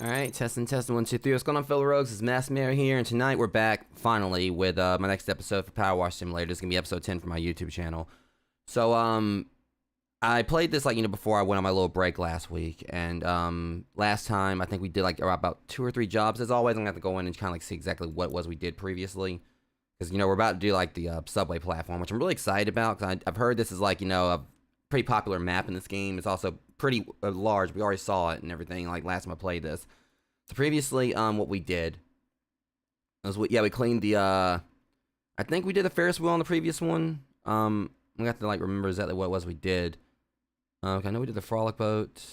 Alright, testing, 1, 2, 3. What's going on, fellow rogues? It's Maskmare here, and tonight we're back, finally, with my next episode for Powerwash Simulator. This is going to be episode 10 for my YouTube channel. So, I played this, before I went on my little break last week, and, last time, I think we did, about 2 or 3 jobs. As always, I'm going to have to go in and kind of, see exactly what it was we did previously. Because, we're about to do, the, subway platform, which I'm really excited about, because I've heard this is, a pretty popular map in this game. It's also pretty large. We already saw it and everything, last time I played this. So previously, what we did was, we cleaned the, I think we did the Ferris wheel on the previous one. We have to, remember exactly what it was we did. Okay, I know we did the frolic boat.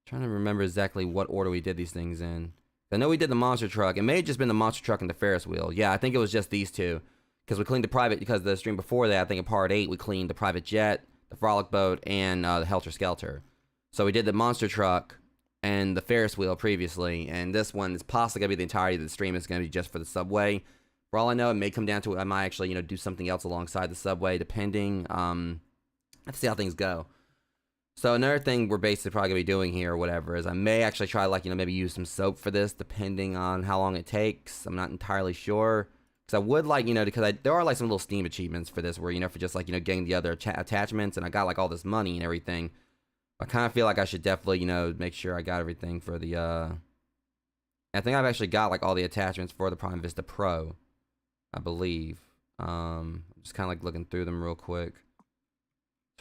Trying to remember exactly what order we did these things in. I know we did the monster truck. It may have just been the monster truck and the Ferris wheel. Yeah, I think it was just these two. Because we cleaned the private, because the stream before that, I think in part 8, we cleaned the private jet, the frolic boat, and the Helter Skelter. So we did the monster truck and the Ferris wheel previously, and this one is possibly going to be the entirety of the stream. It's going to be just for the subway. For all I know, it may come down to I might actually, do something else alongside the subway, depending. Let's see how things go. So another thing we're basically probably going to be doing here or whatever is I may actually try, maybe use some soap for this, depending on how long it takes. I'm not entirely sure. Because I would because there are, some little Steam achievements for this where, for just, getting the other attachments, and I got, all this money and everything. I kind of feel like I should definitely, make sure I got everything for the, I think I've actually got, all the attachments for the Prime Vista Pro, I believe. Just kind of, looking through them real quick.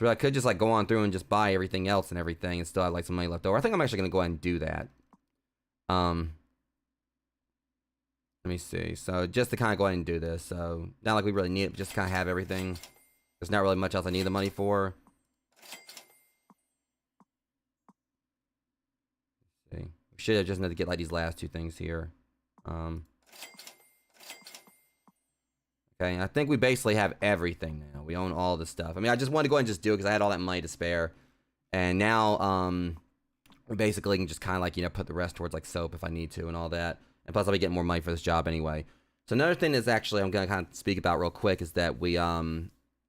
So I could just, go on through and just buy everything else and everything and still have, some money left over. I think I'm actually going to go ahead and do that. Let me see. So, just to kind of go ahead and do this. So, not like we really need it, just to kind of have everything. There's not really much else I need the money for. We should have just need to get these last 2 things here. Okay, I think we basically have everything now. We own all this stuff. I mean, I just wanted to go ahead and just do it because I had all that money to spare. And now, we basically can just kind of put the rest towards soap if I need to and all that. And plus I'll be getting more money for this job anyway. So another thing is actually I'm going to kind of speak about real quick is that we, at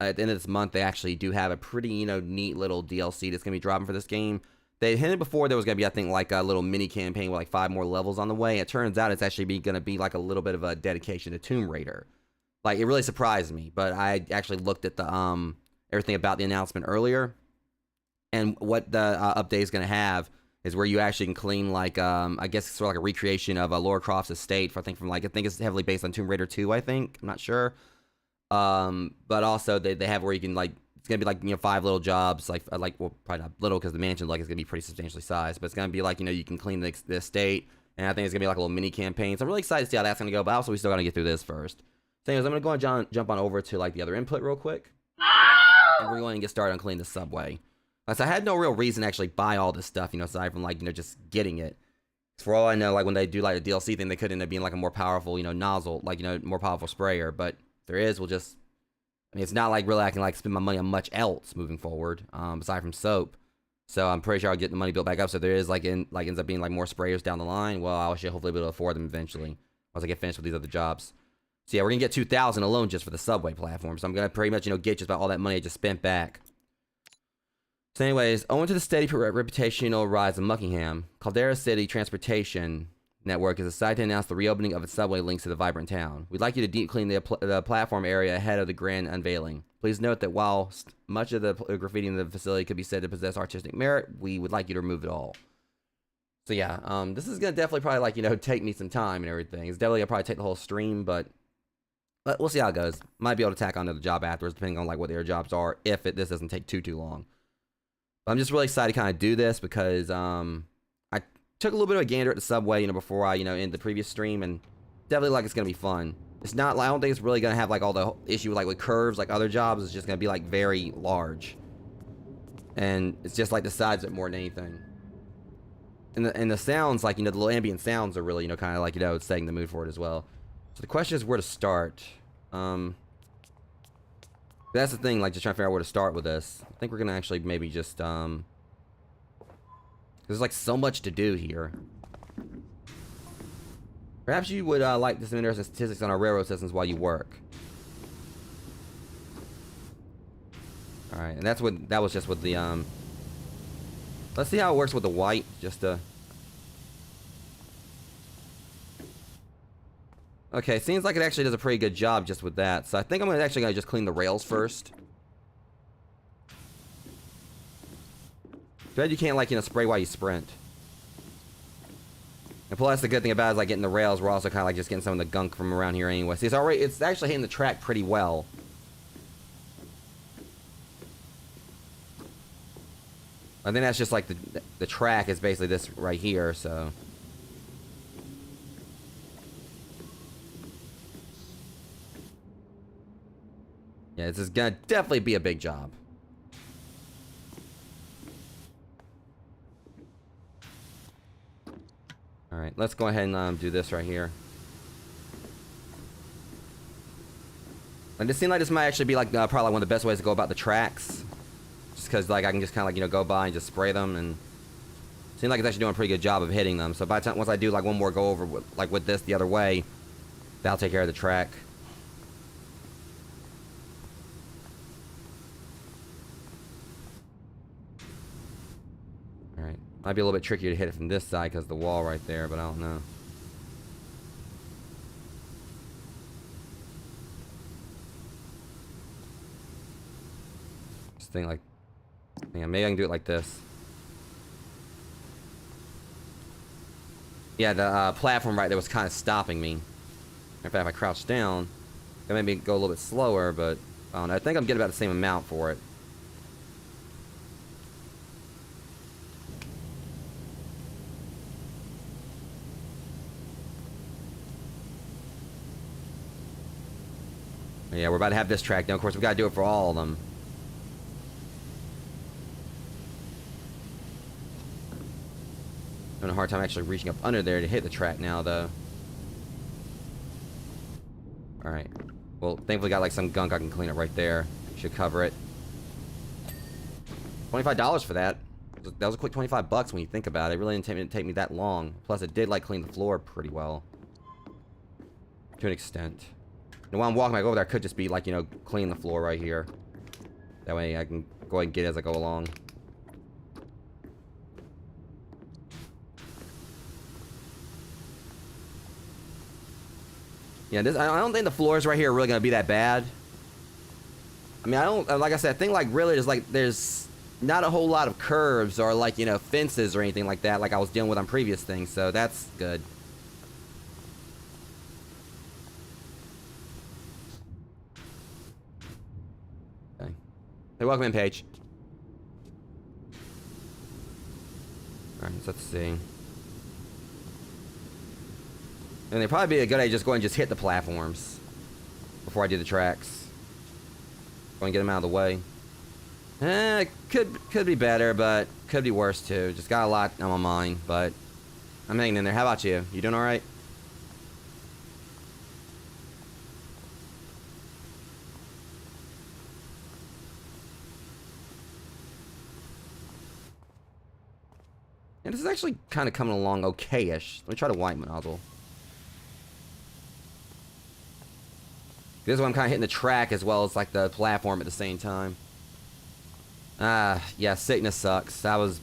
the end of this month, they actually do have a pretty, neat little DLC that's going to be dropping for this game. They hinted before there was going to be, I think, a little mini campaign with 5 more levels on the way. It turns out it's actually going to be a little bit of a dedication to Tomb Raider. It really surprised me, but I actually looked at the, everything about the announcement earlier. And what the update is going to have is where you actually can clean, I guess it's sort of a recreation of Lara Croft's estate. I think it's heavily based on Tomb Raider 2, I think. I'm not sure. But also, they have where you can, it's going to be, 5 little jobs, well, probably not little, because the mansion, is going to be pretty substantially sized. But it's going to be, you can clean the estate, and I think it's going to be, a little mini campaign. So I'm really excited to see how that's going to go, but also we still got to get through this first. So anyways, I'm going to go and jump on over to, the other input real quick. And we're going to get started on cleaning the subway. So I had no real reason to actually buy all this stuff, aside from, just getting it. For all I know, when they do, a DLC thing, they could end up being, a more powerful, nozzle, more powerful sprayer. But if there is, we'll just mean, it's not like really I can like spend my money on much else moving forward, aside from soap. So I'm pretty sure I'll get the money built back up. So there is ends up being like more sprayers down the line. Well, I should hopefully be able to afford them eventually once I get finished with these other jobs. So yeah, we're gonna get 2,000 alone just for the subway platform. So I'm gonna pretty much get just about all that money I just spent back. So anyways, owing to the steady reputational rise of Muckingham, Caldera City Transportation Network has decided to announce the reopening of its subway links to the vibrant town. We'd like you to deep clean the platform area ahead of the grand unveiling. Please note that while much of the graffiti in the facility could be said to possess artistic merit, we would like you to remove it all. So yeah, this is gonna definitely probably like take me some time and everything. It's definitely gonna probably take the whole stream, but we'll see how it goes. Might be able to tack on to the job afterwards, depending on like what their jobs are. If this doesn't take too long, but I'm just really excited to kind of do this because I took a little bit of a gander at the subway before I in the previous stream, and definitely like it's gonna be fun. It's not I don't think it's really gonna have like all the issue with curves like other jobs. It's just gonna be like very large, and it's just like the sides of it more than anything. And the sounds the little ambient sounds are really kind of like it's setting the mood for it as well. So the question is where to start. That's the thing, just trying to figure out where to start with this. I think we're gonna actually maybe just there's like so much to do here. Perhaps you would like some interesting statistics on our railroad systems while you work. All right, and that was just with the let's see how it works with the white. Okay, seems like it actually does a pretty good job just with that. So I think I'm actually gonna just clean the rails first. But you can't spray while you sprint. And plus the good thing about it is getting the rails, we're also kind of just getting some of the gunk from around here anyway. See, it's actually hitting the track pretty well. I think that's just the track is basically this right here, so. Yeah, this is gonna definitely be a big job. Alright, let's go ahead and do this right here. And it seems like this might actually be probably one of the best ways to go about the tracks. Just because I can just kind of go by and just spray them, and it seems like it's actually doing a pretty good job of hitting them. So by the time once I do one more go over with this the other way, that'll take care of the track. Alright, might be a little bit trickier to hit it from this side because of the wall right there, but I don't know. Just think yeah, maybe I can do it like this. Yeah, the platform right there was kind of stopping me. In fact, if I crouch down, it made me go a little bit slower, but I don't know. I think I'm getting about the same amount for it. Yeah, we're about to have this track down. Of course, we got to do it for all of them. Having a hard time actually reaching up under there to hit the track now, though. Alright. Well, thankfully got some gunk I can clean up right there. Should cover it. $25 for that. That was a quick 25 bucks when you think about it. It really didn't take me that long. Plus, it did clean the floor pretty well. To an extent. And while I'm walking back over there, I could just be clean the floor right here. That way I can go ahead and get it as I go along. Yeah, I don't think the floors right here are really gonna be that bad. I mean, I don't, like I said, I think really there's not a whole lot of curves or fences or anything like that I was dealing with on previous things, so that's good. Okay. Hey, welcome in, Paige. Alright, so let's see. And it'd probably be a good idea just go and just hit the platforms before I do the tracks. Go and get them out of the way. Could be better, but could be worse too. Just got a lot on my mind, but I'm hanging in there. How about you? You doing all right? And this is actually kind of coming along okay-ish. Let me try the white nozzle. This is why I'm kind of hitting the track as well as like the platform at the same time. Yeah, sickness sucks. I was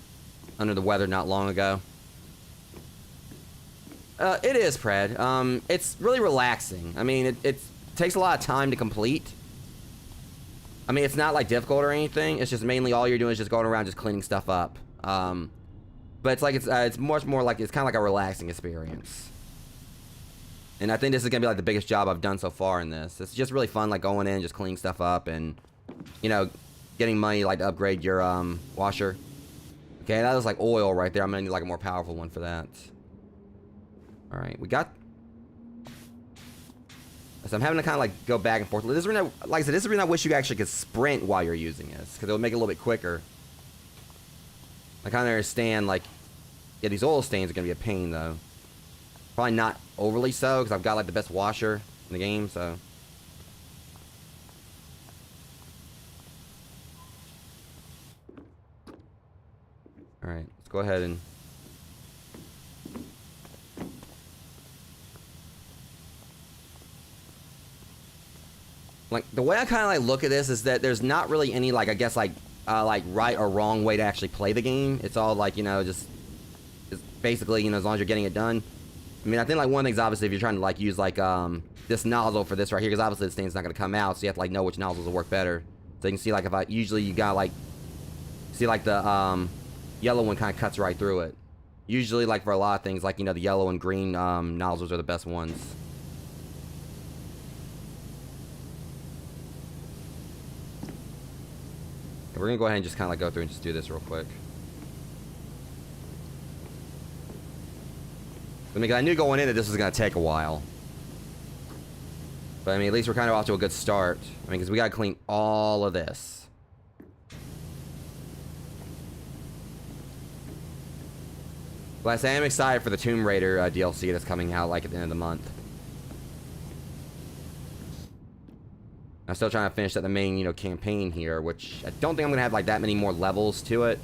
under the weather not long ago. It is, Pred. It's really relaxing. I mean, it takes a lot of time to complete. I mean, it's not like difficult or anything. It's just mainly all you're doing is just going around just cleaning stuff up. But it's like it's much more like it's kind of like a relaxing experience. And I think this is gonna be like the biggest job I've done so far in this. It's just really fun, like going in, just cleaning stuff up, and you know, getting money like to upgrade your washer. Okay, that was like oil right there. I'm gonna need like a more powerful one for that. All right, we got. So I'm having to kind of like go back and forth. This is reason like I said, this is the reason I wish you actually could sprint while you're using this, because it would make it a little bit quicker. I kind of understand, like, yeah, these oil stains are gonna be a pain though. Probably not overly so, because I've got like the best washer in the game, so. All right, let's go ahead and. Like, the way I kind of like look at this is that there's not really any like, I guess like right or wrong way to actually play the game. It's all like, you know, just basically, you know, as long as you're getting it done. I mean, I think like one of the things, obviously, if you're trying to like use like this nozzle for this right here, because obviously this thing's not gonna come out, so you have to like know which nozzles will work better. So you can see like if I usually you got like see like the yellow one kind of cuts right through it. Usually like for a lot of things, like, you know, the yellow and green nozzles are the best ones. We're gonna go ahead and just kind of like go through and just do this real quick. I mean, I knew going in that this was gonna take a while, but I mean, at least we're kind of off to a good start. I mean, because we gotta clean all of this. But I say I'm excited for the Tomb Raider DLC that's coming out like at the end of the month. I'm still trying to finish the main, you know, campaign here, which I don't think I'm gonna have like that many more levels to it.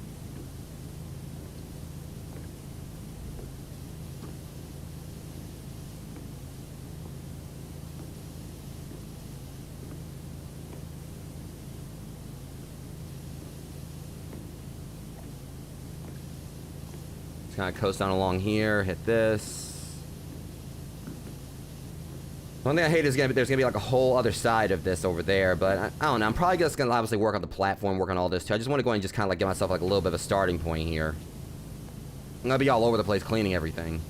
Just kind of coast on along here, hit this. One thing I hate is there's gonna be like a whole other side of this over there, but I don't know. I'm probably just gonna obviously work on the platform, work on all this too. I just want to go and just kind of like give myself like a little bit of a starting point here. I'm gonna be all over the place cleaning everything.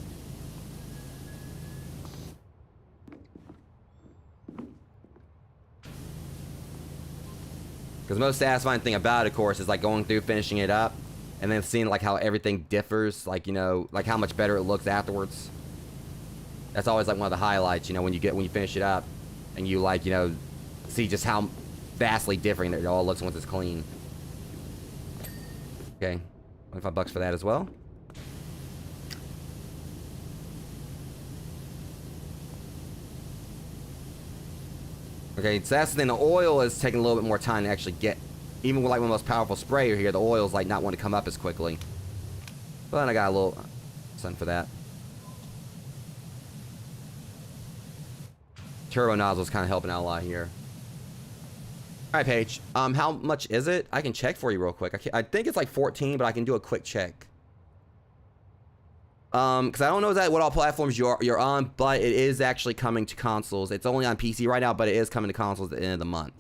Because the most satisfying thing about it, of course, is like going through, finishing it up, and then seeing like how everything differs, like, you know, like how much better it looks afterwards. That's always like one of the highlights, you know, when you finish it up, and you like, you know, see just how vastly different it all looks once it's clean. Okay, $25 for that as well. Okay, so that's the thing. The oil is taking a little bit more time to actually get. Even with like one of the most powerful sprayer here, the oil's like not wanting to come up as quickly. But I got a little something for that. Turbo nozzle's kind of helping out a lot here. All right, Paige. How much is it? I can check for you real quick. I think it's like 14, but I can do a quick check. Because I don't know exactly what all platforms you're on, but it is actually coming to consoles. It's only on PC right now, but it is coming to consoles at the end of the month.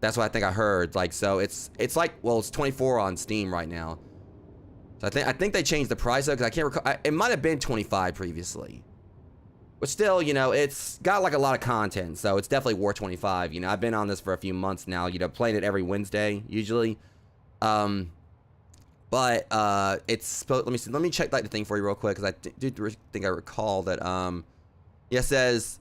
That's what I think I heard. Like, so it's like, well, it's 24 on Steam right now. So I think they changed the price though, because I can't recall. It might have been 25 previously. But still, you know, it's got like a lot of content, so it's definitely worth 25. You know, I've been on this for a few months now, you know, playing it every Wednesday, usually. But it's, let me see, let me check like the thing for you real quick, because I do think I recall that, yeah, it says,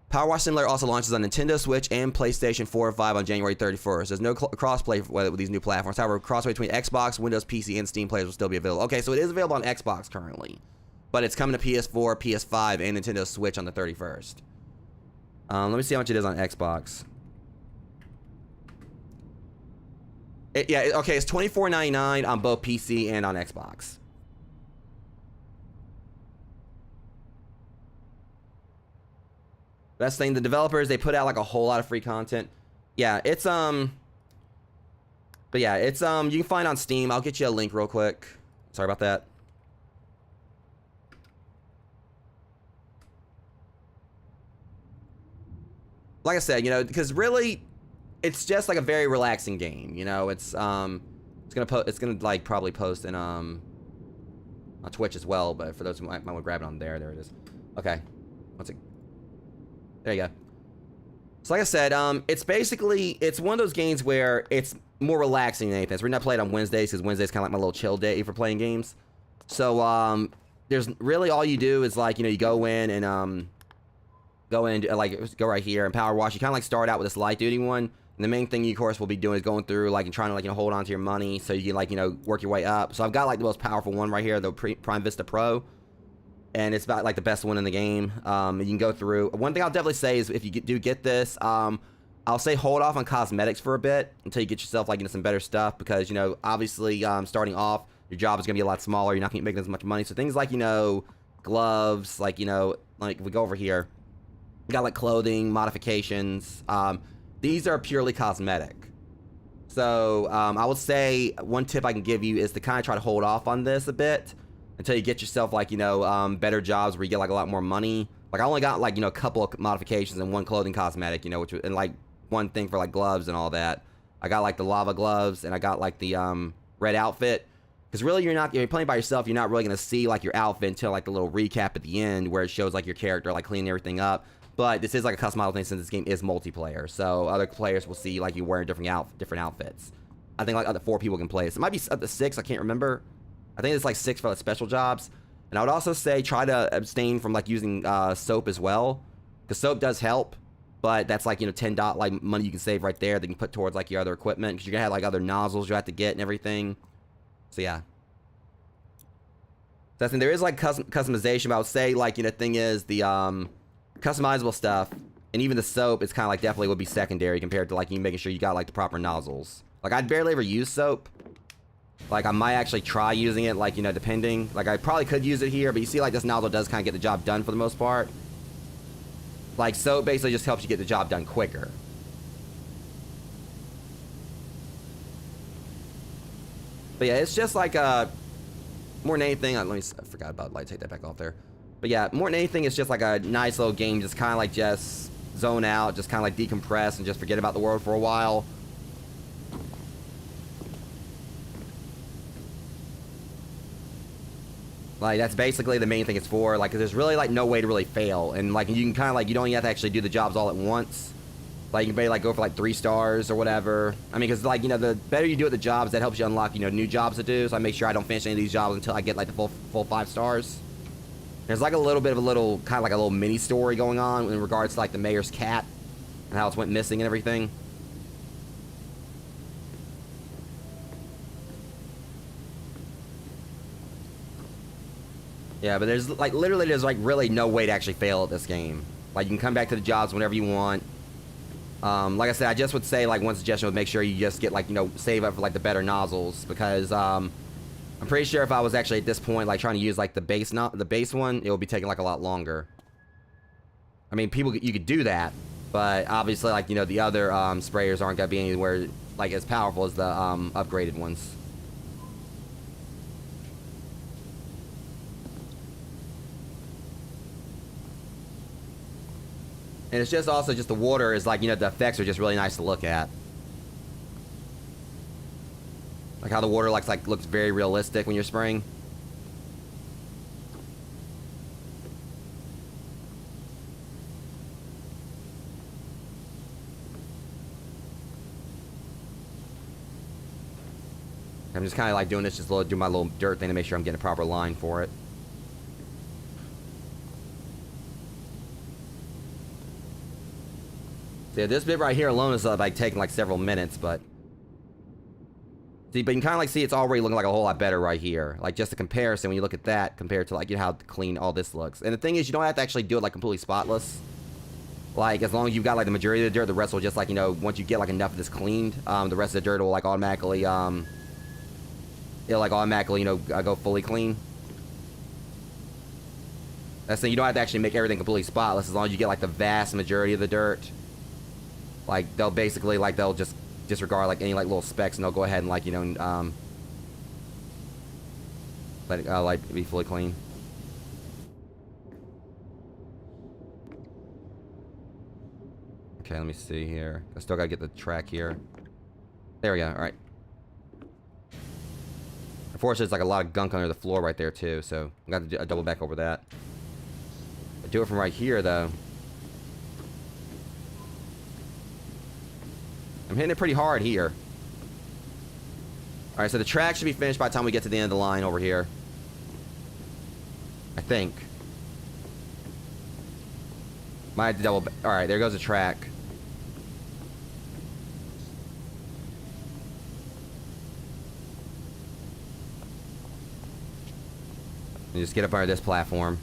Powerwash Simulator also launches on Nintendo Switch and PlayStation 4 and 5 on January 31st. There's no crossplay with these new platforms. However, crossplay between Xbox, Windows, PC, and Steam players will still be available. Okay, so it is available on Xbox currently. But it's coming to PS4, PS5, and Nintendo Switch on the 31st. Let me see how much it is on Xbox. Yeah, okay, it's $24.99 on both PC and on Xbox. Best thing, the developers, they put out like a whole lot of free content. Yeah, it's but yeah, it's you can find on Steam. I'll get you a link real quick. Sorry about that. Like I said, you know, because really, it's just like a very relaxing game. You know, it's gonna like probably post in on Twitch as well. But for those who might want to grab it on there it is. Okay, there you go. So like I said, it's basically, it's one of those games where it's more relaxing than anything. So we're not playing on Wednesdays because Wednesday's kind of like my little chill day for playing games. So there's really all you do is like, you know, you go in and go right here and Powerwash. You kind of like start out with this light duty one. And the main thing you of course will be doing is going through like and trying to like, you know, hold on to your money so you can like, you know, work your way up. So I've got like the most powerful one right here, the Prime Vista Pro. And it's about like the best one in the game. You can go through. One thing I'll definitely say is if you do get this, I'll say hold off on cosmetics for a bit until you get yourself like into some better stuff because, you know, obviously starting off, your job is gonna be a lot smaller. You're not gonna be making as much money. So things like, you know, gloves, like, you know, like we go over here, we got like clothing modifications. These are purely cosmetic. So I would say one tip I can give you is to kind of try to hold off on this a bit until you get yourself like, you know, better jobs where you get like a lot more money. Like I only got like, you know, a couple of modifications and one clothing cosmetic, you know, which and like one thing for like gloves and all that. I got like the lava gloves and I got like the red outfit. Because really you're playing by yourself, you're not really going to see like your outfit until like the little recap at the end where it shows like your character like cleaning everything up. But this is like a customizable thing since this game is multiplayer. So other players will see like you wearing different outfits. I think like up to 4 people can play this. It might be up to 6, I can't remember. I think it's like 6 for the special jobs. And I would also say try to abstain from like using soap as well. Because soap does help. But that's like, you know, $10 like money you can save right there that you can put towards like your other equipment. Because you're going to have like other nozzles you have to get and everything. So yeah. So I think there is like customization. But I would say like, you know, the thing is the customizable stuff. And even the soap, it's kind of like definitely would be secondary compared to like you making sure you got like the proper nozzles. Like I'd barely ever use soap. Like, I might actually try using it, like, you know, depending. Like, I probably could use it here, but you see, like, this nozzle does kind of get the job done for the most part. Like, soap basically just helps you get the job done quicker. But yeah, it's just like, more than anything, I forgot about light, take that back off there. But yeah, more than anything, it's just like a nice little game, just kind of like just zone out, just kind of like decompress and just forget about the world for a while. Like, that's basically the main thing it's for. Like, 'cause there's really, like, no way to really fail. And, like, you can kind of, like, you don't even have to actually do the jobs all at once. Like, you can maybe, like, go for, like, 3 stars or whatever. I mean, because, like, you know, the better you do at the jobs, that helps you unlock, you know, new jobs to do. So I make sure I don't finish any of these jobs until I get, like, the full 5 stars. There's, like, a little bit of kind of like a little mini story going on in regards to, like, the mayor's cat and how it went missing and everything. Yeah, but there's like literally there's like really no way to actually fail at this game. Like you can come back to the jobs whenever you want. Like I said, I just would say like one suggestion would make sure you just get like, you know, save up for like the better nozzles because I'm pretty sure if I was actually at this point like trying to use like the base one, it would be taking like a lot longer. I mean, you could do that, but obviously like, you know, the other sprayers aren't gonna be anywhere like as powerful as the upgraded ones. And it's just also just the water is like, you know, the effects are just really nice to look at. Like how the water looks very realistic when you're spraying. I'm just kind of like doing this, just do my little dirt thing to make sure I'm getting a proper line for it. So yeah, this bit right here alone is like taking like several minutes, but see, but you can kind of like see it's already looking like a whole lot better right here. Like just a comparison when you look at that compared to like, you know, how clean all this looks. And the thing is, you don't have to actually do it like completely spotless. Like, as long as you've got, like, the majority of the dirt, the rest will just, like, you know, once you get, like, enough of this cleaned, the rest of the dirt will, like, automatically, it'll, like, automatically, you know, go fully clean. That's the thing, you don't have to actually make everything completely spotless, as long as you get, like, the vast majority of the dirt. Like, they'll basically, like, they'll just disregard, like, any, like, little specks, and they'll go ahead and, like, you know, let it, like, be fully clean. Okay, let me see here. I still gotta get the track here. There we go, alright. Unfortunately, there's like a lot of gunk under the floor right there too, so I got to double back over that. I do it from right here though. I'm hitting it pretty hard here. Alright, so the track should be finished by the time we get to the end of the line over here. I think. Might have to double. Alright, there goes the track. And just get up under this platform.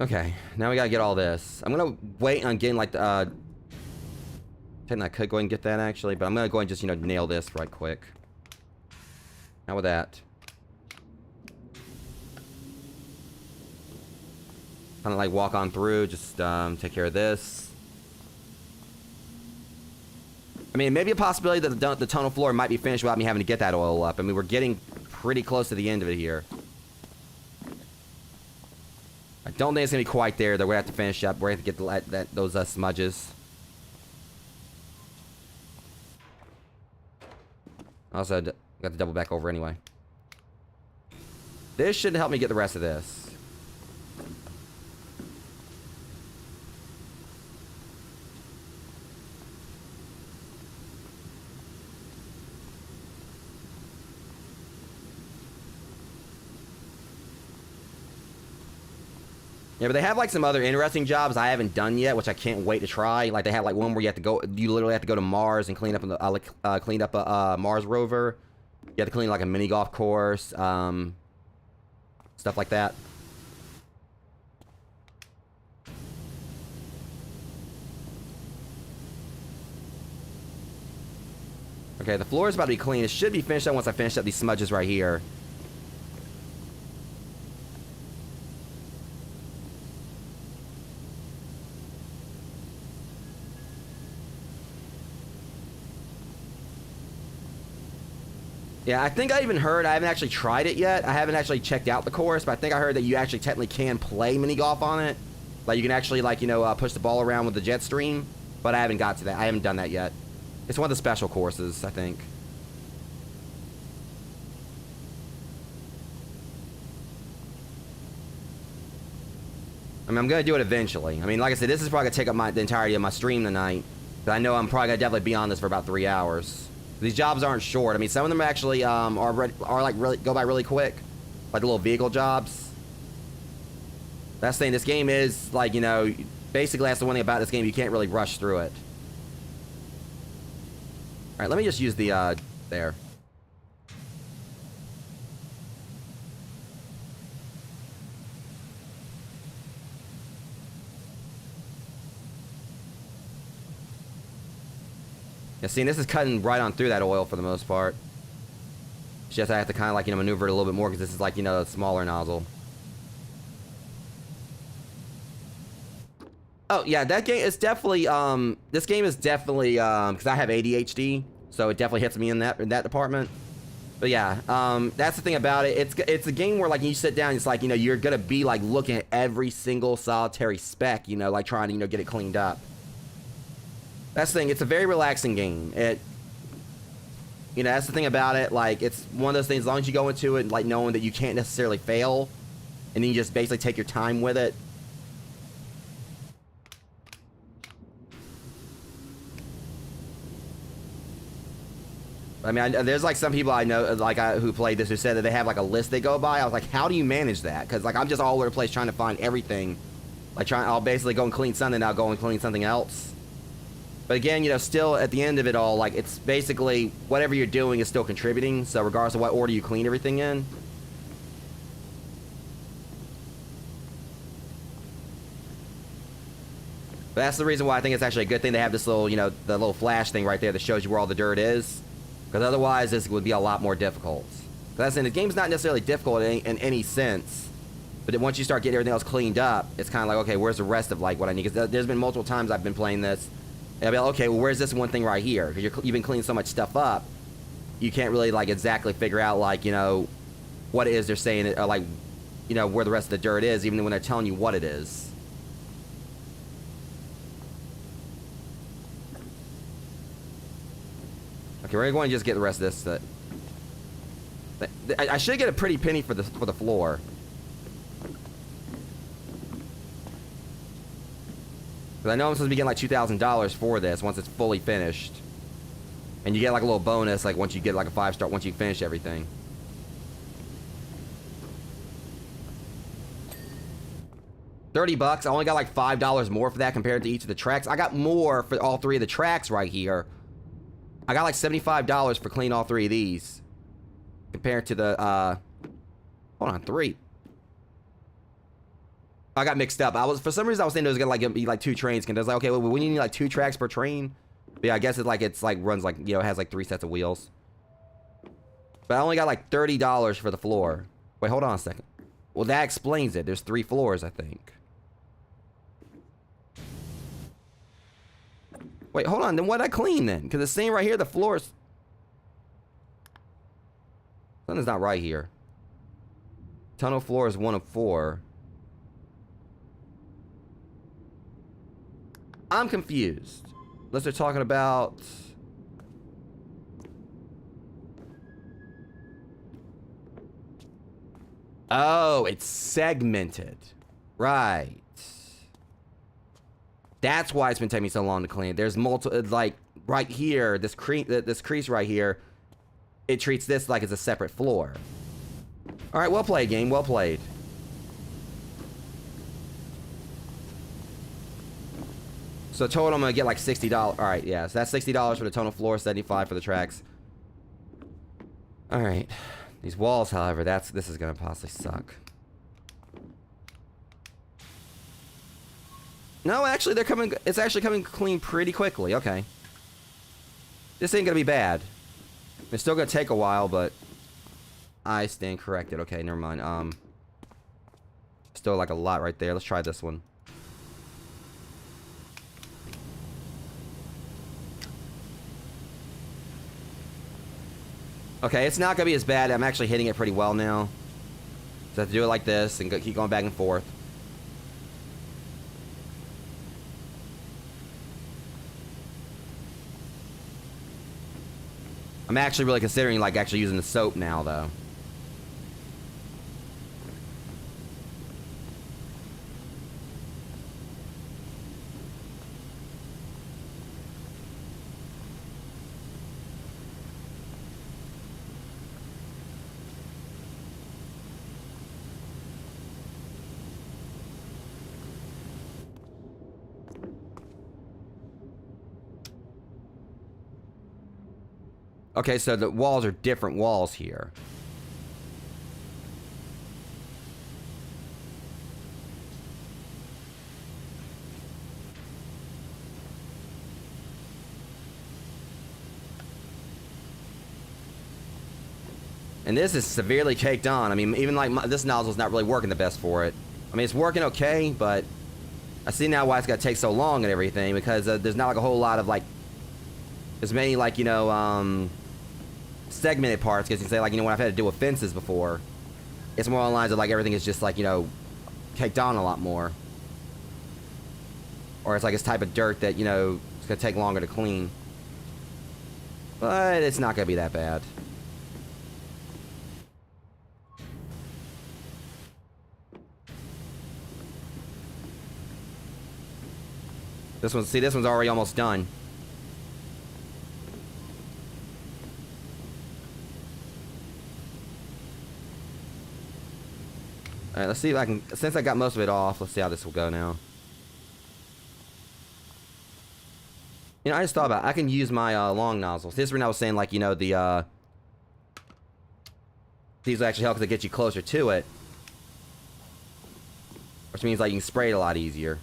Okay, now we gotta get all this. I'm gonna wait on getting like the, I could go ahead and get that actually, but I'm gonna go ahead and just, you know, nail this right quick. How about that? Kind of like walk on through, just take care of this. I mean, maybe a possibility that the tunnel floor might be finished without me having to get that oil up. I mean, we're getting pretty close to the end of it here. I don't think it's gonna be quite there. Though we have to finish up. We're gonna have to get those smudges. Also, got to double back over anyway. This should help me get the rest of this. Yeah, but they have like some other interesting jobs I haven't done yet, which I can't wait to try. Like they have like one where you have to go, you literally have to go to Mars and clean up a Mars rover. You have to clean like a mini golf course, stuff like that. Okay, the floor is about to be clean. It should be finished up once I finish up these smudges right here. Yeah, I think I even heard, I haven't actually tried it yet. I haven't actually checked out the course, but I think I heard that you actually technically can play mini golf on it. Like you can actually like, you know, push the ball around with the jet stream, but I haven't got to that. I haven't done that yet. It's one of the special courses, I think. I mean, I'm going to do it eventually. I mean, like I said, this is probably going to take up the entirety of my stream tonight. But I know I'm probably going to definitely be on this for about 3 hours. These jobs aren't short. I mean, some of them actually are like really go by really quick, like the little vehicle jobs. That's the thing. This game is like, you know, basically that's the one thing about this game. You can't really rush through it. All right, let me just use the there. Yeah, see, this is cutting right on through that oil for the most part. It's just I have to kind of like, you know, maneuver it a little bit more because this is like, you know, a smaller nozzle. Oh, yeah, that game is definitely, this game is definitely, because I have ADHD, so it definitely hits me in that department. But yeah, that's the thing about it. It's a game where, like, you sit down, it's like, you know, you're going to be, like, looking at every single solitary speck, you know, like, trying to, you know, get it cleaned up. That's the thing. It's a very relaxing game. You know, that's the thing about it. Like, it's one of those things, as long as you go into it, like, knowing that you can't necessarily fail, and then you just basically take your time with it. I mean, there's, like, some people I know, like, who played this who said that they have, like, a list they go by. I was like, how do you manage that? Because, like, I'm just all over the place trying to find everything Like I'll basically go and clean something, I'll go and clean something else. But again, you know, still at the end of it all, like it's basically whatever you're doing is still contributing. So regardless of what order you clean everything in. But that's the reason why I think it's actually a good thing to have this little, you know, the little flash thing right there that shows you where all the dirt is. Because otherwise this would be a lot more difficult. That's in the game's not necessarily difficult in any sense. But then once you start getting everything else cleaned up, it's kind of like, okay, where's the rest of like what I need? Because there's been multiple times I've been playing this. And I'll be like, okay, well, where's this one thing right here? Because you've been cleaning so much stuff up, you can't really like exactly figure out like, you know, what it is they're saying, or like, you know, where the rest of the dirt is, even when they're telling you what it is. Okay, we're going to just get the rest of this. I should get a pretty penny for the floor. Because I know I'm supposed to be getting like $2,000 for this once it's fully finished. And you get like a little bonus like once you get like a 5-star, once you finish everything. $30. I only got like $5 more for that compared to each of the tracks. I got more for all 3 of the tracks right here. I got like $75 for cleaning all 3 of these. Compared to the, hold on, 3. I got mixed up. For some reason I was thinking it was gonna be like 2 trains. And I was like, okay, well, we need like 2 tracks per train. But yeah, I guess it's like runs like, you know, it has like 3 sets of wheels. But I only got like $30 for the floor. Wait, hold on a second. Well, that explains it. There's 3 floors, I think. Wait, hold on. Then what did I clean then? Because it's saying right here the floors. Something's not right here. Tunnel floor is 1 of 4. I'm confused. Unless they're talking about... Oh, it's segmented. Right. That's why it's been taking me so long to clean. There's multiple, like, right here, this crease right here, it treats this like it's a separate floor. All right, well played, game. Well played. So total, I'm gonna get like $60. All right, yeah. So that's $60 for the total floor, $75 for the tracks. All right. These walls, however, this is gonna possibly suck. No, actually, they're coming. It's actually coming clean pretty quickly. Okay. This ain't gonna be bad. It's still gonna take a while, but I stand corrected. Okay, never mind. Still like a lot right there. Let's try this one. Okay, it's not gonna be as bad. I'm actually hitting it pretty well now. So I have to do it like this and keep going back and forth. I'm actually really considering like actually using the soap now though. Okay, so the walls are different walls here. And this is severely caked on. I mean, even like this nozzle's not really working the best for it. I mean, it's working okay, but I see now why it's got to take so long and everything, because there's not like a whole lot of like, as many like, you know, segmented parts, because you say like, you know, when I've had to deal with fences before, it's more on lines of like everything is just like, you know, caked on a lot more. Or it's like this type of dirt that, you know, it's going to take longer to clean. But it's not going to be that bad. This one, see, this one's already almost done. Alright, let's see if I can... Since I got most of it off, let's see how this will go now. You know, I just thought about it. I can use my long nozzles. This is when I was saying, like, you know, the... These will actually help because they get you closer to it. Which means, like, you can spray it a lot easier.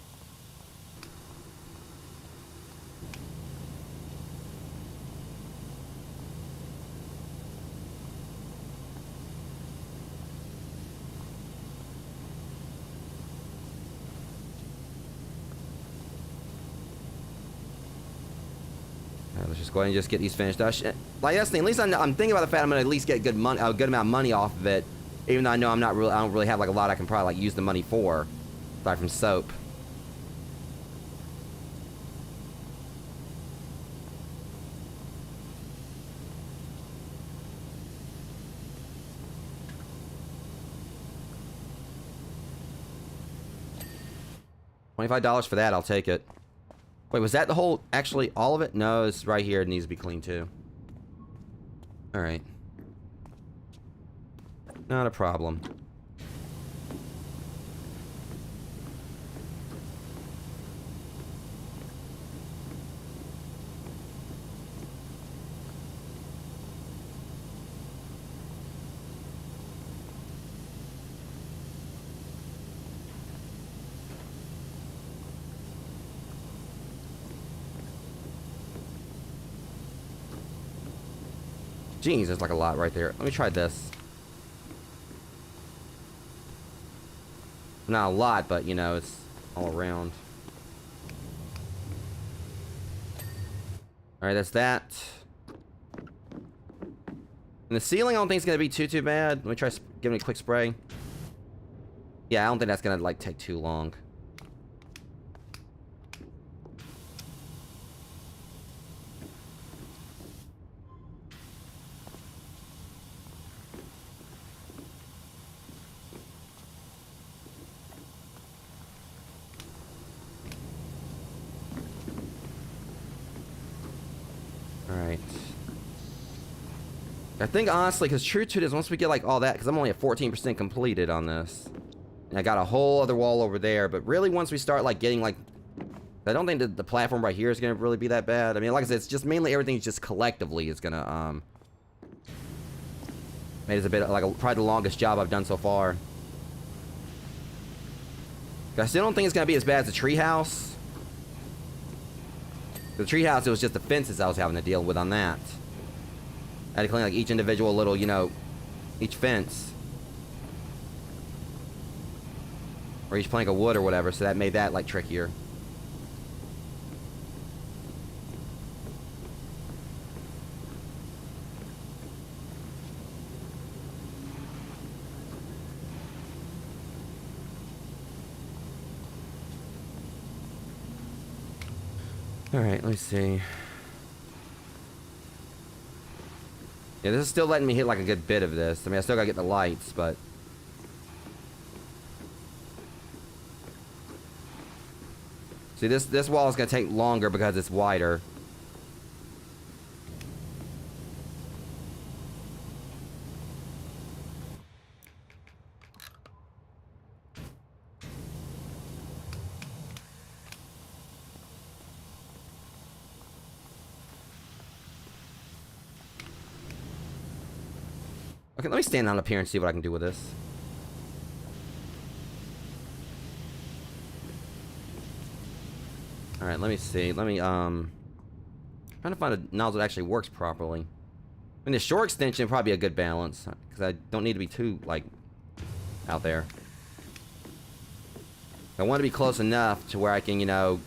Let's just go ahead and just get these finished. Like that's the thing. At least I'm thinking about the fact I'm gonna at least get good money, a good amount of money off of it, even though I know I don't really have like a lot I can probably like use the money for, aside from soap. $25 for that. I'll take it. Wait, was that the whole, actually, all of it? No, it's right here. It needs to be cleaned, too. Alright. Not a problem. Jeez, there's like a lot right there. Let me try this. Not a lot, but you know, it's all around. Alright, that's that. And the ceiling I don't think it's gonna be too bad. Let me try giving it a quick spray. Yeah, I don't think that's gonna like take too long. Alright. I think honestly, because true to it is, once we get like all that, because I'm only at 14% completed on this. And I got a whole other wall over there, but really once we start like getting like... I don't think the platform right here is going to really be that bad. I mean, like I said, it's just mainly everything just collectively is going to, made it a bit like probably the longest job I've done so far. I still don't think it's going to be as bad as the treehouse. The treehouse, it was just the fences I was having to deal with on that. I had to clean like each individual little, you know, each fence. Or each plank of wood or whatever, so that made that like trickier. Alright, let me see. Yeah, this is still letting me hit like a good bit of this. I mean, I still gotta get the lights, but... See, this wall is gonna take longer because it's wider. Okay, let me stand down up here and see what I can do with this. Alright, let me see. Let me, trying to find a nozzle that actually works properly. I mean, the shore extension would probably be a good balance, because I don't need to be too, like, out there. I want to be close enough to where I can, you know,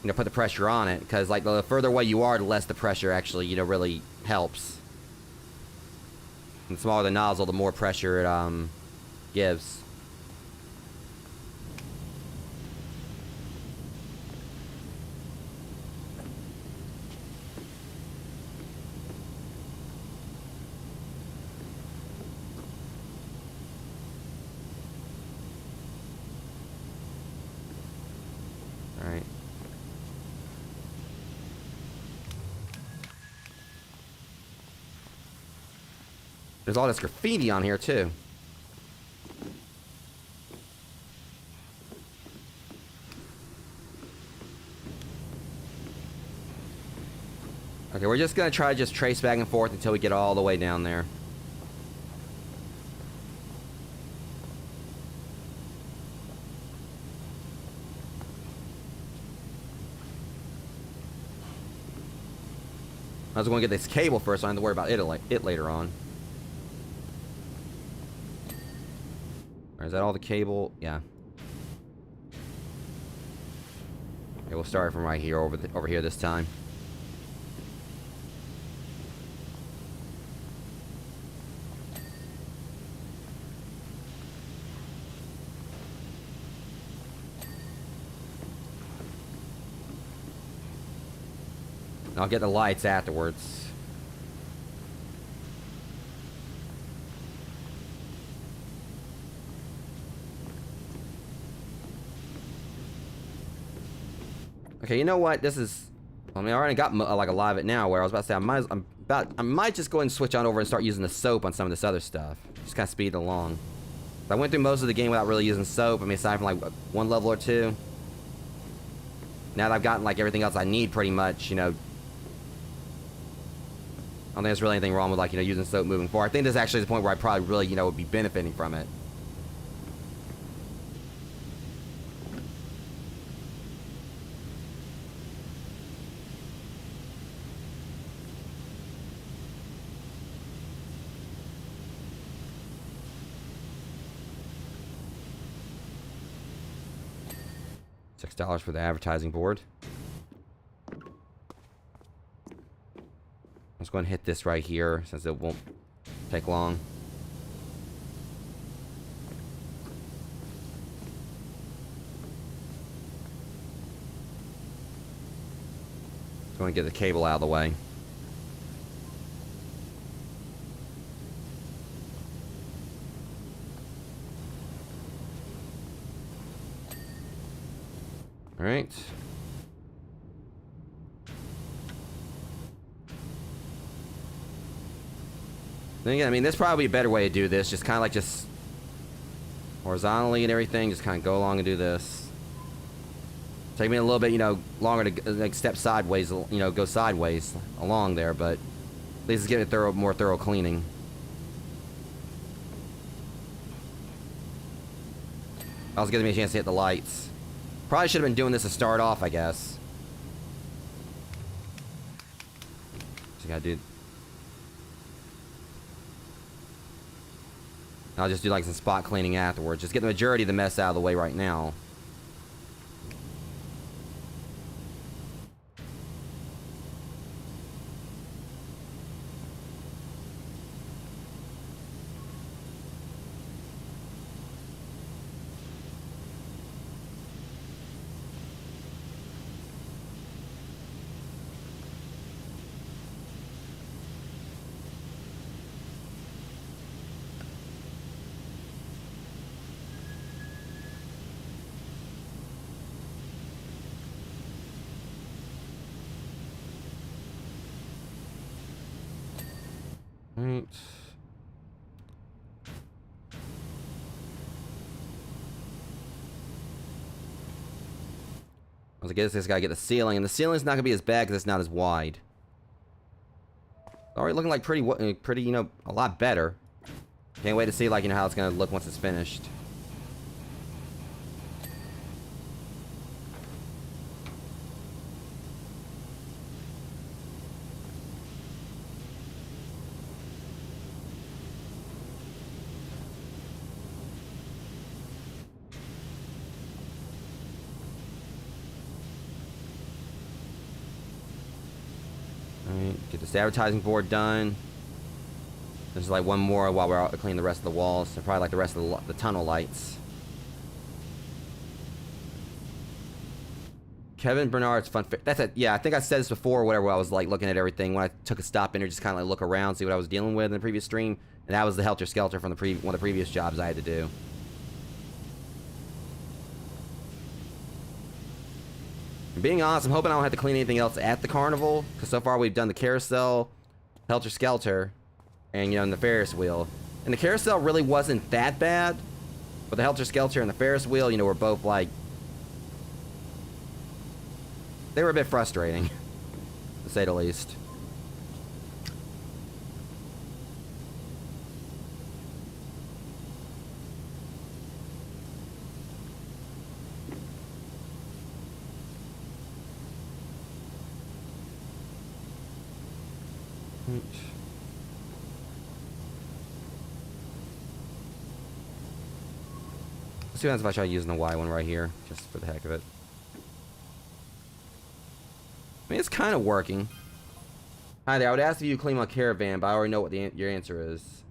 put the pressure on it, because, like, the further away you are, the less the pressure actually, you know, really helps. And the smaller the nozzle, the more pressure it gives. All right. There's all this graffiti on here, too. Okay, we're just gonna try to just trace back and forth until we get all the way down there. I was going to get this cable first, so I don't have to worry about it later on. Or is that all the cable? Yeah. Okay, we'll start from right here over here this time. I'll get the lights afterwards. Okay, you know what? This is... I mean, I already got like a lot of it now. Where I was about to say, I might just go ahead and switch on over and start using the soap on some of this other stuff. Just kind of speed it along. I went through most of the game without really using soap. I mean, aside from like one level or two. Now that I've gotten like everything else I need, pretty much, you know. I don't think there's really anything wrong with, like, you know, using soap moving forward. I think this is actually the point where I probably really, you know, would be benefiting from it. $6 for the advertising board. Let's go and hit this right here, since it won't take long. Just want to get the cable out of the way. All right. Then again, I mean, there's probably a better way to do this. Just kind of like just horizontally and everything. Just kind of go along and do this. Take me a little bit, you know, longer to like step sideways, you know, go sideways along there, but at least it's getting a more thorough cleaning. Also gives me a chance to hit the lights. Probably should have been doing this to start off, I guess. So I gotta do. I'll just do like some spot cleaning afterwards. Just get the majority of the mess out of the way right now. Right. I guess this guy get the ceiling, and the ceiling's not gonna be as bad because it's not as wide. Already looking like pretty, you know, a lot better. Can't wait to see, like, you know, how it's gonna look once it's finished. Get this advertising board done. There's like one more while we're cleaning the rest of the walls. So probably like the rest of the tunnel lights. Kevin Bernard's fun. That's it. Yeah, I think I said this before or whatever. I was like looking at everything when I took a stop in there, just kind of like look around, see what I was dealing with in the previous stream. And that was the Helter Skelter from the one of the previous jobs I had to do. Being honest, I'm hoping I don't have to clean anything else at the carnival, because so far we've done the carousel, Helter Skelter, and, you know, and the Ferris wheel. And the carousel really wasn't that bad, but the Helter Skelter and the Ferris wheel, you know, were both like, they were a bit frustrating, to say the least. Let's see what happens if I try using the Y one right here, just for the heck of it. I mean, it's kind of working. Hi there, I would ask if you clean my caravan, but I already know what your answer is.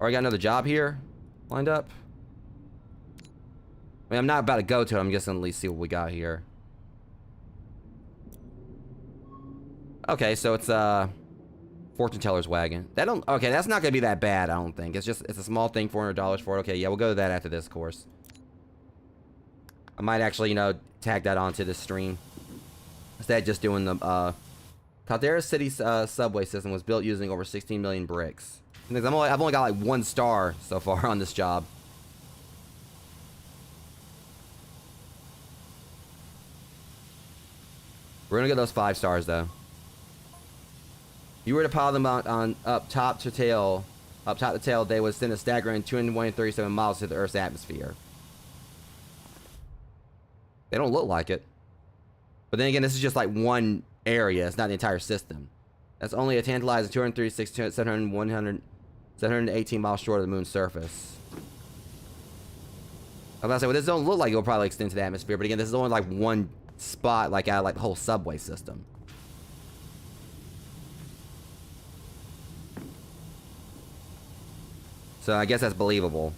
Already got another job here lined up. I mean, I'm not about to go to it, I'm just gonna at least see what we got here. Okay, so it's fortune teller's wagon. Okay, that's not gonna be that bad, I don't think. It's a small thing, $400 for it. Okay, yeah, we'll go to that after this course. I might actually, you know, tag that onto the stream instead of just doing the Caldera City's subway system was built using over 16 million bricks. I've only got like 1 star so far on this job. We're gonna get those 5 stars though. If you were to pile them on up top to tail, they would send a staggering 237 miles to the Earth's atmosphere. They don't look like it. But then again, this is just like one area. It's not the entire system. That's only a tantalizing 236, 718 miles short of the moon's surface. I was about to say, well, this don't look like it will probably extend to the atmosphere. But again, this is only like one spot, like out of like the whole subway system. So I guess that's believable.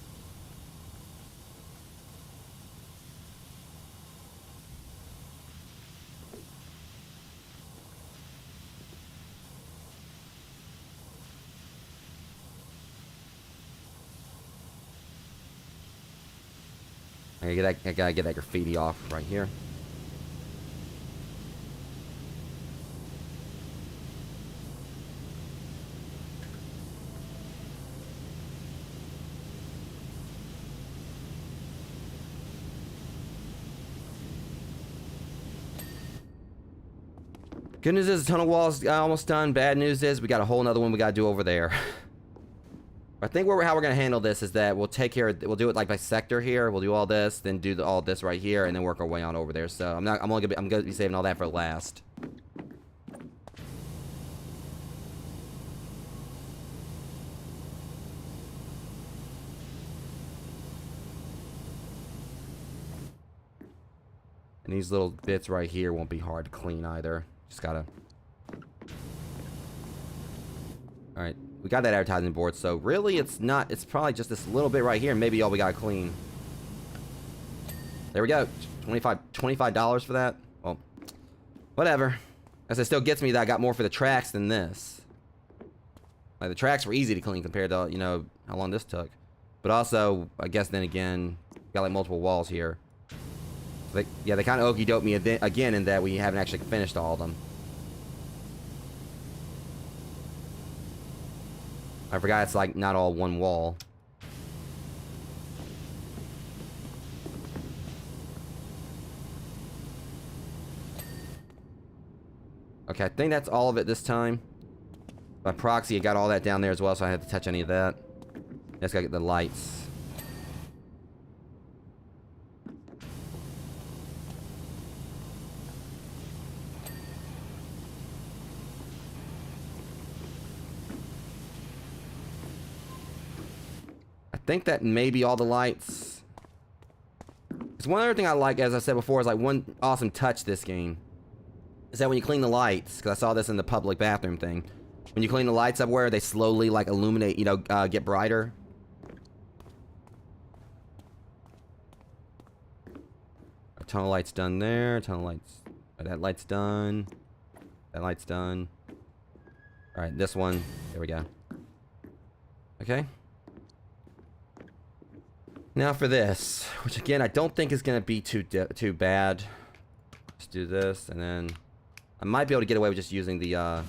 I gotta get that graffiti off right here. Good news is the tunnel wall's almost done. Bad news is we got a whole nother one we gotta do over there. I think how we're gonna handle this is that we'll do it like by sector here. We'll do all this, then do all this right here, and then work our way on over there. So I'm gonna be saving all that for last. And these little bits right here won't be hard to clean either. Just gotta. All right. We got that advertising board, so really it's not, it's probably just this little bit right here, maybe all we gotta clean. There we go. $25 for that? Well, whatever. As it still gets me that I got more for the tracks than this. Like, the tracks were easy to clean compared to, you know, how long this took. But also, I guess then again, got like multiple walls here. Yeah, they kind of okey doke me again in that we haven't actually finished all of them. I forgot it's like not all one wall. Okay, I think that's all of it this time. By proxy, I got all that down there as well, so I had to touch any of that. Just gotta get the lights. I think that may be all the lights. Because one other thing I like, as I said before, is like one awesome touch this game. Is that when you clean the lights, because I saw this in the public bathroom thing. When you clean the lights up where they slowly like illuminate, you know, get brighter. A tunnel light's done there. Tunnel lights. That light's done. That light's done. Alright, this one. There we go. Okay. Now for this, which again I don't think is gonna be too bad. Let's do this, and then I might be able to get away with just using the. Oh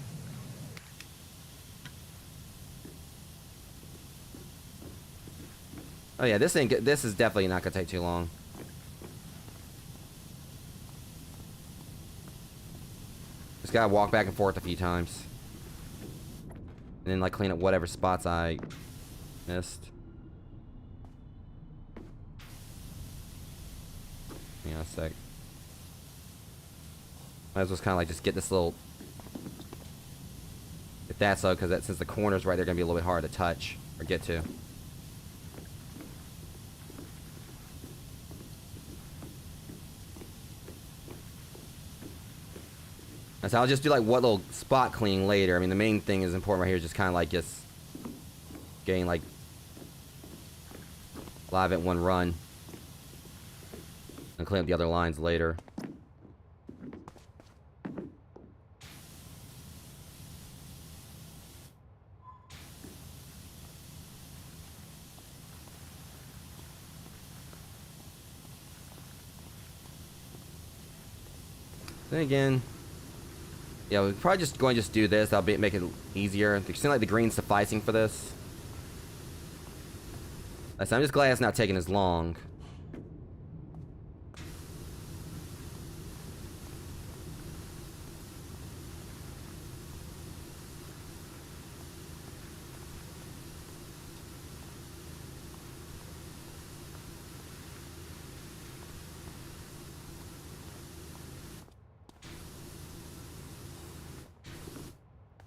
yeah, this is definitely not gonna take too long. Just gotta walk back and forth a few times, and then like clean up whatever spots I missed. Hang on a sec. Might as well kind of like just get this little... If that's so, because since the corner's right, they're going to be a little bit hard to touch or get to. So I'll just do like what little spot cleaning later. I mean, the main thing is important right here is just kind of like just getting like a lot of it in one run. And clean up the other lines later. Then again, yeah, we're probably just going to just do this. That'll make it easier. It seems like the green's sufficing for this. So I'm just glad it's not taking as long.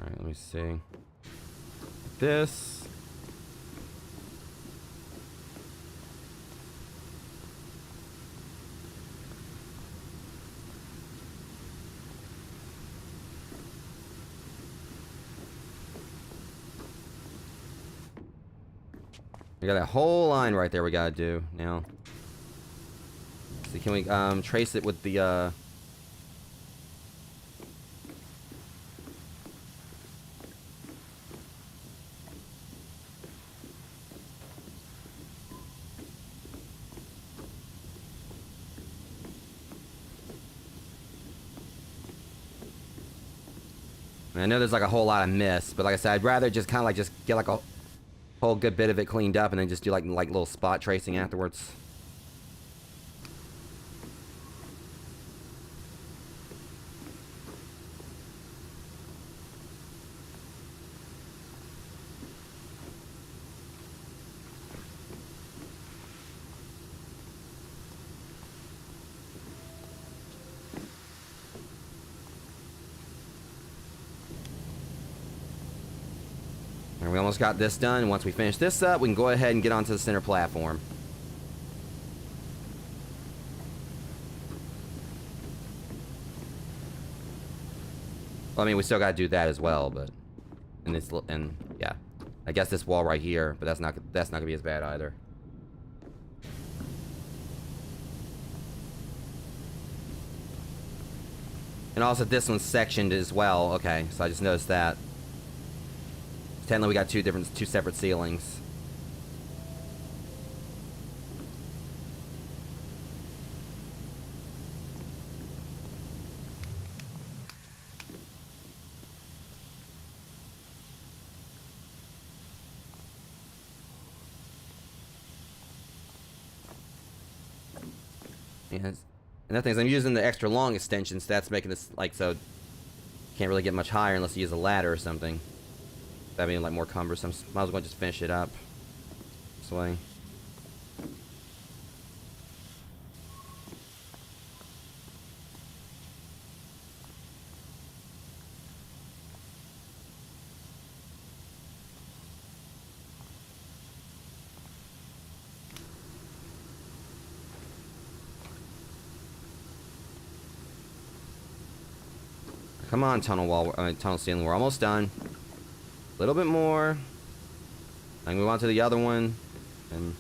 Alright, let me see. This. We got that whole line right there we gotta do now. So can we trace it with the I know there's like a whole lot of miss, but like I said, I'd rather just kind of like just get like a whole good bit of it cleaned up and then just do like little spot tracing afterwards. And we almost got this done. Once we finish this up, we can go ahead and get onto the center platform. Well, I mean, we still got to do that as well, but and yeah, I guess this wall right here, but that's not gonna be as bad either. And also, this one's sectioned as well. Okay, so I just noticed that. Technically, we got two separate ceilings. And another thing is I'm using the extra long extension, so that's making this like so. Can't really get much higher unless you use a ladder or something. That being like more cumbersome. Might as well just finish it up this way. Come on, tunnel ceiling. We're almost done. A little bit more. I can move on to the other one. And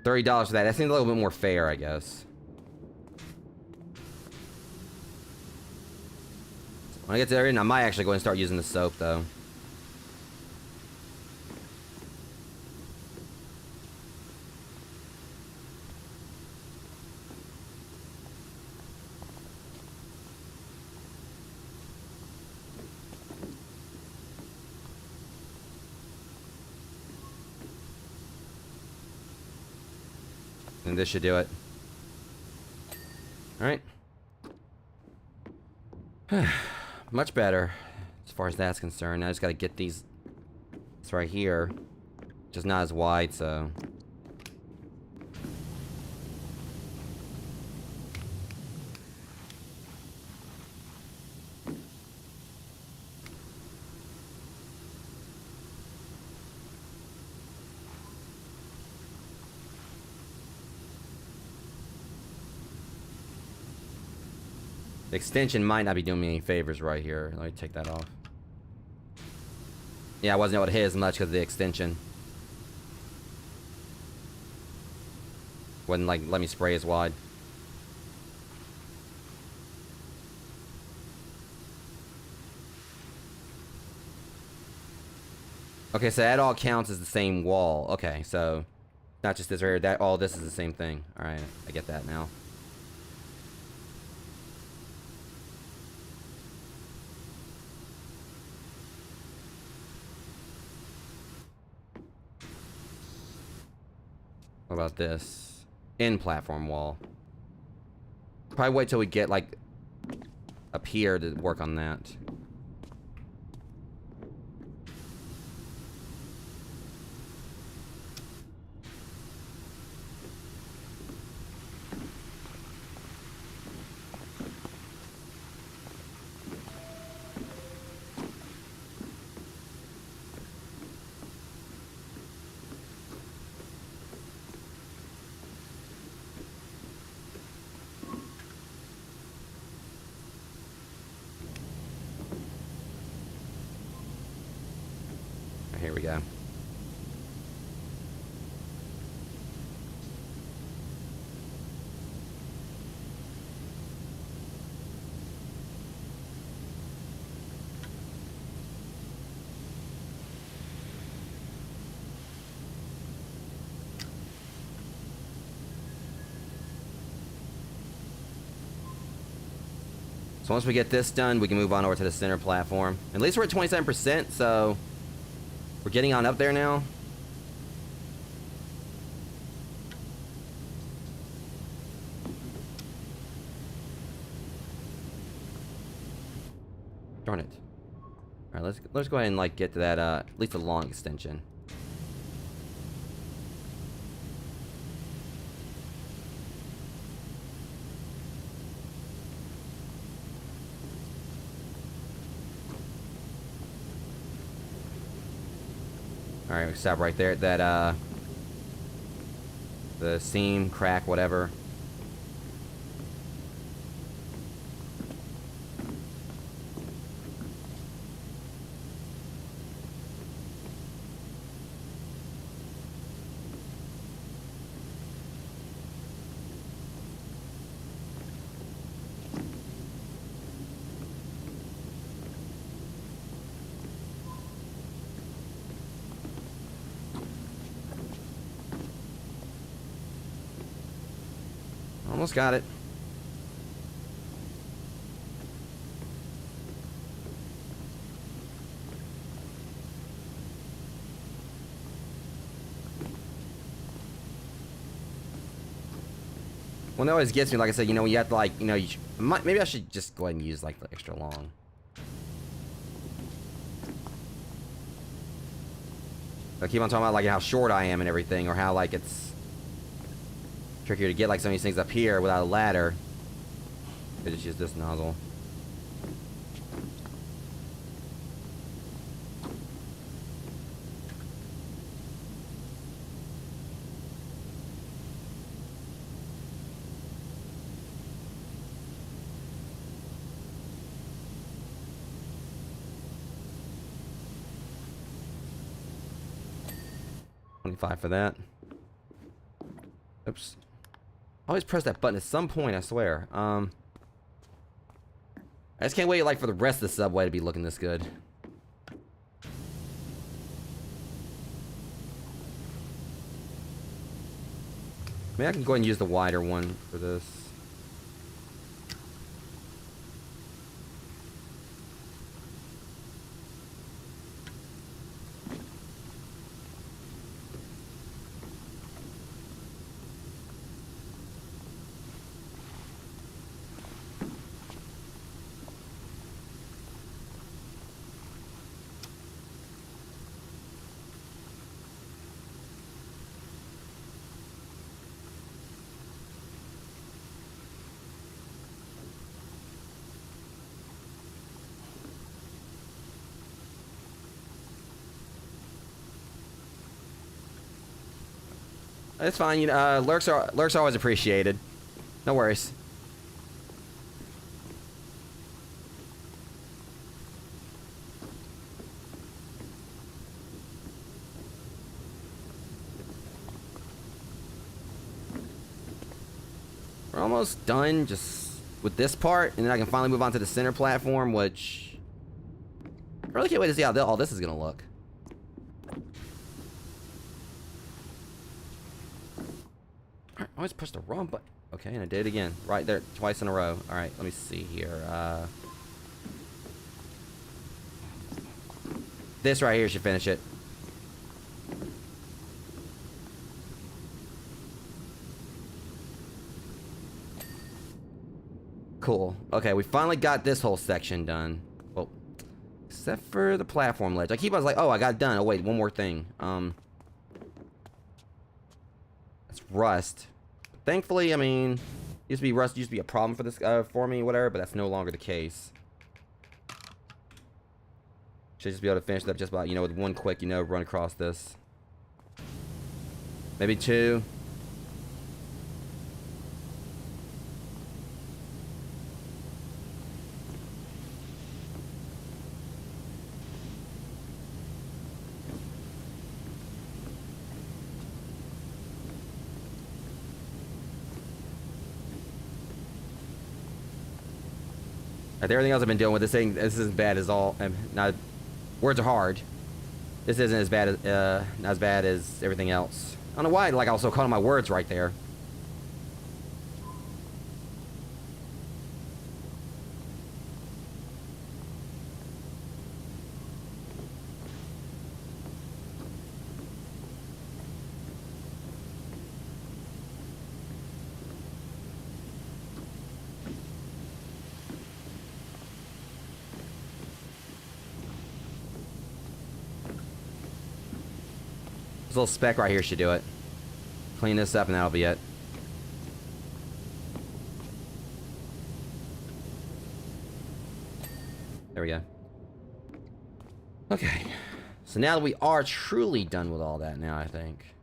$30 for that. That seems a little bit more fair, I guess. When I get to there, I might actually go and start using the soap, though. And this should do it. Alright. Much better as far as that's concerned. I just gotta get these. It's right here. Just not as wide, so. The extension might not be doing me any favors right here. Let me take that off. Yeah, I wasn't able to hit as much because of the extension. Wouldn't like let me spray as wide. Okay, so that all counts as the same wall. Okay, so not just this right here. That all this is the same thing. All right, I get that now. What about this? In platform wall. Probably wait till we get like up here to work on that. Here we go. So once we get this done, we can move on over to the center platform. At least we're at 27%, so we're getting on up there now. Darn it. All right, let's go ahead and like get to that at least a long extension. All right, we stop right there at that the seam, crack, whatever. Almost got it. One that always gets me, like I said, you know, you have to like, you know, maybe I should just go ahead and use like the extra long. I keep on talking about like how short I am and everything, or how like it's trickier to get like some of these things up here without a ladder. I just use this nozzle. $25 for that. Oops. I always press that button at some point, I swear. I just can't wait like for the rest of the subway to be looking this good. Maybe I can go ahead and use the wider one for this. It's fine. You know, lurks are always appreciated. No worries. we're almost done just with this part, and then I can finally move on to the center platform, which I really can't wait to see how all this is gonna look. I always push the wrong button. Okay, and I did it again. Right there, twice in a row. Alright, let me see here. This right here should finish it. Cool. Okay, we finally got this whole section done. Well, except for the platform ledge. I was like, oh, I got it done. Oh, wait, one more thing. That's rust. Thankfully, I mean, rust used to be a problem for this for me, whatever, but that's no longer the case. Should just be able to finish it up just about, with one quick, run across this. Maybe two. Everything else I've been dealing with, this isn't bad as all. Not words are hard. This isn't as bad as not as bad as everything else. I don't know why. Like I also caught my words right there. This little speck right here should do it. Clean this up and that'll be it. There we go. Okay. So now that we are truly done with all that now, I think.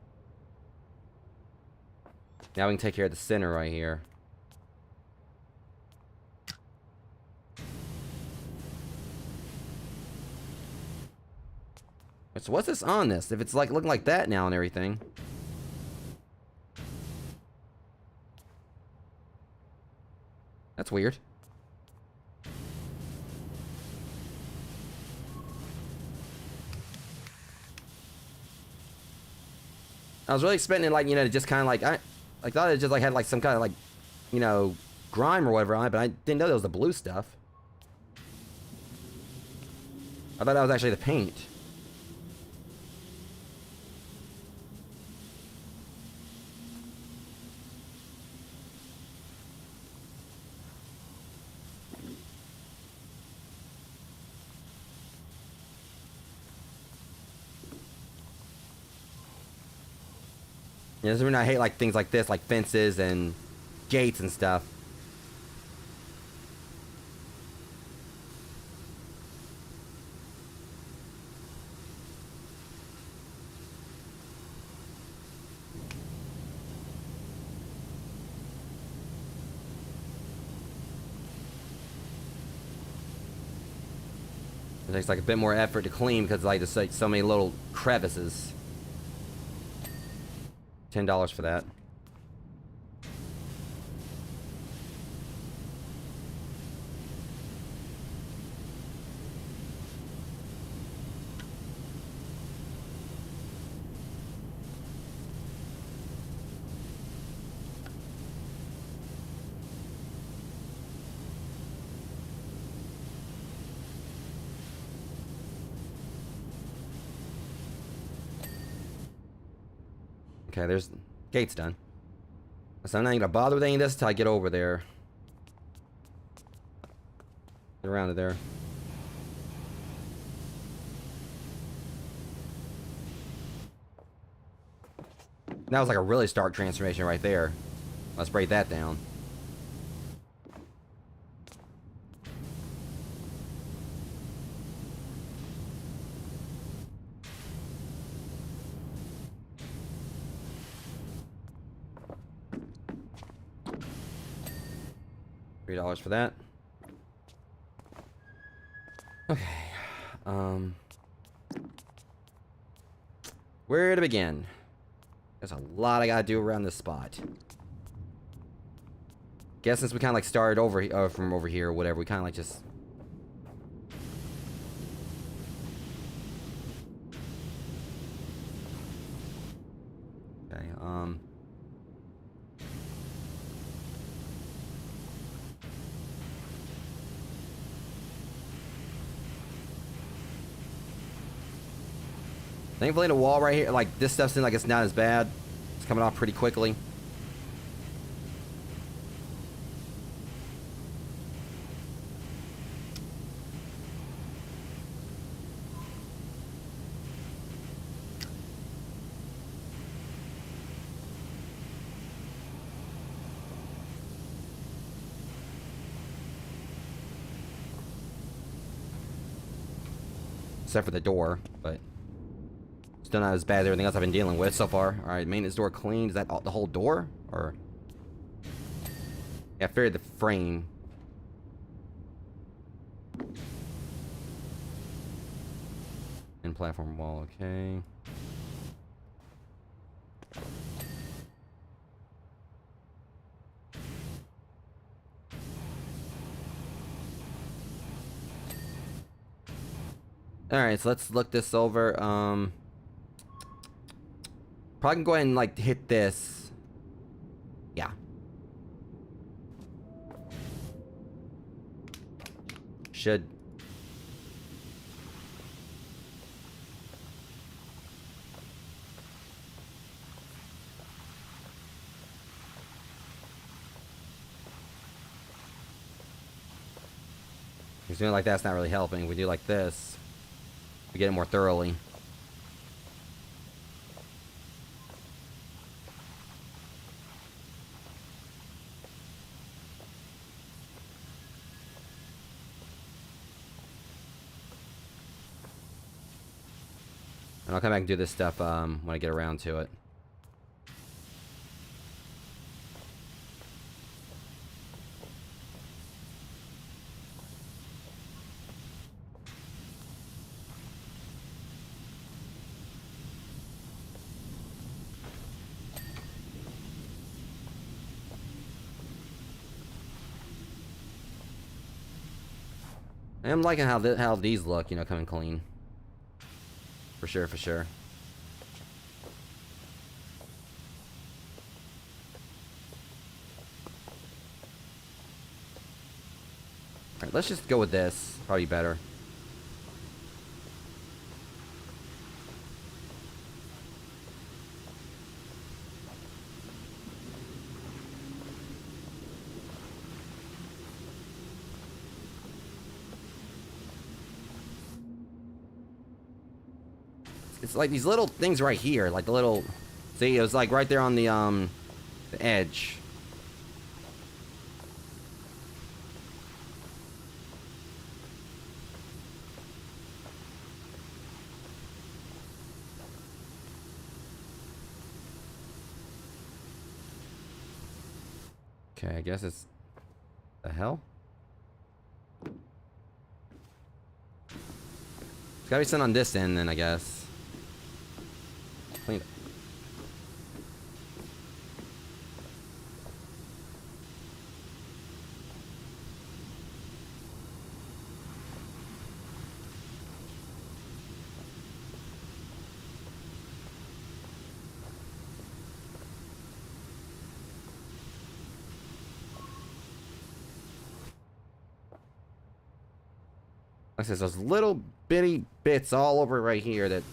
Now we can take care of the center right here. So what's this on this? If it's like looking like that now and everything. That's weird. I was really expecting like, just kind of like, I thought it just like had like some kind of like, grime or whatever on it, but I didn't know that was the blue stuff. I thought that was actually the paint. Yeah, this is when I hate like things like this, like fences and gates and stuff. It takes like a bit more effort to clean because like there's like so many little crevices. $10 for that. Okay, there's gate's done. So I'm not gonna bother with any of this until I get over there. Get around to there. That was like a really stark transformation right there. Let's break that down. $3 for that. Okay. Where to begin? There's a lot I gotta do around this spot. Guess since we kind of like started over from over here or whatever, we kind of like just. Okay. Thankfully, the wall right here, like this stuff seems like it's not as bad. It's coming off pretty quickly. Except for the door, but still not as bad as everything else I've been dealing with so far. All right, maintenance door cleaned. Is that the whole door? Or yeah, I figured the frame. And platform wall, okay. Alright, so let's look this over. Probably can go ahead and like hit this. Yeah. Should. He's doing it like that's not really helping. We do like this. We get it more thoroughly. And I'll come back and do this stuff when I get around to it. I'm liking how these look, you know, coming clean. For sure, for sure. Alright, let's just go with this. Probably better. It's like these little things right here, like the little, see, it was like right there on the edge. Okay, I guess it's the hell. It's gotta be sent on this end, then I guess. Clean it. Like I said, those little bitty bits all over right here that.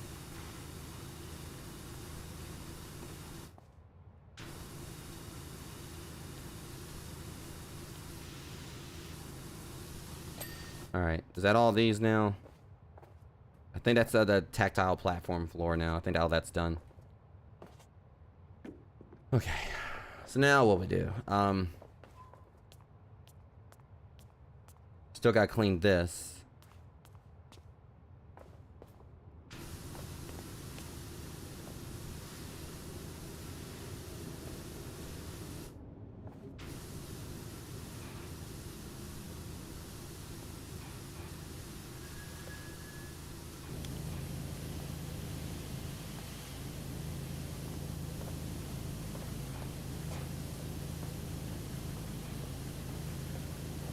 Alright, is that all these now? I think that's the tactile platform floor now. I think all that's done. Okay, so now what we do? Still gotta clean this.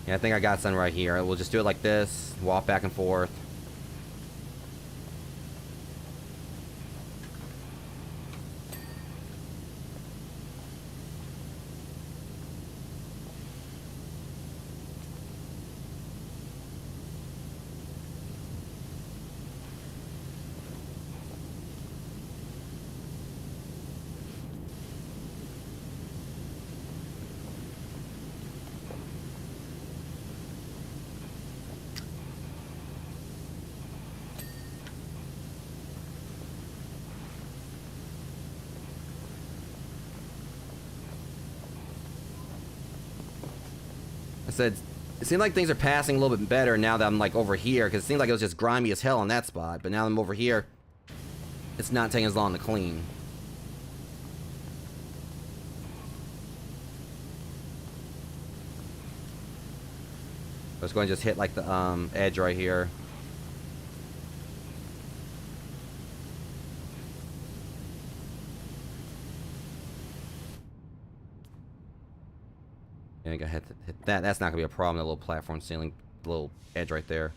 Yeah, I think I got something right here. We'll just do it like this. Walk back and forth. I said, it seemed like things are passing a little bit better now that I'm like over here, because it seemed like it was just grimy as hell on that spot, but now I'm over here, it's not taking as long to clean. I was going to just hit like the edge right here. Yeah, I gotta hit that. That's not gonna be a problem. That little platform ceiling, little edge right there.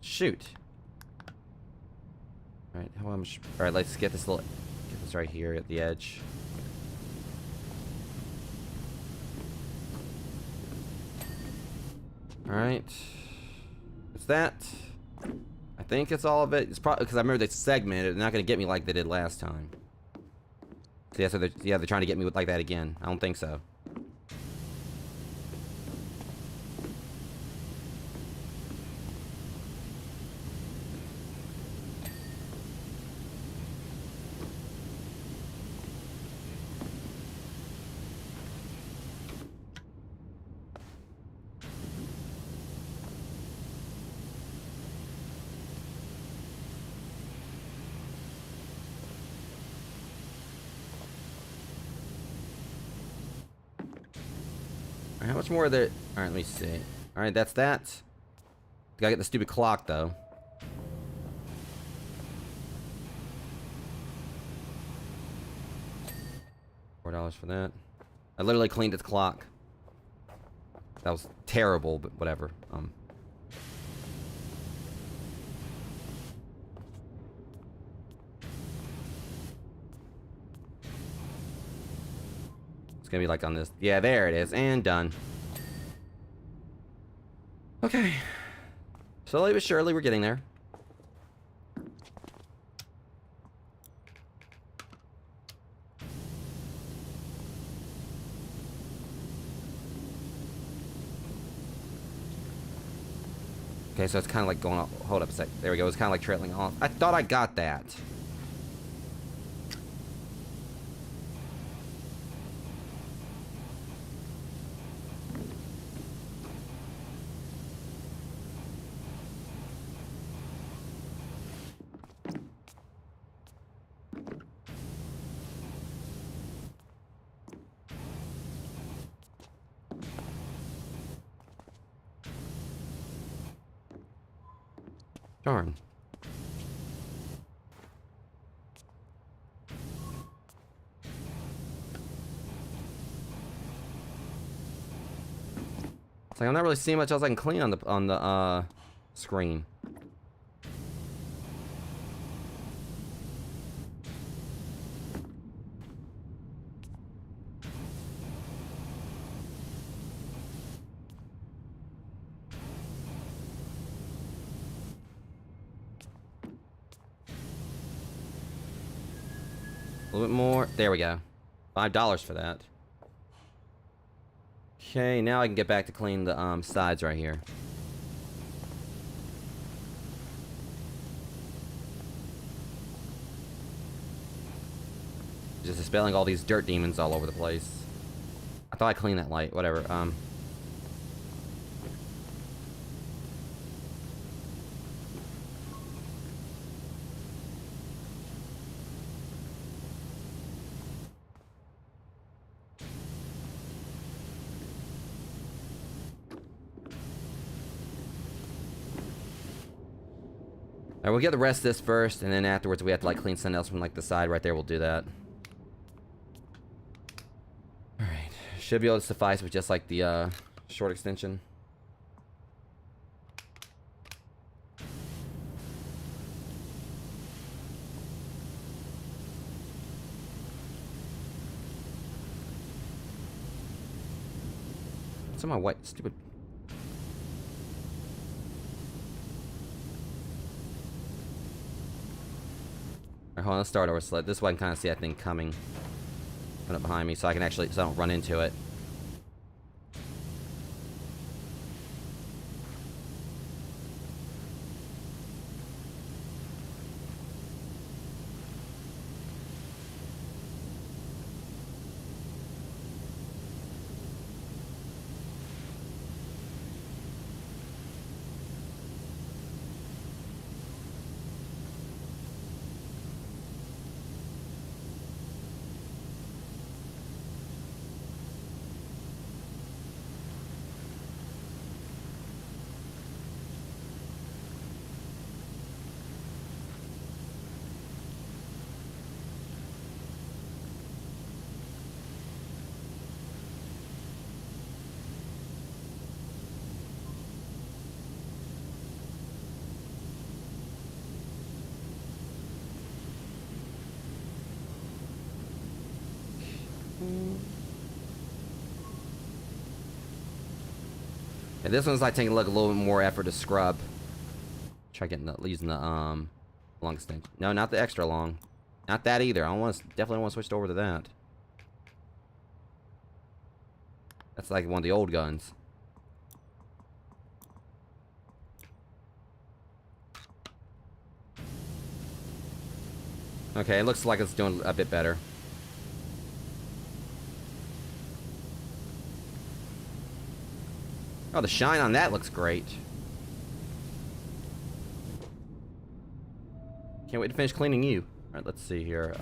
Shoot. All right, how much? All right, let's get this right here at the edge. All right, what's that? I think it's all of it. It's probably because I remember they segmented. They're not gonna get me like they did last time. So yeah, they're trying to get me with like that again. I don't think so. How much more are there? Alright, let me see. Alright, that's that. Gotta get the stupid clock, though. $4 for that. I literally cleaned its clock. That was terrible, but whatever. Gonna be like on this. Yeah, there it is, and done. Okay, slowly but surely we're getting there. Okay, so it's kind of like going off. Hold up a sec. There we go. It's kind of like trailing off. I thought I got that. Darn. It's like I'm not really seeing much else I can clean on the screen. A little bit more. There we go. $5 for that. Okay, now I can get back to clean the sides right here. Just dispelling all these dirt demons all over the place. I thought I cleaned that light. Whatever. Alright, we'll get the rest of this first, and then afterwards we have to like clean something else from like the side right there. We'll do that. Alright, should be able to suffice with just like the short extension. What's on my white stupid? Alright, hold on, let's start over. So this way I can kind of see that thing coming up behind me, so I can actually, so I don't run into it. Yeah, this one's like taking a little bit more effort to scrub. Try getting the, using the long extension. No, not the extra long. Not that either. I don't want to, definitely don't want to switch over to that. That's like one of the old guns. Okay, it looks like it's doing a bit better. Oh, the shine on that looks great. Can't wait to finish cleaning you. Alright, let's see here.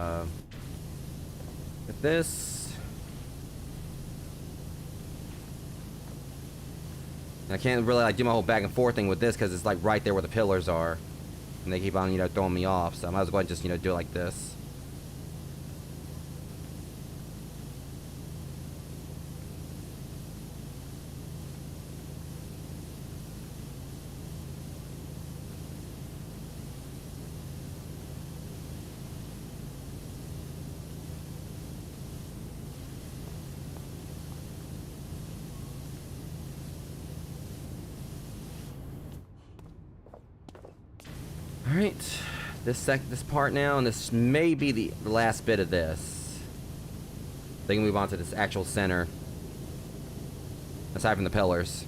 With this... I can't really like do my whole back and forth thing with this because it's like right there where the pillars are. And they keep on, you know, throwing me off. So I might as well just, you know, do it like this. Alright, this part now, and this may be the last bit of this. Then we can move on to this actual center. Aside from the pillars.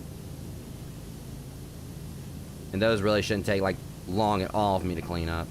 And those really shouldn't take like long at all for me to clean up.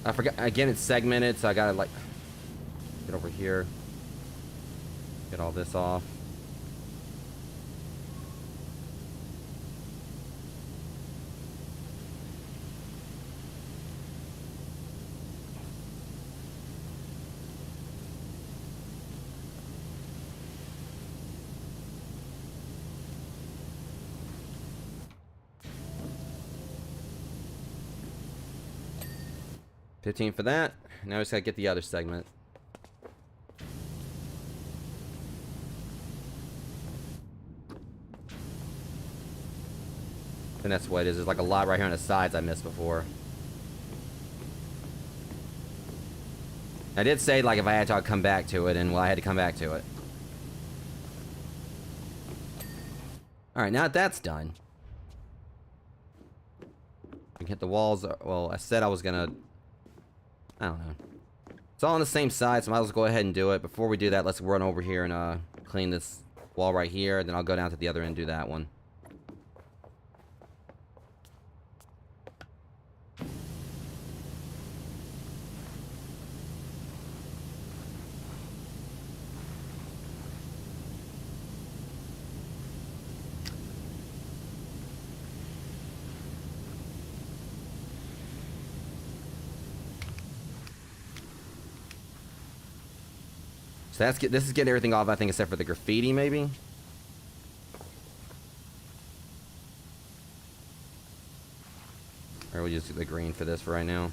I forgot, again, it's segmented, so I gotta like get over here, get all this off. $15 for that. Now we just gotta get the other segment. And that's what it is. There's like a lot right here on the sides I missed before. I did say, like, if I had to, I'd come back to it, and, well, I had to come back to it. Alright, now that that's done. We can hit the walls. Well, I said I was gonna... I don't know. It's all on the same side, so I might as well go ahead and do it. Before we do that, let's run over here and clean this wall right here. Then I'll go down to the other end and do that one. So this is getting everything off, I think, except for the graffiti, maybe? Or we'll just do the green for this for right now.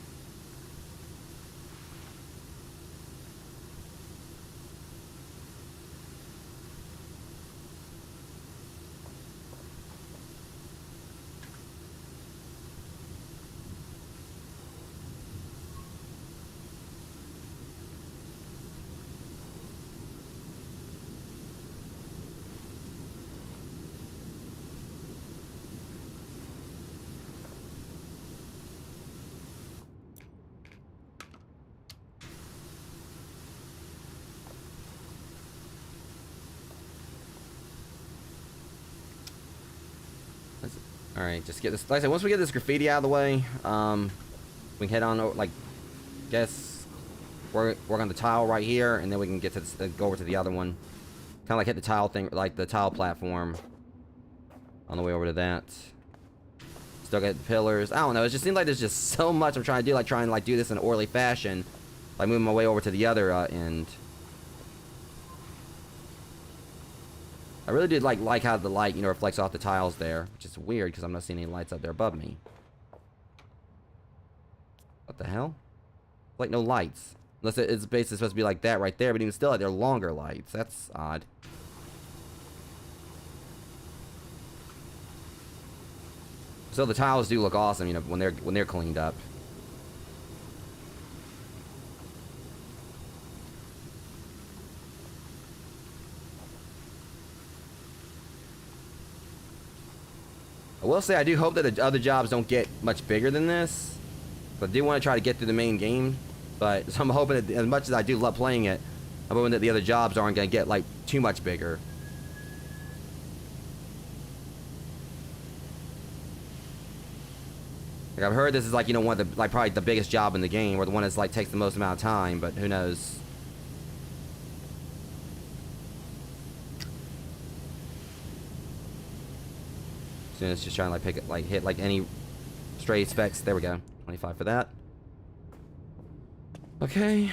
Alright, just get this. Like I said, once we get this graffiti out of the way, we can head on, like, guess, work on the tile right here, and then we can get to this, go over to the other one. Kind of like hit the tile thing, like the tile platform on the way over to that. Still got the pillars. I don't know, it just seems like there's just so much I'm trying to do, like trying to like do this in an orderly fashion. Like moving my way over to the other end. I really did like how the light, you know, reflects off the tiles there, which is weird because I'm not seeing any lights up there above me. What the hell? Like no lights. Unless it's basically supposed to be like that right there, but even still, they're longer lights. That's odd. So the tiles do look awesome, you know, when they're cleaned up. I will say I do hope that the other jobs don't get much bigger than this. I do want to try to get through the main game, but so I'm hoping that as much as I do love playing it, I'm hoping that the other jobs aren't going to get like too much bigger. Like I've heard this is like, you know, one of the, like probably the biggest job in the game, or the one that's like takes the most amount of time, but who knows. So it's just trying to like pick it, like hit like any stray specs. There we go. 25 for that. Okay.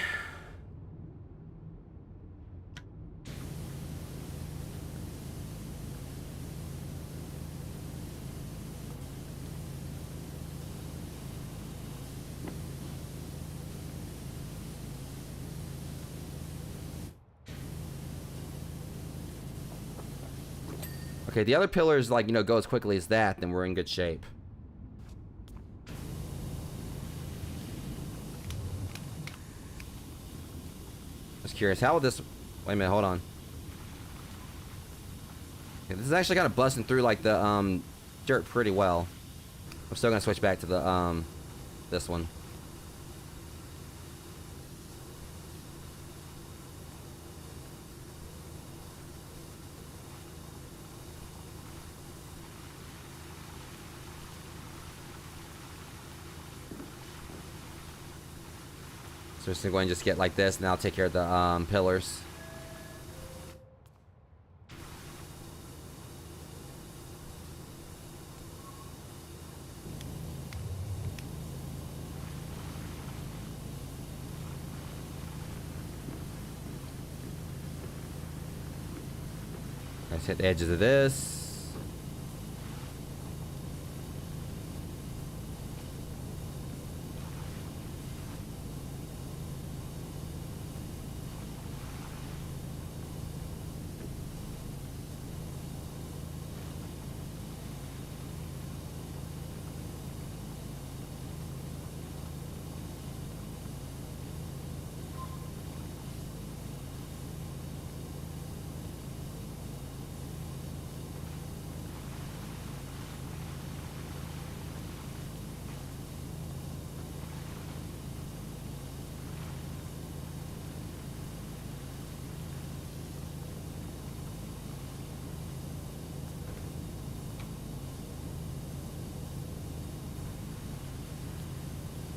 Okay, the other pillars, like, you know, go as quickly as that, then we're in good shape. Just curious, how will this... Wait a minute, hold on. Okay, this is actually kind of busting through, like, the, dirt pretty well. I'm still gonna switch back to the, this one. So we're just gonna go ahead and just get like this, and I'll take care of the pillars. Let's hit the edges of this.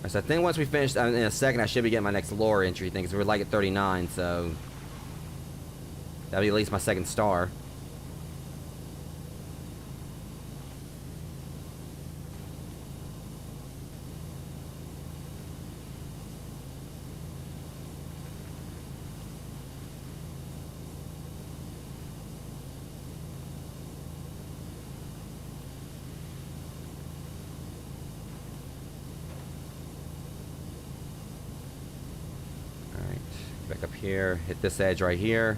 So I think once we finish, in a second, I should be getting my next lore entry thing, because we're like at 39, so that'll be at least my second star. Back up here, hit this edge right here.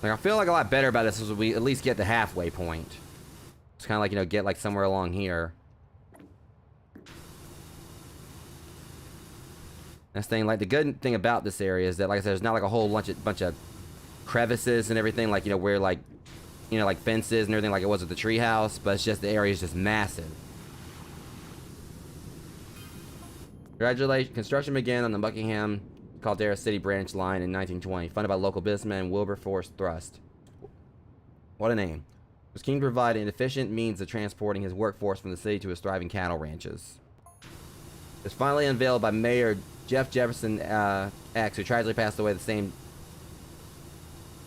Like, I feel like a lot better about this is we at least get the halfway point. It's kind of like, you know, get like somewhere along here. That's the thing, like the good thing about this area is that, like I said, there's not like a whole bunch of crevices and everything, like, you know, where like, you know, like fences and everything like it was with the treehouse, but it's just the area is just massive. Congratulations, construction began on the Muckingham Caldera City branch line in 1920, funded by local businessman Wilberforce Thrust. What a name. Was keen to provide an efficient means of transporting his workforce from the city to his thriving cattle ranches. It was finally unveiled by Mayor Jeff Jefferson X, who tragically passed away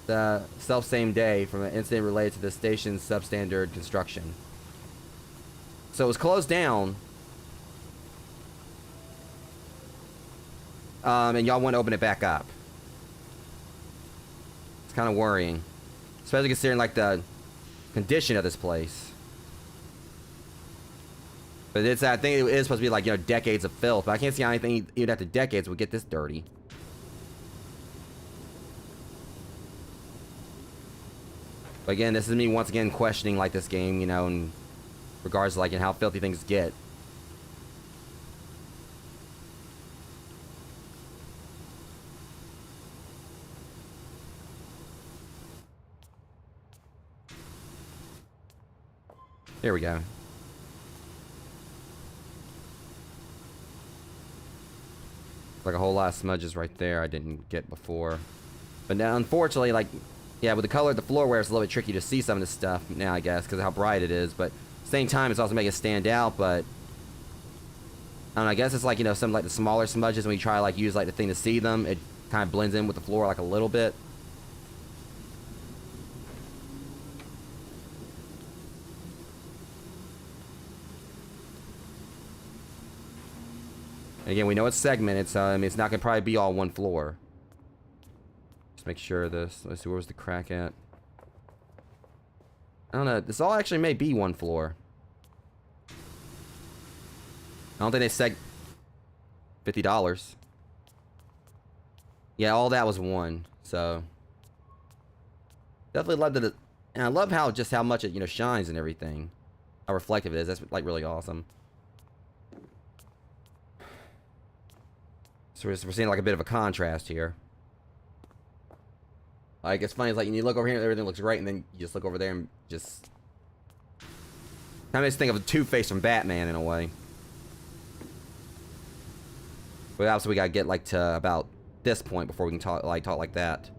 the self-same day from an incident related to the station's substandard construction. So it was closed down. And y'all want to open it back up. It's kind of worrying. Especially considering, like, the condition of this place. But it's, I think it is supposed to be, like, you know, decades of filth. But I can't see how anything, even after decades, would get this dirty. But again, this is me once again questioning, like, this game, you know, in regards to, like, how filthy things get. There we go. Like a whole lot of smudges right there I didn't get before. But now, unfortunately, like, yeah, with the color of the floorware, it's a little bit tricky to see some of this stuff now, I guess, because of how bright it is. But at the same time, it's also making it stand out, but I don't know, I guess it's like, you know, some like the smaller smudges, when you try to like use like the thing to see them, it kind of blends in with the floor like a little bit. And again, we know it's segmented, so I mean, it's not gonna probably be all one floor. Just make sure of this. Let's see, where was the crack at? I don't know. This all actually may be one floor. I don't think they said $50. Yeah, all that was one. So definitely love that. And I love how just how much it, you know, shines and everything. How reflective it is. That's like really awesome. So we're seeing like a bit of a contrast here. Like, it's funny, it's like you look over here and everything looks great, and then you just look over there and just kind of makes you think of Two-Face from Batman in a way. But obviously we gotta get like to about this point before we can talk like that.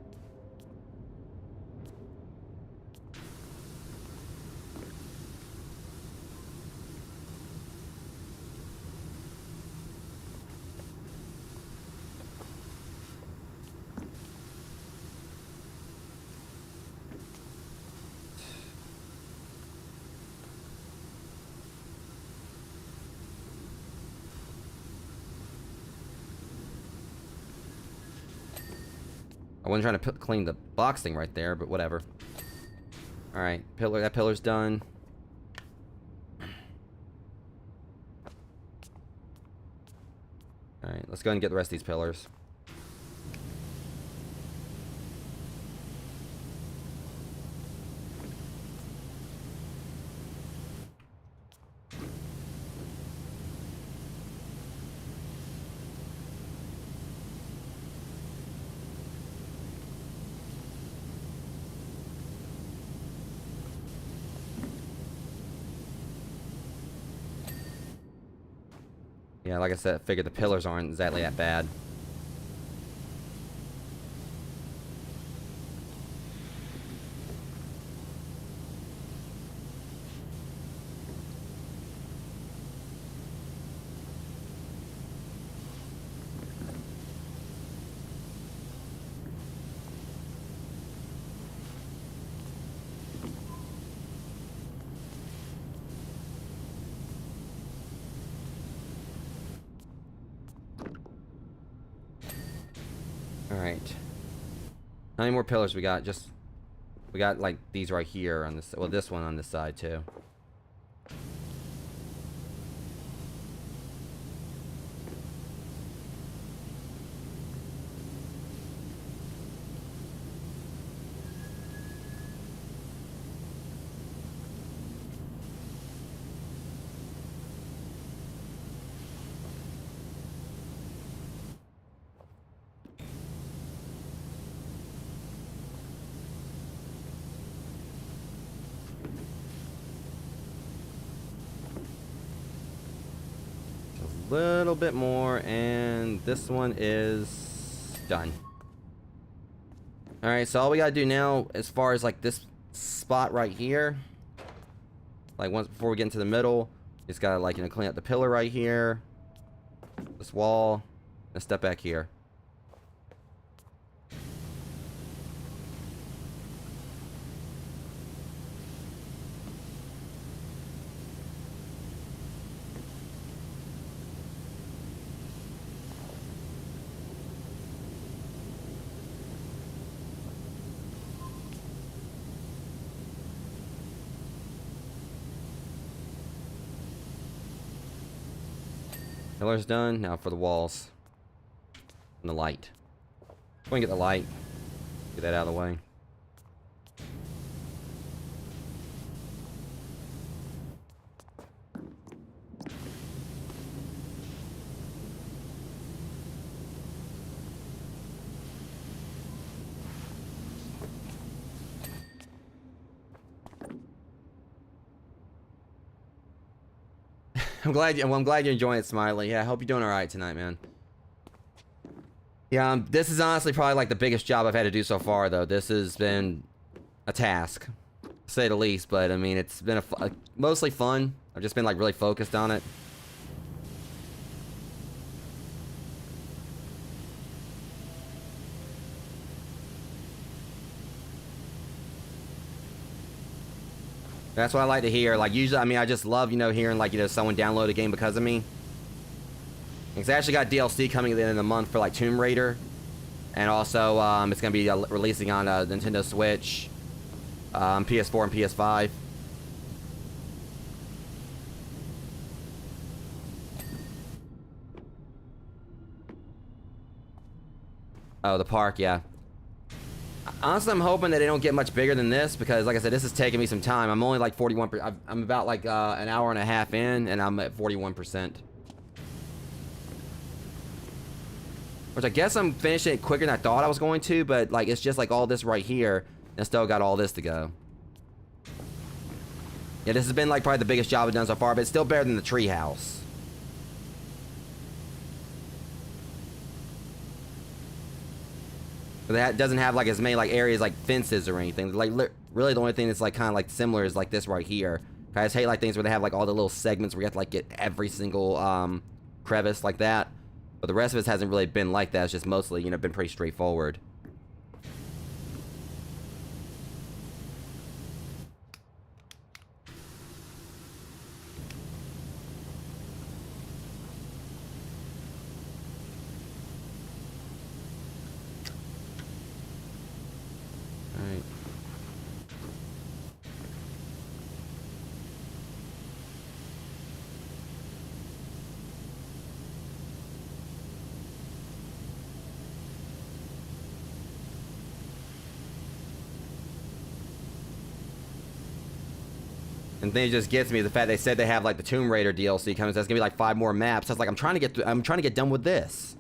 I wasn't trying to clean the box thing right there, but whatever. Alright, pillar. That pillar's done. Alright, let's go ahead and get the rest of these pillars. Yeah, like I said, I figured the pillars aren't exactly that bad. Alright. How many more pillars we got? We got like these right here on this, well, this one on this side too. Little bit more, and this one is done. All right, so all we gotta do now, as far as like this spot right here, like once before we get into the middle, just gotta like, you know, clean up the pillar right here, this wall, and step back here. Pillar's done. Now for the walls and the light. Go and get the light. Get that out of the way. I'm glad you're enjoying it, Smiley. Yeah, I hope you're doing all right tonight, man. Yeah, this is honestly probably like the biggest job I've had to do so far, though. This has been a task, to say the least. But I mean, it's been mostly fun. I've just been like really focused on it. That's what I like to hear. Like, usually, I mean, I just love, you know, hearing, like, you know, someone download a game because of me. It's actually got DLC coming at the end of the month for, like, Tomb Raider. And also, it's going to be releasing on Nintendo Switch, PS4 and PS5. Oh, the park, yeah. Honestly, I'm hoping that they don't get much bigger than this because, like I said, this is taking me some time. I'm only like 41%. I'm about like an hour and a half in, and I'm at 41%. Which I guess I'm finishing it quicker than I thought I was going to, but like it's just like all this right here, and still got all this to go. Yeah, this has been like probably the biggest job I've done so far, but it's still better than the treehouse. But that doesn't have like as many like areas like fences or anything. Like really the only thing that's like kind of like similar is like this right here. I just hate like things where they have like all the little segments where you have to like get every single crevice like that. But the rest of it hasn't really been like that. It's just mostly, you know, been pretty straightforward. Alright. And then it just gets me the fact they said they have like the Tomb Raider DLC coming. So that's gonna be like 5 more maps. I was like, I'm trying to get done with this.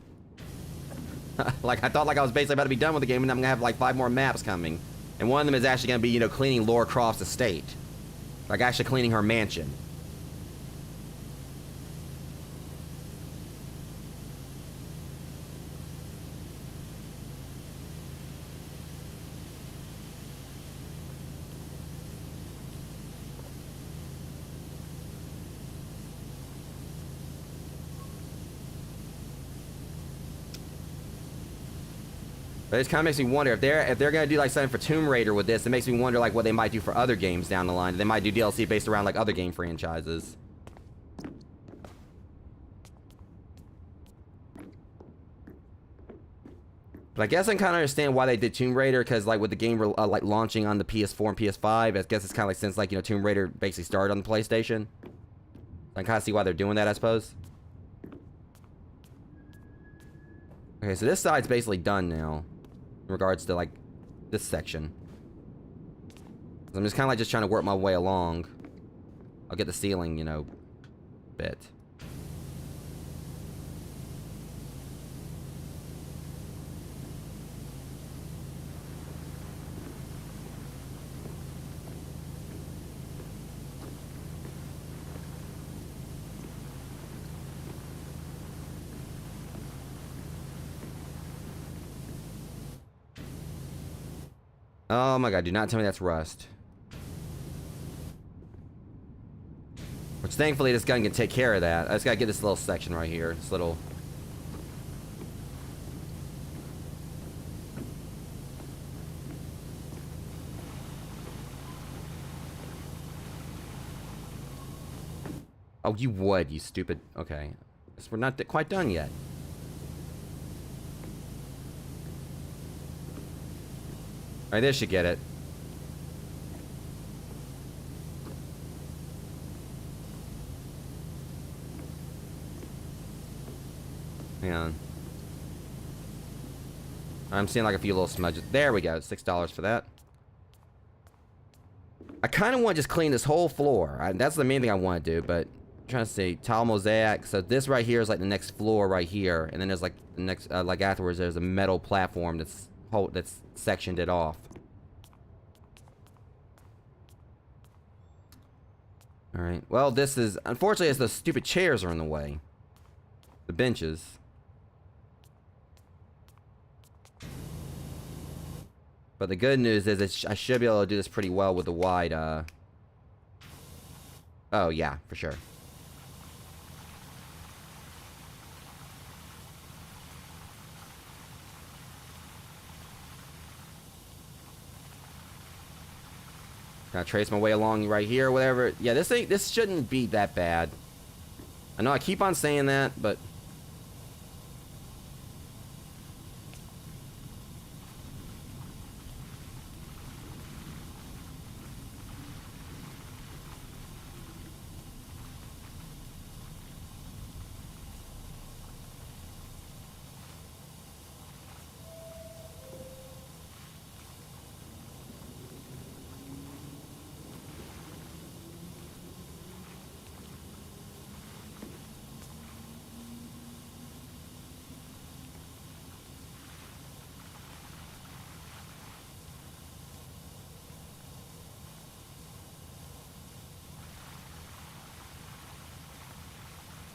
Like I thought like I was basically about to be done with the game, and I'm gonna have like 5 more maps coming. And one of them is actually gonna be, you know, cleaning Lara Croft's estate, like actually cleaning her mansion. But it just kind of makes me wonder if they're gonna do like something for Tomb Raider with this. It makes me wonder like what they might do for other games down the line. They might do DLC based around like other game franchises. But I guess I can kind of understand why they did Tomb Raider, because like with the game like launching on the PS4 and PS5, I guess it's kind of like since like, you know, Tomb Raider basically started on the PlayStation. I can kind of see why they're doing that, I suppose. Okay, so this side's basically done now in regards to like this section. I'm just kind of like just trying to work my way along. I'll get the ceiling, you know, bit. Oh my god, do not tell me that's rust. Which thankfully this gun can take care of that. I just gotta get this little section right here. This little... Oh, you would, you stupid... Okay. Guess we're not quite done yet. Alright, this should get it. Hang on. I'm seeing like a few little smudges. There we go. $6 for that. I kind of want to just clean this whole floor. That's the main thing I want to do, but I'm trying to see. Tile mosaic. So this right here is like the next floor right here. And then there's like the next, like afterwards, there's a metal platform that's sectioned it off. Alright. Well, this is... Unfortunately, it's those stupid chairs are in the way. The benches. But the good news is that I should be able to do this pretty well with the wide, Oh, yeah, for sure. Kind of trace my way along right here, whatever. Yeah, this shouldn't be that bad. I know I keep on saying that, but...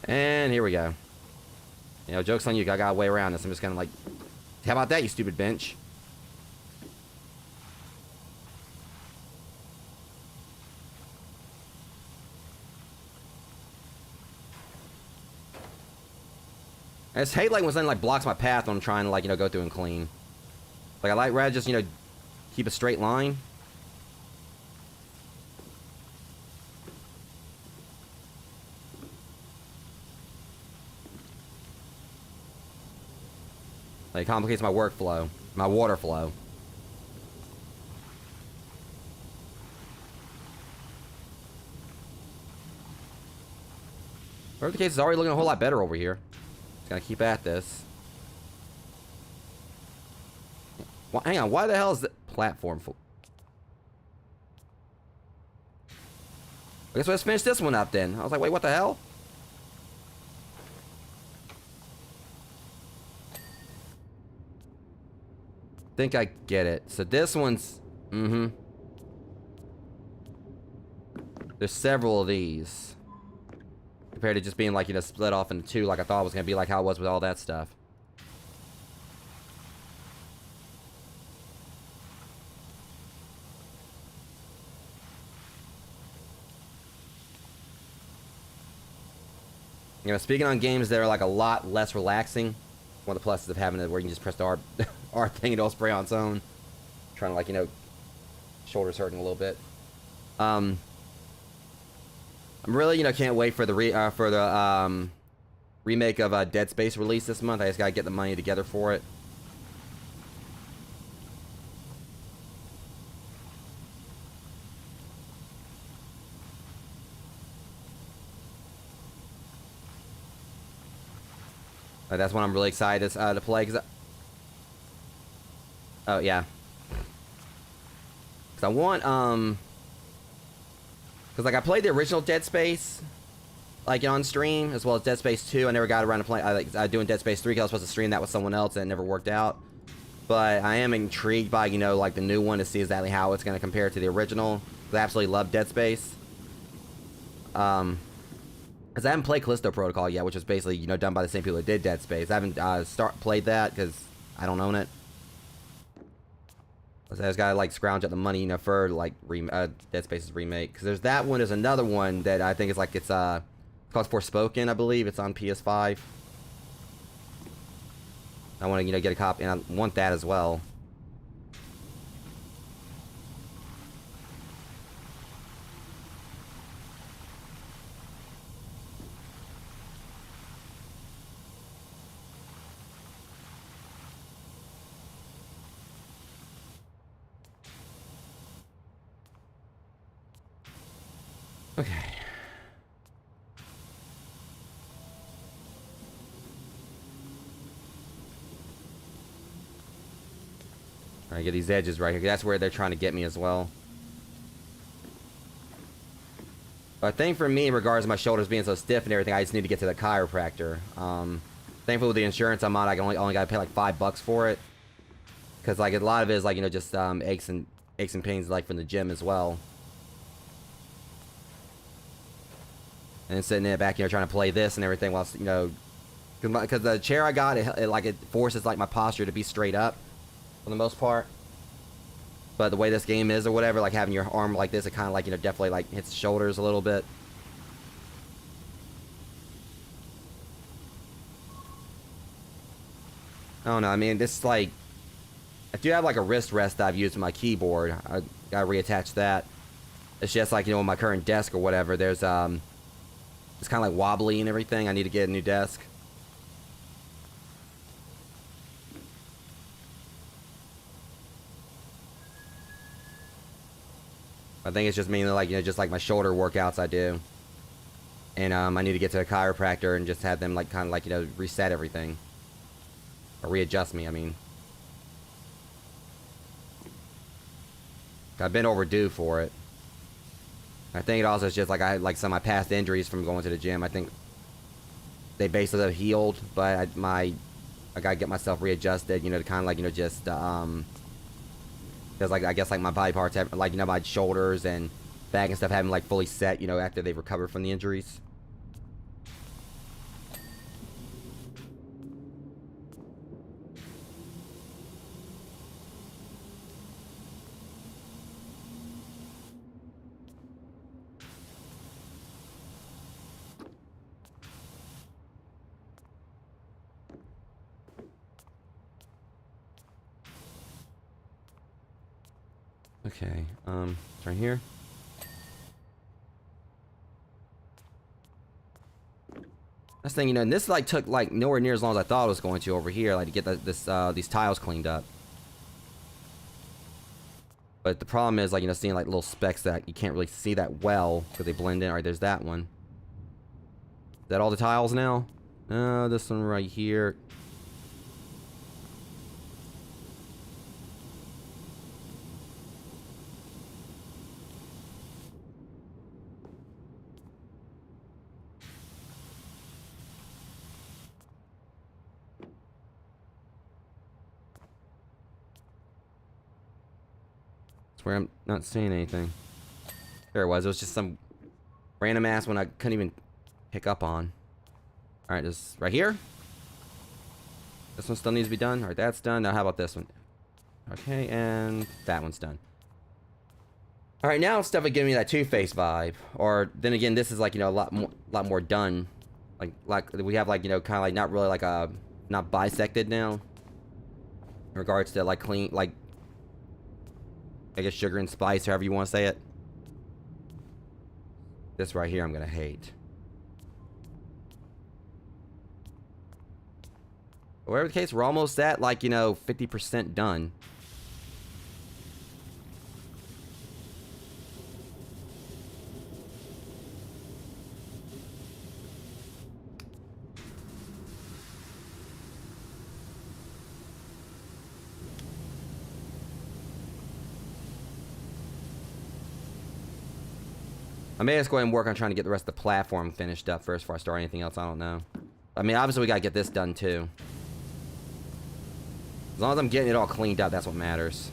And here we go. You know, joke's on you. I got a way around this. I'm just gonna like... How about that, you stupid bench? I just hate like when something like blocks my path when I'm trying to like, you know, go through and clean. Like I like rather just, you know, keep a straight line. Like, it complicates my workflow, my water flow. Whatever the case, it's already looking a whole lot better over here. Just gotta keep at this. Well, hang on, why the hell is the platform full? I guess let's finish this one up then. I was like, wait, what the hell? Think I get it. So this one's... There's several of these. Compared to just being like, you know, split off into two like I thought it was going to be, like how it was with all that stuff. You know, speaking on games that are like a lot less relaxing, one of the pluses of having it where you can just press the R our thing, it'll spray on its own. Trying to, like, you know, shoulders hurting a little bit. I'm really, you know, can't wait for the remake of Dead Space release this month. I just gotta get the money together for it. That's what I'm really excited to play. Oh yeah. Cause I want cause like I played the original Dead Space, like on stream, as well as Dead Space 2. I never got around to playing. I doing Dead Space 3 because I was supposed to stream that with someone else, and it never worked out. But I am intrigued by, you know, like the new one to see exactly how it's gonna compare to the original. I absolutely love Dead Space. Because I haven't played Callisto Protocol yet, which is basically, you know, done by the same people that did Dead Space. I haven't played that because I don't own it. So I just gotta, like, scrounge up the money, you know, for, like, Dead Space's remake. Because there's that one. There's another one that I think is, like, it's called Forspoken, I believe. It's on PS5. I want to, you know, get a copy, and I want that as well. Okay. Alright, get these edges right here. That's where they're trying to get me as well. But I think for me, in regards to my shoulders being so stiff and everything, I just need to get to the chiropractor. Thankfully with the insurance I'm on, I only gotta pay like $5 for it. Cause like a lot of it is like, you know, just aches and pains like from the gym as well. And then sitting there back, you know, trying to play this and everything while, you know, because the chair I got, it forces like my posture to be straight up for the most part. But the way this game is or whatever, like having your arm like this, it kind of like, you know, definitely like hits the shoulders a little bit. I don't know. I mean, this like, I do have like a wrist rest that I've used with my keyboard. I gotta reattach that. It's just like, you know, on my current desk or whatever, there's it's kind of like wobbly and everything. I need to get a new desk. I think it's just mainly like, you know, just like my shoulder workouts I do. And I need to get to a chiropractor and just have them like kind of like, you know, reset everything. Or readjust me, I mean. I've been overdue for it. I think it also is just like I had like some of my past injuries from going to the gym. I think they basically have healed, but I gotta get myself readjusted, you know, to kind of like, you know, just because like I guess like my body parts have, like, you know, my shoulders and back and stuff haven't like fully set, you know, after they've recovered from the injuries. Okay, right here. This thing, you know, and this like took like nowhere near as long as I thought it was going to over here, like to get these tiles cleaned up. But the problem is, like, you know, seeing like little specks that you can't really see that well because they blend in. All right, there's that one. Is that all the tiles now? No, this one right here. Where I'm not seeing anything. There it was. It was just some random ass one I couldn't even pick up on. Alright, this right here. This one still needs to be done. Alright, that's done. Now how about this one? Okay, and that one's done. Alright, now it's definitely giving me that Two-Face vibe. Or then again, this is like, you know, a lot more done. Like we have like, you know, kind of like not really like not bisected now. in regards to like clean, like I guess sugar and spice, however you want to say it. This right here I'm gonna hate. Whatever the case, we're almost at like, you know, 50% done. I may just go ahead and work on trying to get the rest of the platform finished up first before I start anything else. I don't know. I mean, obviously we gotta get this done too. As long as I'm getting it all cleaned up, that's what matters.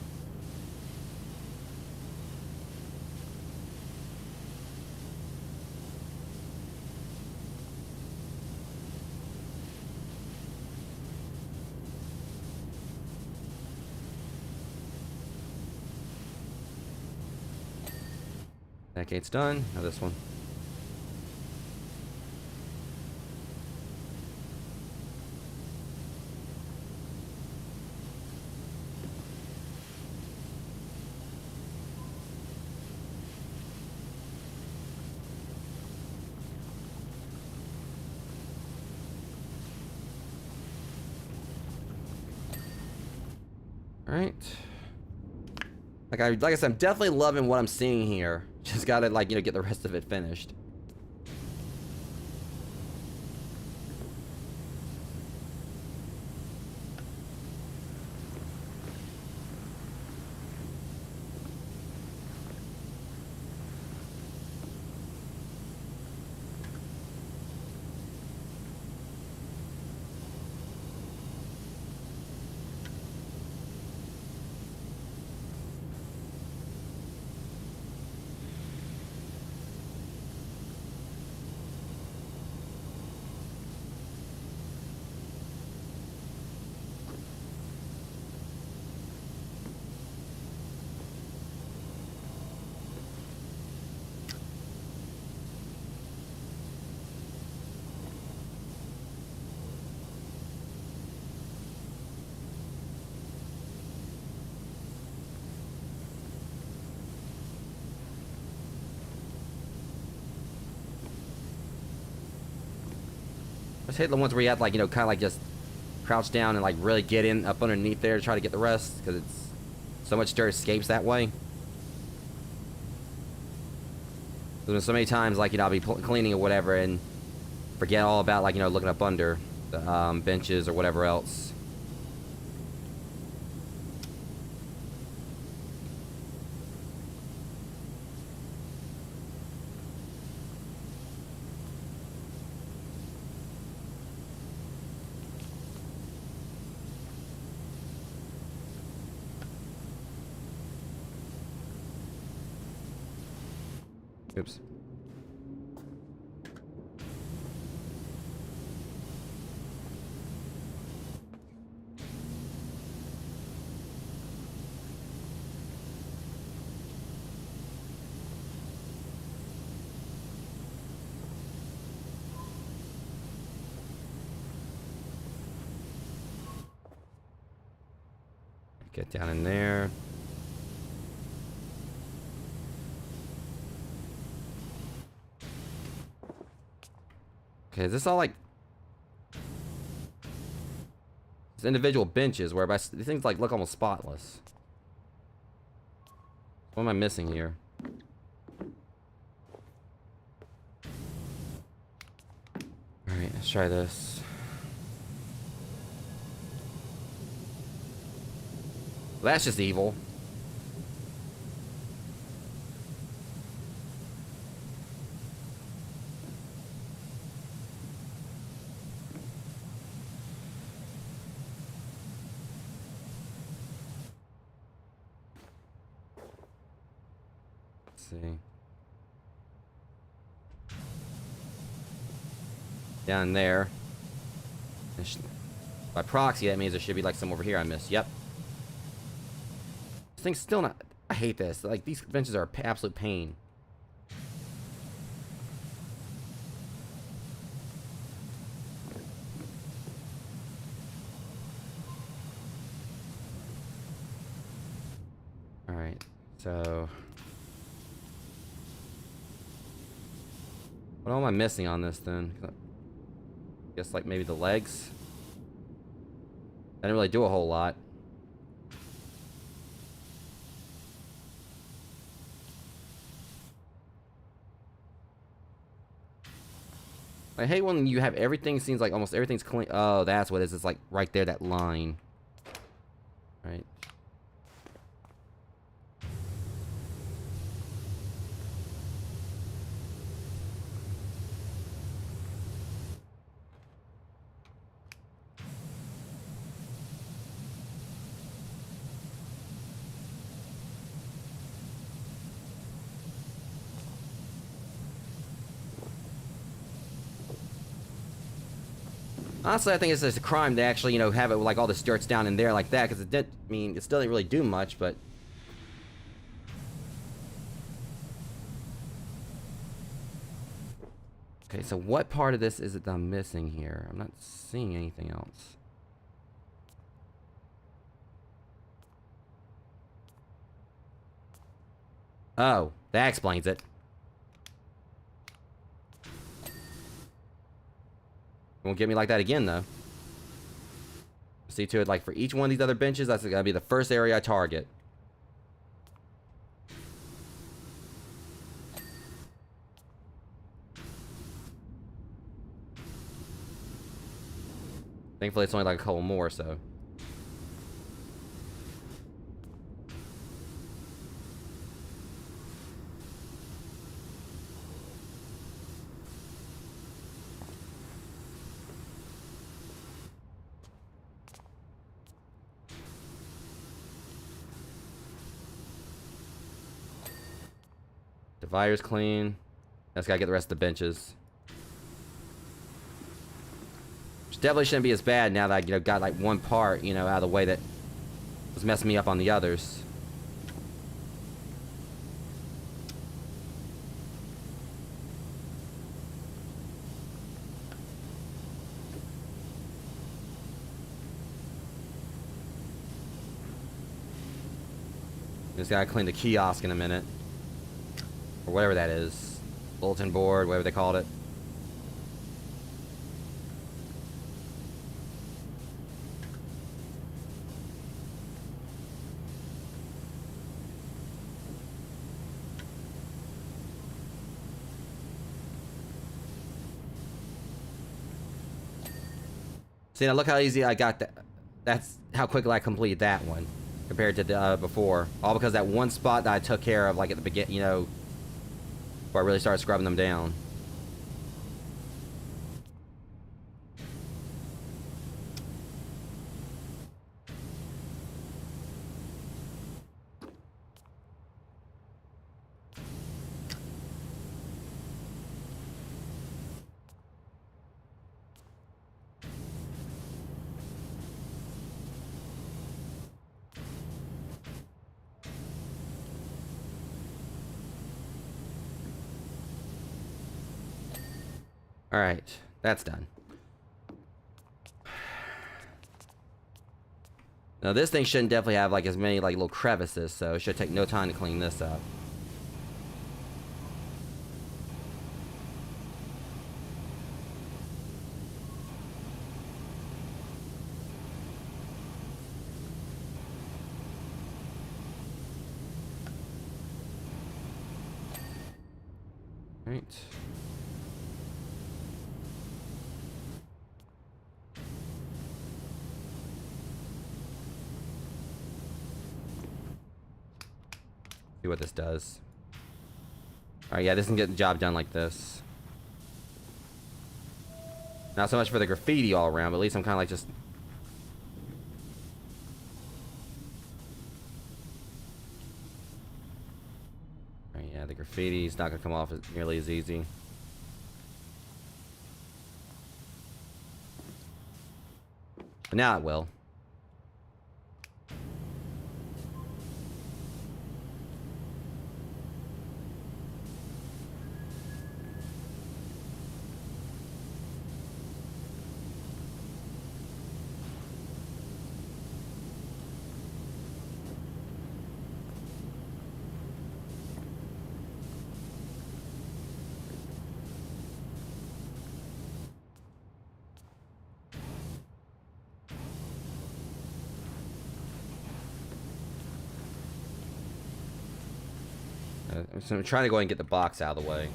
That gate's done. Now this one. All right. Like I said, I'm definitely loving what I'm seeing here. Just gotta, like, you know, get the rest of it finished. I just hate the ones where you have to, like, you know, kind of like just crouch down and like really get in up underneath there to try to get the rest, because it's so much dirt escapes that way. There's so many times, like, you know, I'll be cleaning or whatever and forget all about, like, you know, looking up under the benches or whatever else. Oops. Get down in there. Okay, is this all like it's individual benches whereby these things like look almost spotless? What am I missing here? Alright, let's try this. Well, that's just evil. See. Down there. By proxy, that means there should be like some over here I missed. Yep. This thing's still not... I hate this. Like, these benches are an absolute pain. So, what am I missing on this then? I guess like maybe the legs. I didn't really do a whole lot. I hate when you have everything seems like almost everything's clean. Oh, that's what it is. It's like right there, that line. Right. Honestly, I think it's just a crime to actually, you know, have it like all the dirt's down in there like that, because it did. I mean, it still didn't really do much, but. Okay, so what part of this is it that I'm missing here? I'm not seeing anything else. Oh, that explains it. Won't get me like that again, though. See to it, like, for each one of these other benches, that's gotta be the first area I target. Thankfully, it's only like a couple more, so. Divider's clean. Just gotta get the rest of the benches. Which definitely shouldn't be as bad now that I, you know, got like one part, you know, out of the way that was messing me up on the others. Just gotta clean the kiosk in a minute. Or whatever that is. Bulletin board, whatever they called it. See, now look how easy I got that. That's how quickly I completed that one compared to the, before. All because that one spot that I took care of, like at the beginning, you know, where I really started scrubbing them down. Alright, that's done. Now this thing shouldn't definitely have like as many like little crevices, so it should take no time to clean this up. Right. See what this does. Alright, yeah, this can get the job done like this. Not so much for the graffiti all around, but at least I'm kind of like just... Alright, yeah, the graffiti's not going to come off as nearly as easy. But now it will. So I'm trying to go ahead and get the box out of the way.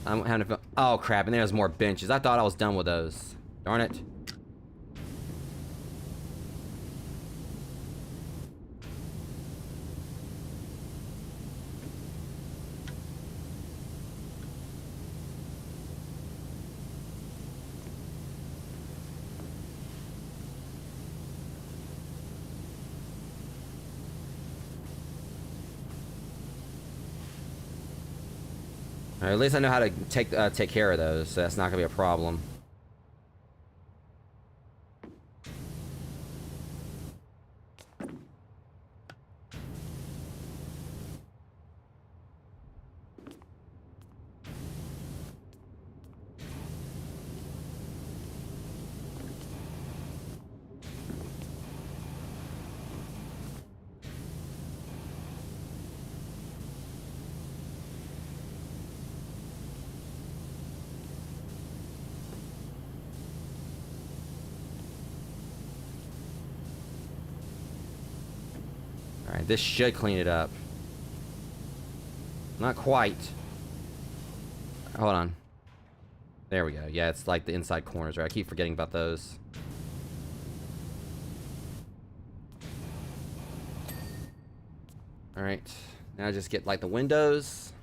I'm having to... Oh, crap. And there's more benches. I thought I was done with those. Darn it. Alright, at least I know how to take care of those, so that's not gonna be a problem. Alright, this should clean it up. Not quite. Hold on. There we go. Yeah, it's like the inside corners, right? I keep forgetting about those. Alright. Now just get like the windows.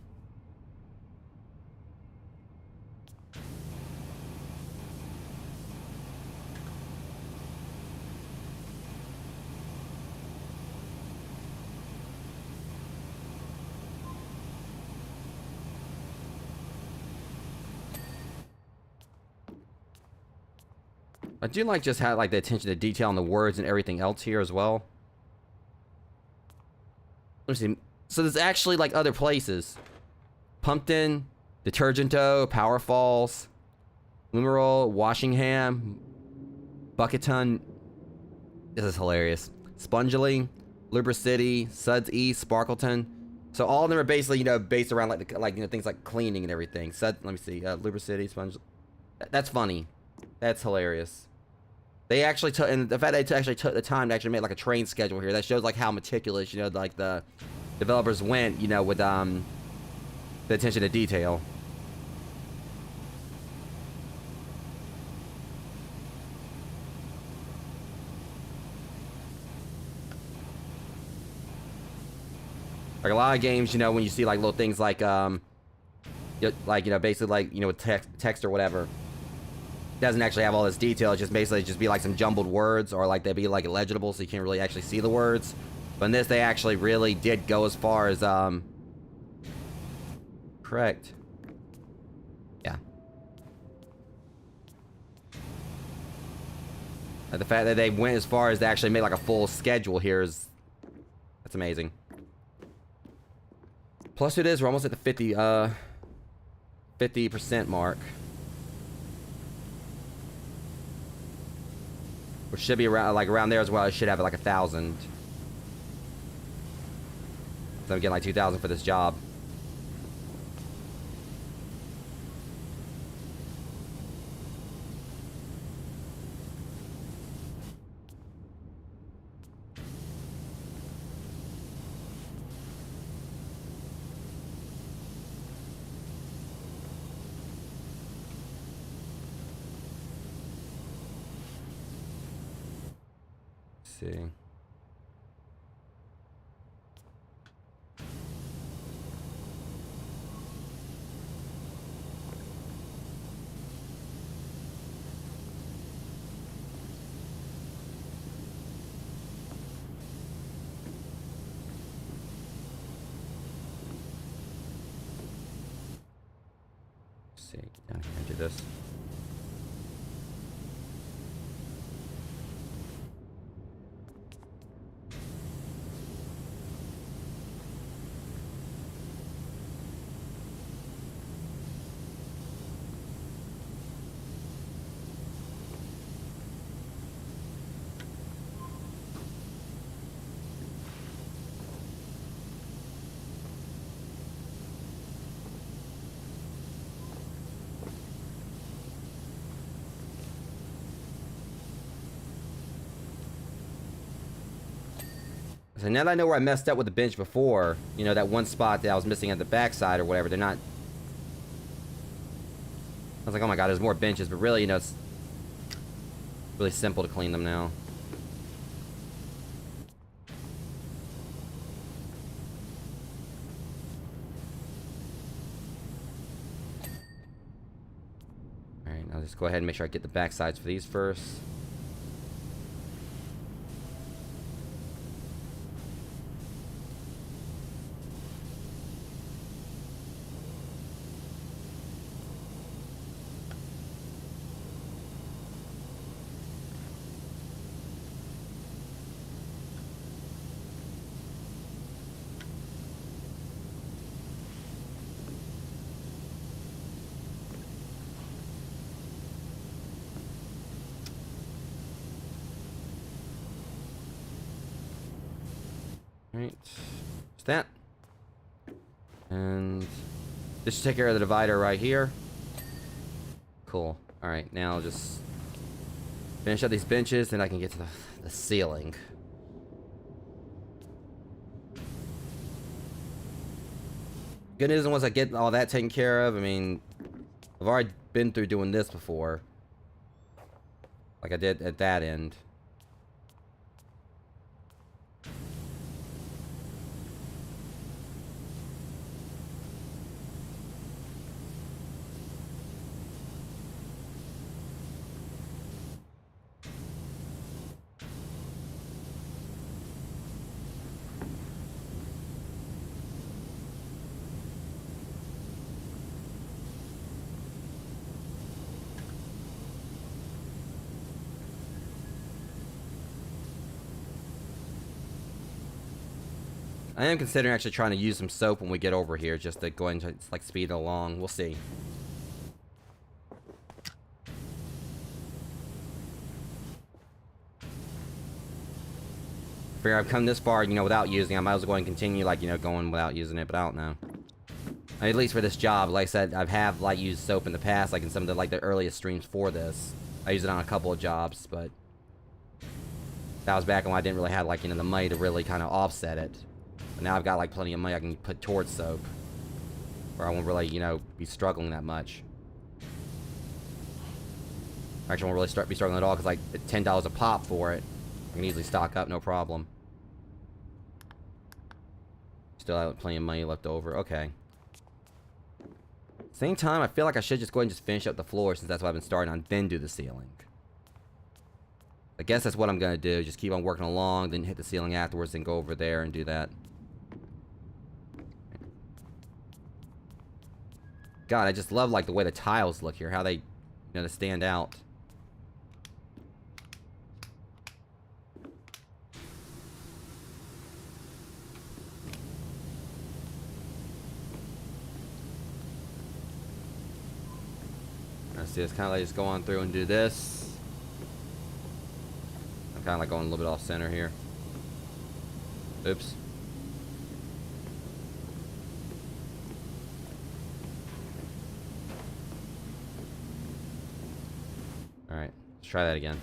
I do like just how like the attention to detail on the words and everything else here as well. Let me see. So there's actually like other places. Pumpton, Detergento, Power Falls, Lumerol, Washingham, Bucketon. This is hilarious. Spongely, Libra City, Suds East, Sparkleton. So all of them are basically, you know, based around like the things like cleaning and everything. Let me see. Libra City, Sponge. That's funny. That's hilarious. They actually took, and the fact they actually took the time to actually make like a train schedule here, that shows like how meticulous, you know, like the developers went, you know, with the attention to detail. Like a lot of games, you know, when you see like little things like basically like, you know, with text or whatever, doesn't actually have all this detail. It just basically just be like some jumbled words, or like they'd be like illegible, so you can't really actually see the words. But in this, they actually really did go as far as correct. Yeah. The fact that they went as far as to actually make like a full schedule here is, that's amazing. Plus it is, we're almost at the 50% mark. Which should be around there as well. It should have like 1,000. So I'm getting like 2,000 for this job. Let's see. Get down here and do this. So now that I know where I messed up with the bench before, you know, that one spot that I was missing at the backside or whatever, they're not... I was like, oh my god, there's more benches, but really, you know, it's really simple to clean them now. Alright, I'll just go ahead and make sure I get the backsides for these first. Alright, just that. And this should take care of the divider right here. Cool. Alright, now just finish up these benches, and I can get to the ceiling. Good news is once I get all that taken care of, I mean, I've already been through doing this before. Like I did at that end. I am considering actually trying to use some soap when we get over here, just to go into like speed it along. We'll see. Figure I've come this far, you know, without using it. I might as well go and continue, like, you know, going without using it, but I don't know. I mean, at least for this job, like I said, I've like used soap in the past, like in some of the the earliest streams for this. I used it on a couple of jobs, but that was back when I didn't really have, like, you know, the money to really kind of offset it. But now I've got like plenty of money I can put towards soap, where I won't really, you know, be struggling that much. Actually, I won't really be struggling at all, because like $10 a pop for it, I can easily stock up, no problem. Still have plenty of money left over. Okay. Same time, I feel like I should just go ahead and just finish up the floor, since that's what I've been starting on, then do the ceiling. I guess that's what I'm gonna do. Just keep on working along, then hit the ceiling afterwards, then go over there and do that. God, I just love like the way the tiles look here, how they, you know, they stand out. I see, it's kind of like just go on through and do this. I'm kind of like going a little bit off center here. Oops. Alright, let's try that again.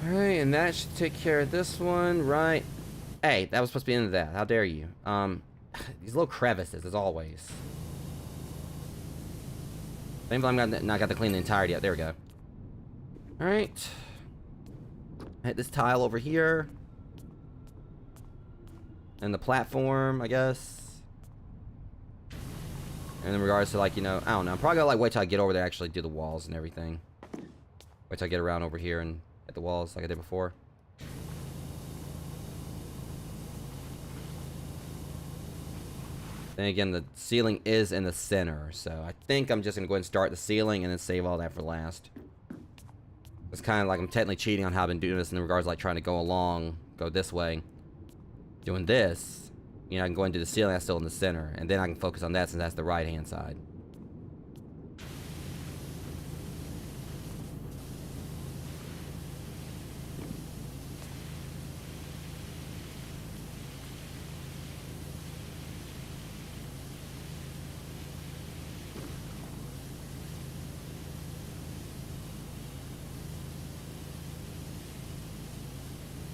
Alright, and that should take care of this one, right? Hey, that was supposed to be into that. How dare you? These little crevices, as always. Maybe I'm not got to clean the entirety up. There we go. Alright. Hit this tile over here. And the platform, I guess. And in regards to, like, you know, I don't know. I'm probably gonna like wait till I get over there, actually do the walls and everything. Wait till I get around over here and at the walls like I did before. Then again, the ceiling is in the center, so I think I'm just gonna go ahead and start the ceiling and then save all that for last. It's kind of like I'm technically cheating on how I've been doing this in regards to like trying to go this way. Doing this, you know, I can go into the ceiling that's still in the center, and then I can focus on that since that's the right hand side.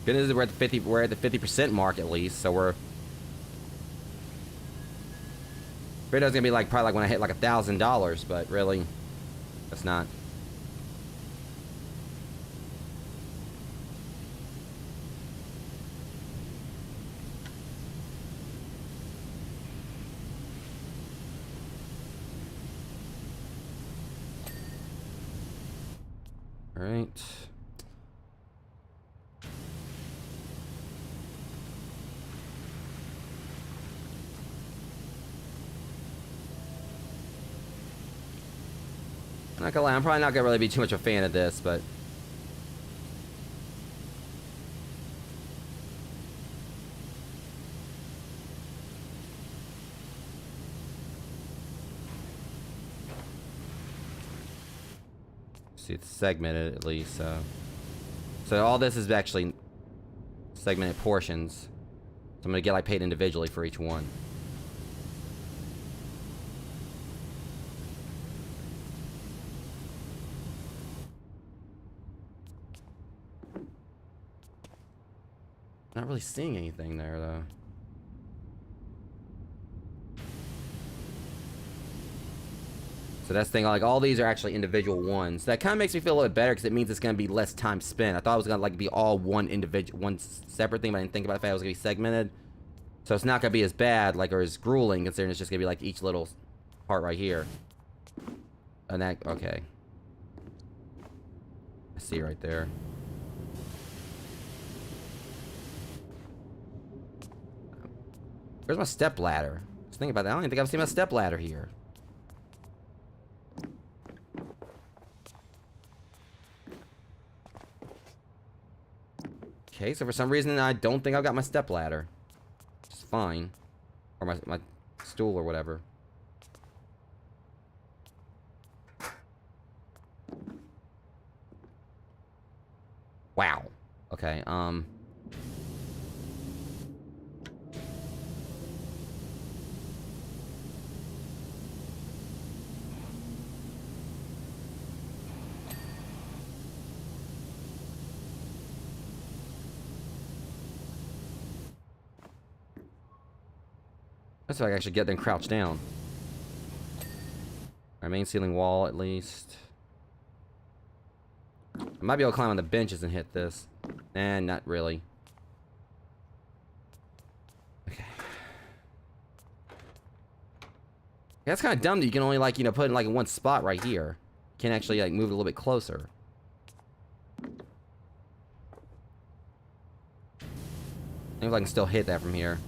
Good news is we're at the 50% mark at least, so we're. Video's gonna be like probably like when I hit like $1,000, but really, that's not. All right. I'm not gonna lie, I'm probably not gonna really be too much of a fan of this, but see, it's segmented at least. So all this is actually segmented portions. So I'm gonna get like paid individually for each one. Not really seeing anything there though. So that's the thing, like all these are actually individual ones. That kind of makes me feel a little bit better because it means it's going to be less time spent. I thought it was going to like be all one separate thing, but I didn't think about the fact it was going to be segmented. So it's not going to be as bad, like, or as grueling, considering it's just going to be like each little part right here. And that, okay. I see right there. Where's my step ladder? Just think about that. I don't even think I've seen my step ladder here. Okay, so for some reason I don't think I've got my step ladder. Which is fine. Or my stool or whatever. Wow. Okay, that's so I can actually get there and crouch down. Our main ceiling wall, at least. I might be able to climb on the benches and hit this. And not really. Okay. Yeah, that's kind of dumb that you can only, like, you know, put it in, like, in one spot right here. You can't actually, like, move it a little bit closer. I think I can still hit that from here.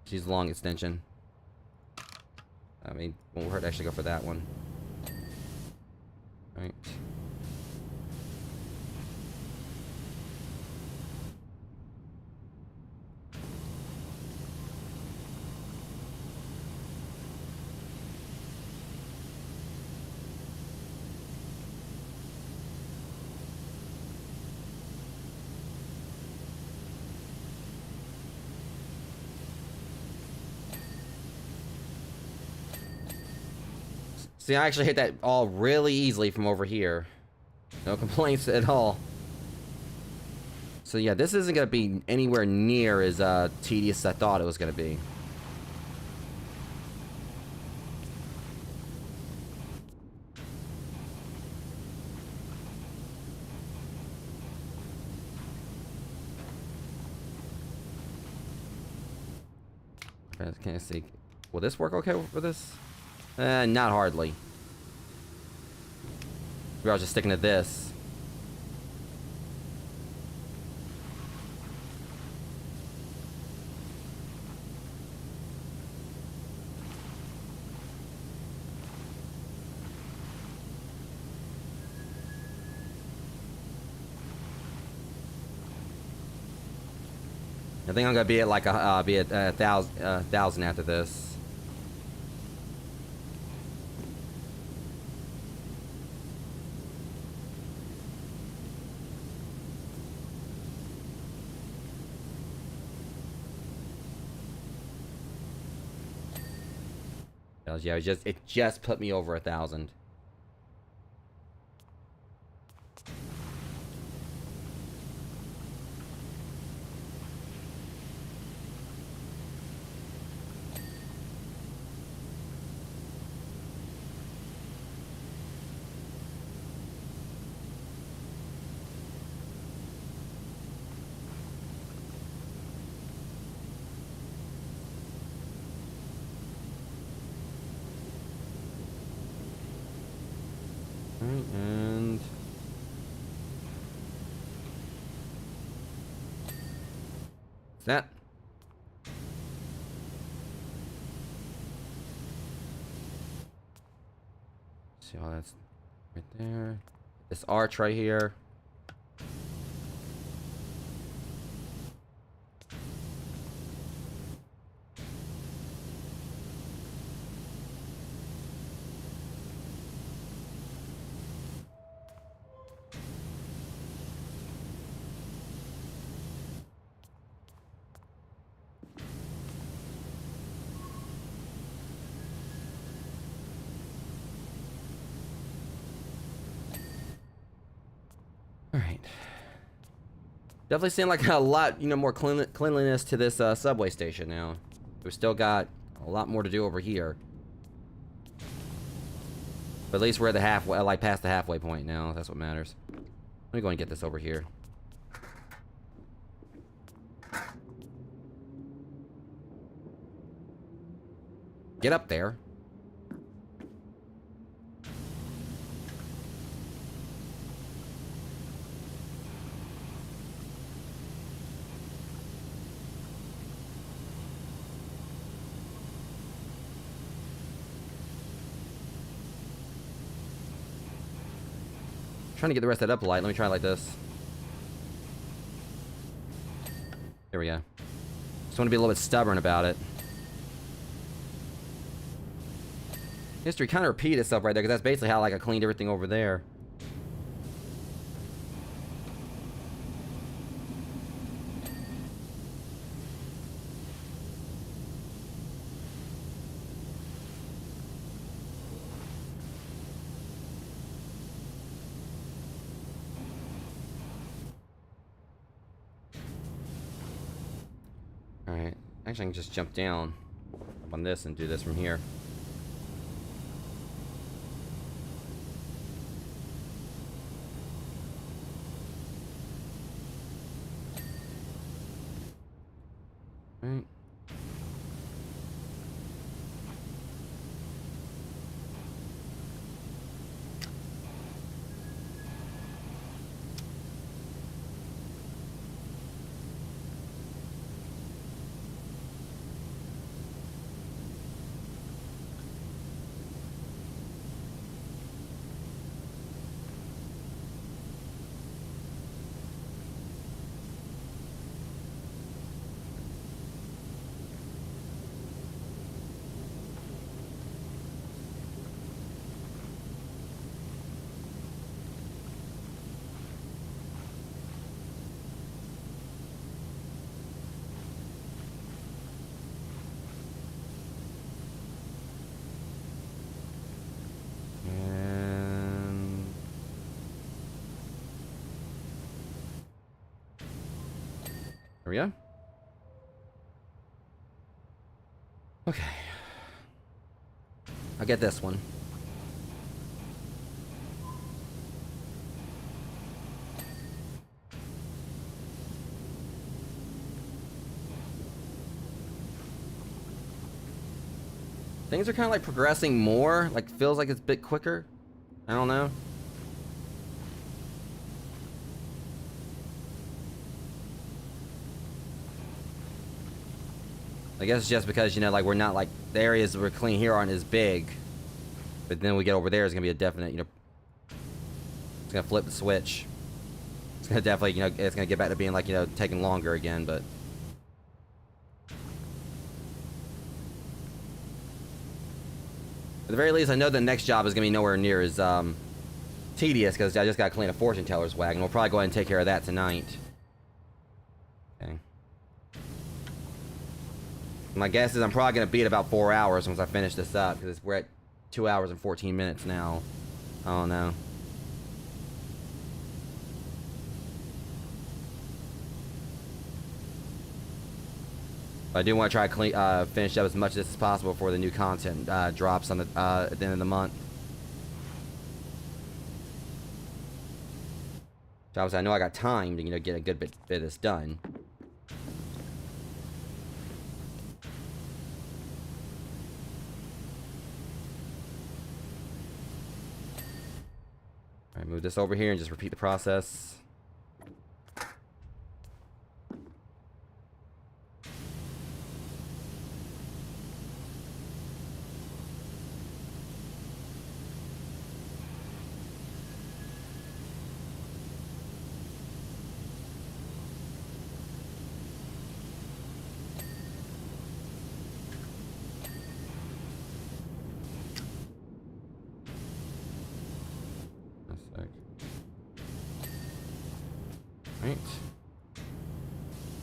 She's a long extension. I mean, won't hurt to actually go for that one. Right. See, I actually hit that all really easily from over here. No complaints at all. So yeah, this isn't going to be anywhere near as tedious as I thought it was going to be. Can I see? Will this work okay for this? Not hardly. Maybe I was just sticking to this. I think I'm gonna be at like a thousand after this. Yeah, it just put me over 1,000. Alright, and that. See how that's right there. This arch right here. Alright. Definitely seeing like a lot, more cleanliness to this subway station now. We've still got a lot more to do over here. But at least we're at the halfway, like past the halfway point now. That's what matters. Let me go and get this over here. Get up there. Trying to get the rest of that up light. Let me try it like this. There we go. Just want to be a little bit stubborn about it. History kind of repeated itself right there, because that's basically how like I cleaned everything over there. Alright, actually I can just jump down on this and do this from here. Alright. There we go. Okay. I'll get this one. Things are kind of like progressing more, like feels like it's a bit quicker. I don't know. I guess it's just because, like we're not like, the areas we're clean here aren't as big. But then we get over there, it's gonna be a definite, it's gonna flip the switch. It's gonna definitely, it's gonna get back to being like, taking longer again, but the very least, I know the next job is gonna be nowhere near as tedious because I just gotta clean a fortune teller's wagon. We'll probably go ahead and take care of that tonight. Okay. My guess is I'm probably gonna be at about 4 hours once I finish this up because we're at 2 hours and 14 minutes now. Oh no. I do want to try to finish up as much of this as possible before the new content drops on the at the end of the month. So obviously I know I got time to get a good bit of this done. All right, move this over here and just repeat the process. Right.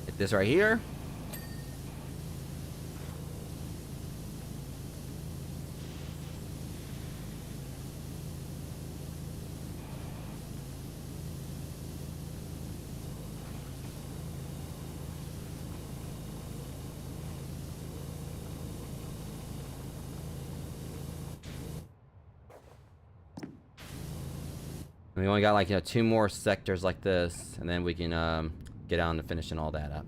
Hit this right here. We only got like 2 more sectors like this, and then we can get on to finishing all that up.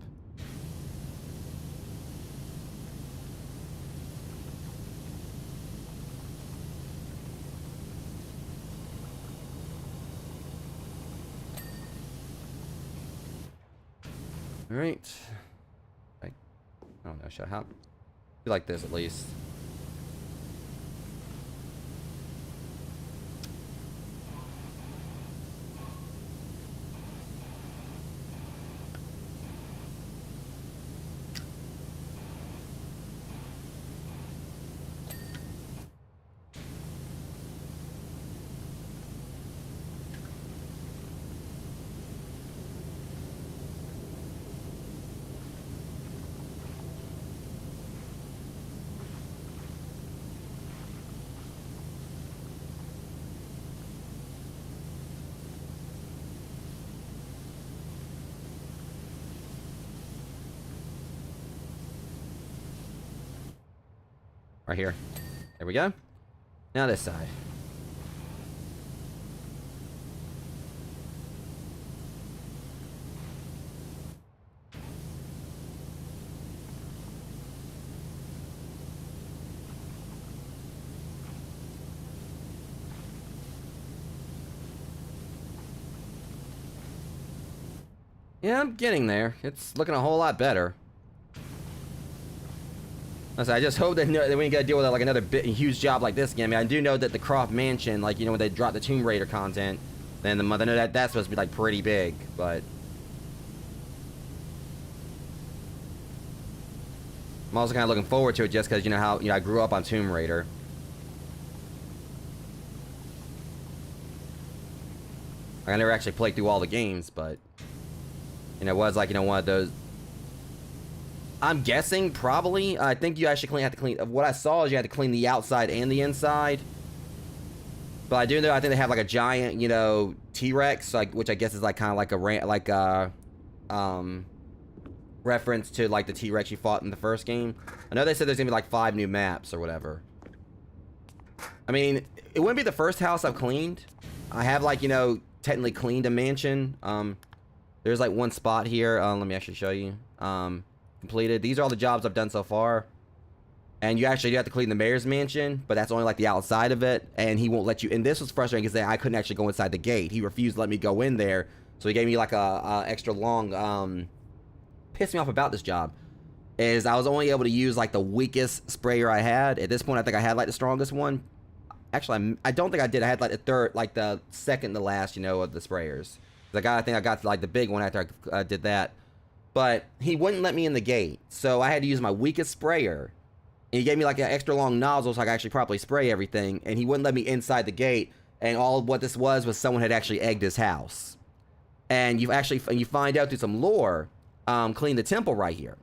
All right. I don't know. Should I hop? Be like this at least. Right here. There we go. Now this side. Yeah, I'm getting there. It's looking a whole lot better. I just hope that we ain't gotta deal with like another huge job like this again. I mean, I do know that the Croft Mansion, like when they drop the Tomb Raider content, then the month I know that's supposed to be like pretty big, but I'm also kind of looking forward to it just because how I grew up on Tomb Raider. I never actually played through all the games, but it was like one of those. I'm guessing probably. I think you actually have to clean. What I saw is you had to clean the outside and the inside. But I do know I think they have like a giant, T-Rex, like which I guess is like kind of like a reference to like the T-Rex you fought in the first game. I know they said there's gonna be like 5 new maps or whatever. I mean, it wouldn't be the first house I've cleaned. I have like technically cleaned a mansion. There's like one spot here. Let me actually show you. Completed. These are all the jobs I've done so far. And you actually do have to clean the mayor's mansion, but that's only like the outside of it, and he won't let you. And this was frustrating because I couldn't actually go inside the gate. He refused to let me go in there, so he gave me like a extra long. Pissed me off about this job is I was only able to use like the weakest sprayer I had. At this point, I think I had like the strongest one. Actually, I don't think I did. I had like the second to last, of the sprayers. I think I got like the big one after I did that. But he wouldn't let me in the gate, so I had to use my weakest sprayer. And he gave me like an extra long nozzle so I could actually properly spray everything. And he wouldn't let me inside the gate. And all what this was someone had actually egged his house. And you find out through some lore, clean the temple right here.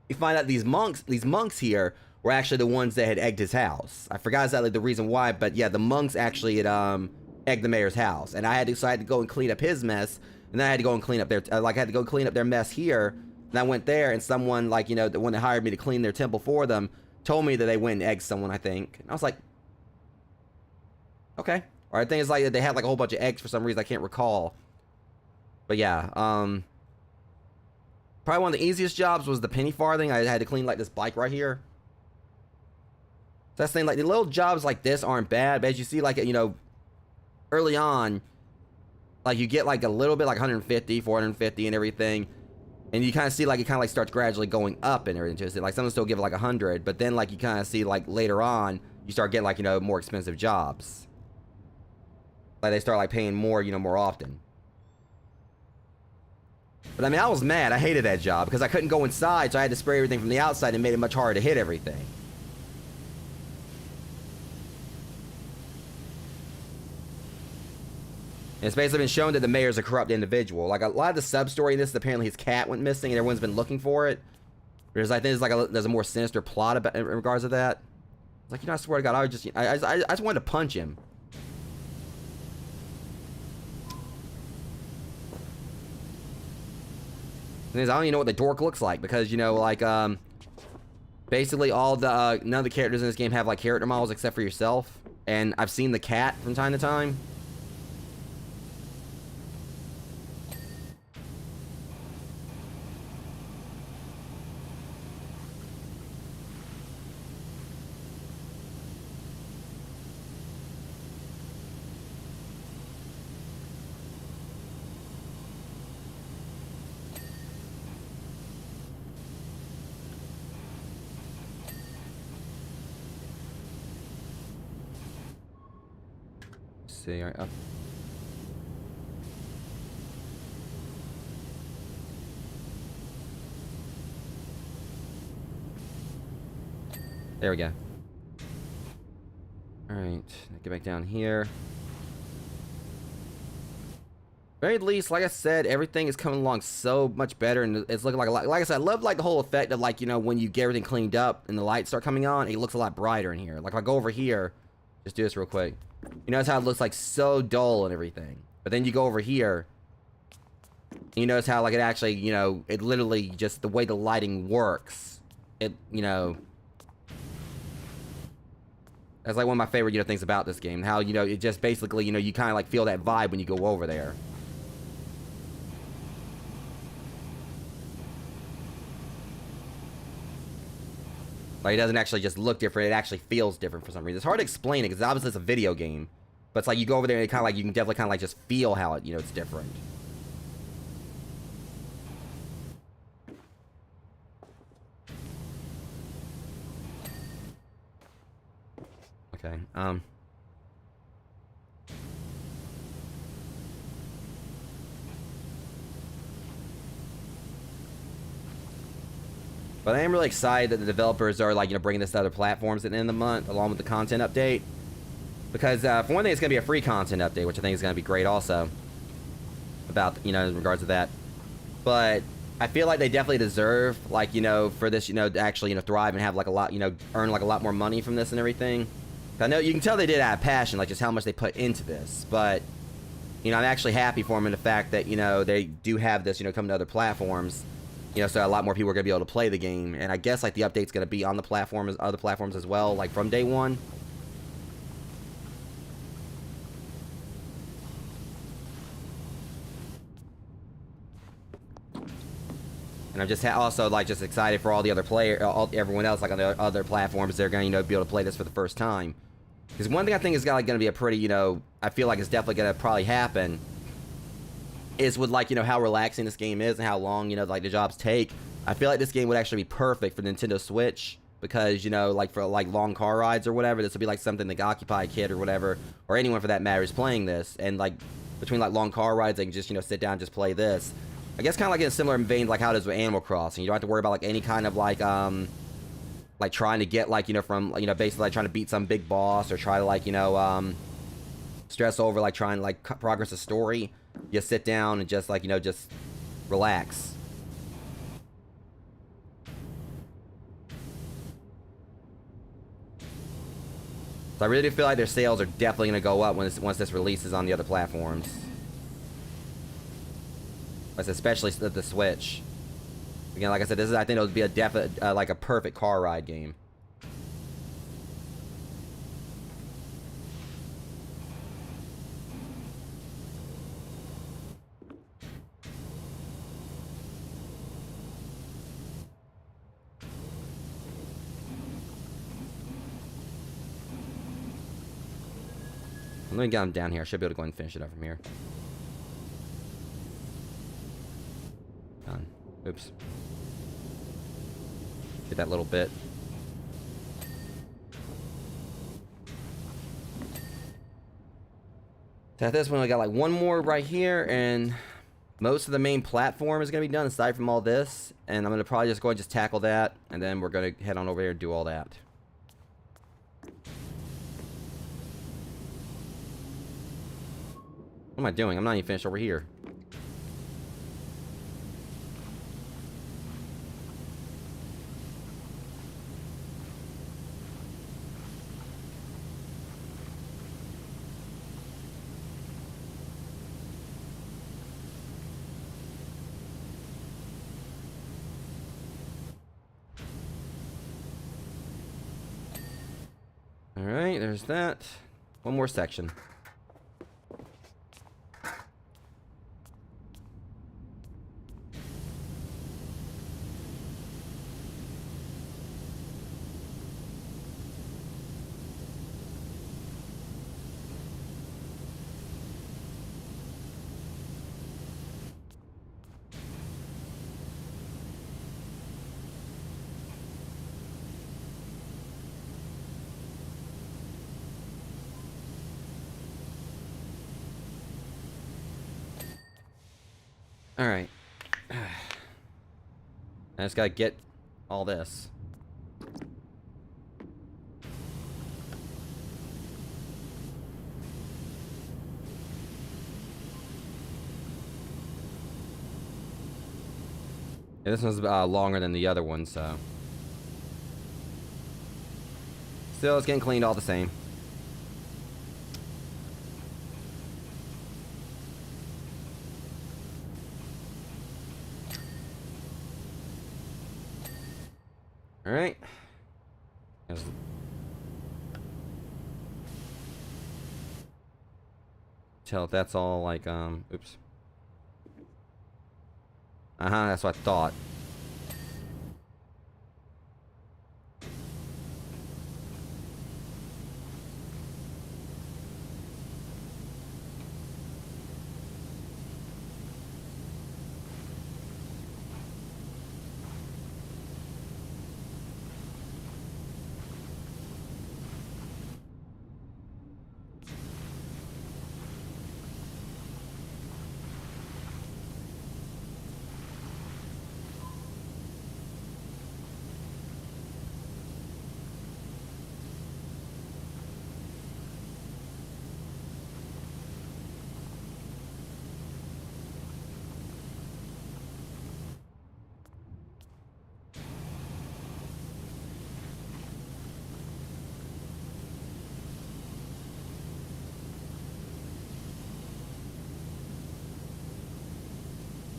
You find out these monks here were actually the ones that had egged his house. I forgot exactly the reason why, but yeah, the monks actually had egged the mayor's house. And I had to go and clean up his mess. And then I had to go and clean up their mess here. And I went there, and someone, like, you know, the one that hired me to clean their temple for them, told me that they went and egged someone, I think. And I was like, okay. Or I think it's like they had like a whole bunch of eggs for some reason I can't recall. But yeah, probably one of the easiest jobs was the penny farthing. I had to clean like this bike right here. So that's the thing, like the little jobs like this aren't bad, but as you see, like, you know, early on, like you get like a little bit, like 150, 450 and everything. And you kind of see like it kind of like starts gradually going up and everything. Just like some still give it like 100, but then like you kind of see like later on you start getting like, you know, more expensive jobs. Like they start like paying more, you know, more often. But I mean, I was mad. I hated that job because I couldn't go inside, so I had to spray everything from the outside and it made it much harder to hit everything. And it's basically been shown that the mayor's a corrupt individual. Like a lot of the sub-story in this is apparently his cat went missing and everyone's been looking for it. Whereas I think there's a more sinister plot about, in regards to that. It's like, you know, I swear to God, I just wanted to punch him. I don't even know what the dork looks like because, you know, like, basically all the, none of the characters in this game have, like, character models except for yourself. And I've seen the cat from time to time. See, all right, up. There we go. All right, get back down here. Very least, like I said, everything is coming along so much better, and it's looking like a lot. Like I said, I love like the whole effect of like, you know, when you get everything cleaned up and the lights start coming on, it looks a lot brighter in here. Like if I go over here, just do this real quick. You notice how it looks like so dull and everything. But then you go over here, and you notice how like it actually, you know, it literally just the way the lighting works. It, you know, that's like one of my favorite, you know, things about this game. How, you know, it just basically, you know, you kind of like feel that vibe when you go over there. Like, it doesn't actually just look different, it actually feels different for some reason. It's hard to explain it, because obviously it's a video game. But it's like, you go over there and it kind of like, you can definitely kind of like just feel how it, you know, it's different. Okay, But I am really excited that the developers are, like, you know, bringing this to other platforms at the end of the month, along with the content update. Because, for one thing, it's going to be a free content update, which I think is going to be great also. About, you know, in regards to that. But I feel like they definitely deserve, like, you know, for this, you know, to actually, you know, thrive and have, like, a lot, you know, earn, like, a lot more money from this and everything. I know, you can tell they did it out of passion, like, just how much they put into this. But, you know, I'm actually happy for them in the fact that, you know, they do have this, you know, coming to other platforms. You know, so a lot more people are going to be able to play the game. And I guess, like, the update's going to be on the platform, other platforms as well, like, from day one. And I'm just also, like, just excited for all the other everyone else, like, on the other platforms, they're going to, you know, be able to play this for the first time. Because one thing I think is like, going to be a pretty, you know, I feel like it's definitely going to probably happen, is with, like, you know, how relaxing this game is and how long, you know, like, the jobs take. I feel like this game would actually be perfect for Nintendo Switch, because, you know, like, for, like, long car rides or whatever, this would be, like, something that Occupy a kid or whatever, or anyone for that matter is playing this, and, like, between, like, long car rides, they can just, you know, sit down and just play this. I guess kind of like in a similar vein like how it is with Animal Crossing. You don't have to worry about, like, any kind of, like, like trying to get like, you know, from, you know, basically like trying to beat some big boss, or try to like, you know, stress over like trying to like progress a story, just sit down and just like, you know, just relax. So I really do feel like their sales are definitely going to go up once this releases on the other platforms. Especially the Switch. Again, like I said, I think it would be a definite, like a perfect car ride game. Let me get him down here. I should be able to go ahead and finish it up from here. Done. Oops. Get that little bit. So at this one, we got like one more right here, and most of the main platform is going to be done aside from all this. And I'm going to probably just go and just tackle that, and then we're going to head on over here and do all that. What am I doing? I'm not even finished over here. Alright, there's that. One more section. Alright. I just gotta get all this. Yeah, this one's longer than the other one, so. Still, it's getting cleaned all the same. Alright. Tell if that's all like, oops. That's what I thought.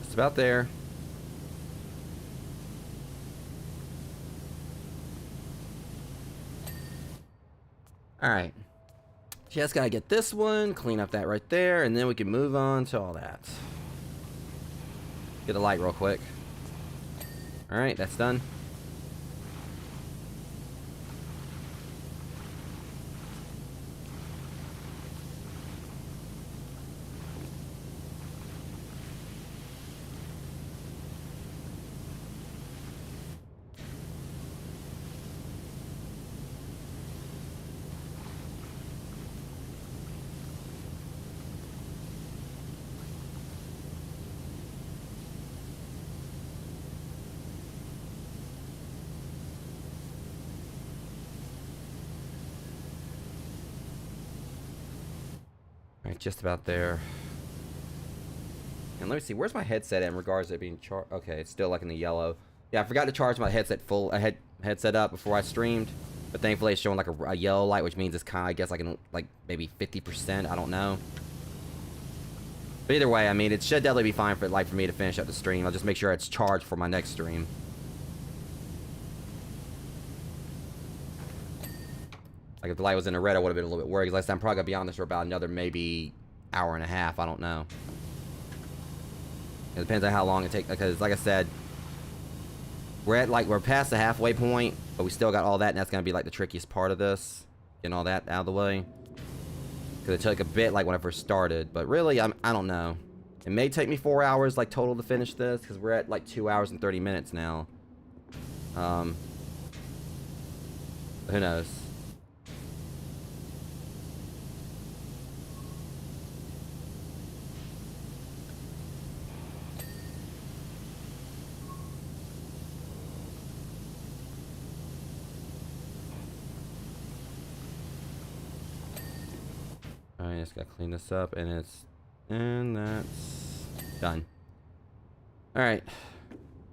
It's about there. Alright. Just gotta get this one, clean up that right there, and then we can move on to all that. Get a light real quick. Alright, that's done. Alright, just about there. And let me see, where's my headset in regards to it being charged? Okay, it's still like in the yellow. Yeah, I forgot to charge my headset full. I had headset up before I streamed, but thankfully it's showing like a yellow light, which means it's kind of, I guess, like in like maybe 50%. I don't know. But either way, I mean, it should definitely be fine for me to finish up the stream. I'll just make sure it's charged for my next stream. Like if the light was in the red, I would have been a little bit worried. Because last time I'm probably gonna be on this for about another maybe hour and a half. I don't know. It depends on how long it takes. Because like I said, we're past the halfway point, but we still got all that, and that's gonna be like the trickiest part of this, getting all that out of the way. Because it took a bit like when I first started, but really, I don't know. It may take me 4 hours like total to finish this, because we're at like 2 hours and 30 minutes now. Who knows? Alright, just gotta clean this up, and that's done. Alright.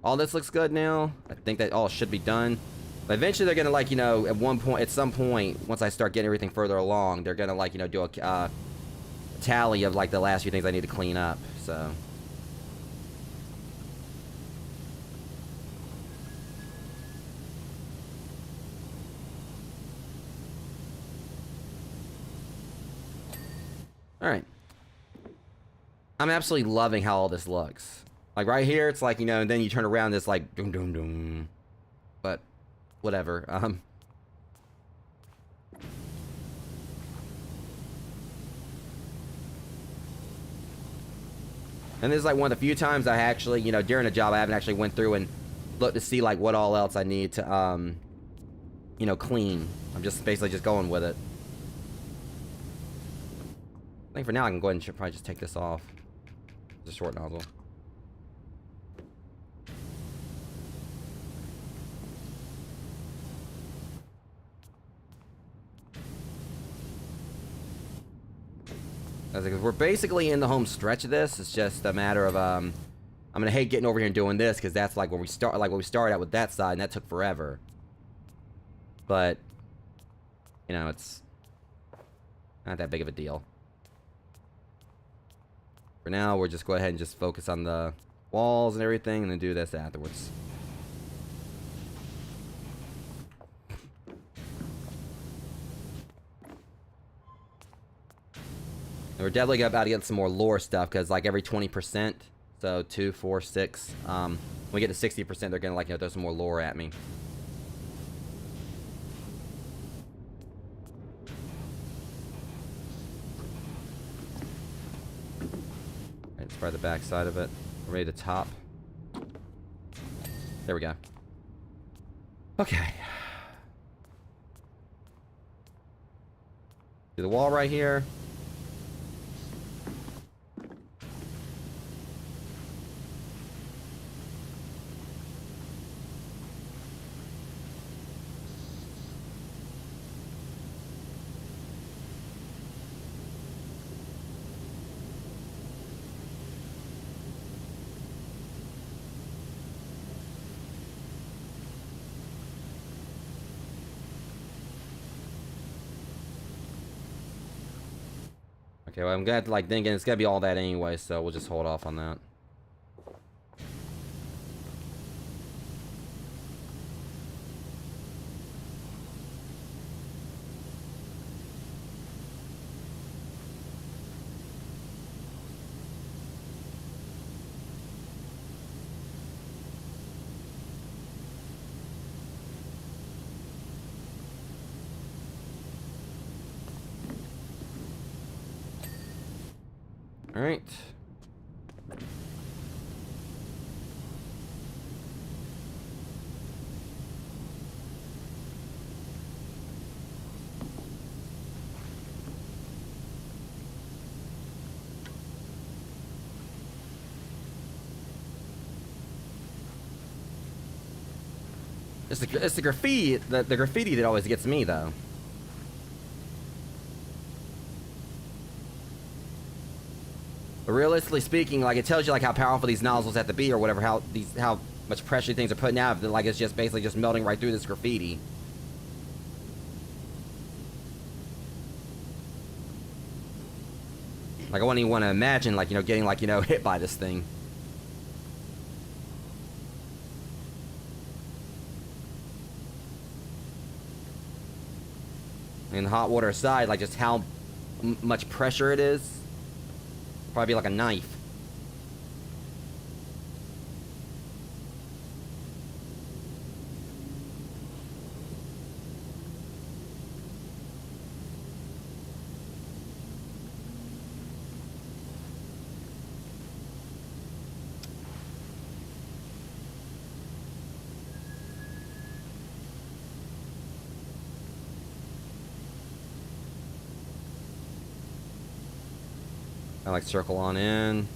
All this looks good now. I think that all should be done. But eventually they're gonna, like, you know, at some point, once I start getting everything further along, they're gonna, like, you know, do a tally of, like, the last few things I need to clean up, so. Alright. I'm absolutely loving how all this looks. Like, right here, it's like, you know, and then you turn around, it's like, doom, doom, doom. But, whatever. And this is, like, one of the few times I actually, you know, during a job, I haven't actually went through and looked to see, like, what all else I need to, you know, clean. I'm just basically just going with it. I think for now I can go ahead and probably just take this off. It's a short nozzle. Because we're basically in the home stretch of this. It's just a matter of I'm gonna hate getting over here and doing this, because that's like where we start, like when we started out with that side, and that took forever. But you know, it's not that big of a deal. For now, we'll just go ahead and just focus on the walls and everything, and then do this afterwards. And we're definitely about to get some more lore stuff, because like every 20%, so 2, 4, 6, when we get to 60%, they're gonna, like, you know, throw some more lore at me. Let's try the back side of it. Ready to top. There we go. Okay. Do the wall right here. Okay, well, I'm gonna have to, like, then again, it's gonna be all that anyway, so we'll just hold off on that. All right. It's the graffiti, the graffiti that always gets me, though. But realistically speaking, like, it tells you like how powerful these nozzles have to be or whatever, how much pressure things are putting out. Like, it's just basically just melting right through this graffiti. Like, I wouldn't even want to imagine, like, you know, getting, like, you know, hit by this thing. And hot water aside, like, just how much pressure it is. Probably like a knife. I like circle on in.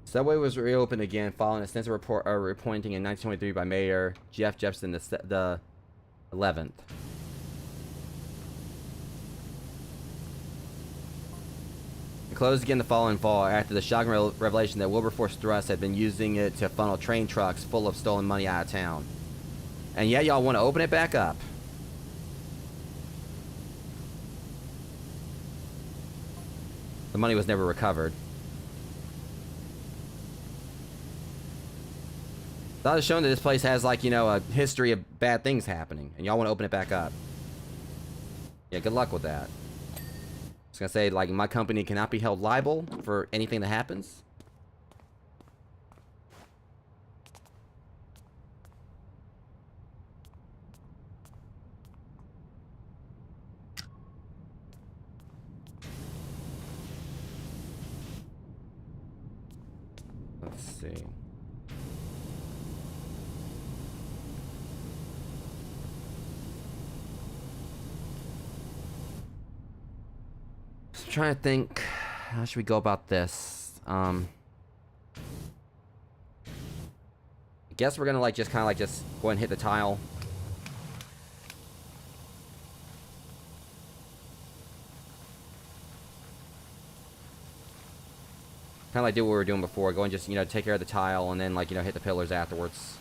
Subway was reopened again following an extensive reporting in 1923 by Mayor Jeff Jefferson the 11th. It closed again the following fall after the shocking revelation that Wilberforce Thrust had been using it to funnel train trucks full of stolen money out of town. And yet y'all want to open it back up. The money was never recovered. That is showing that this place has, like, you know, a history of bad things happening, and y'all want to open it back up. Yeah, good luck with that. I was gonna say, like, my company cannot be held liable for anything that happens. Let's see. Trying to think, how should we go about this? I guess we're gonna, like, just kind of, like, just go ahead and hit the tile. Kind of like do what we were doing before. Go and just, you know, take care of the tile and then, like, you know, hit the pillars afterwards.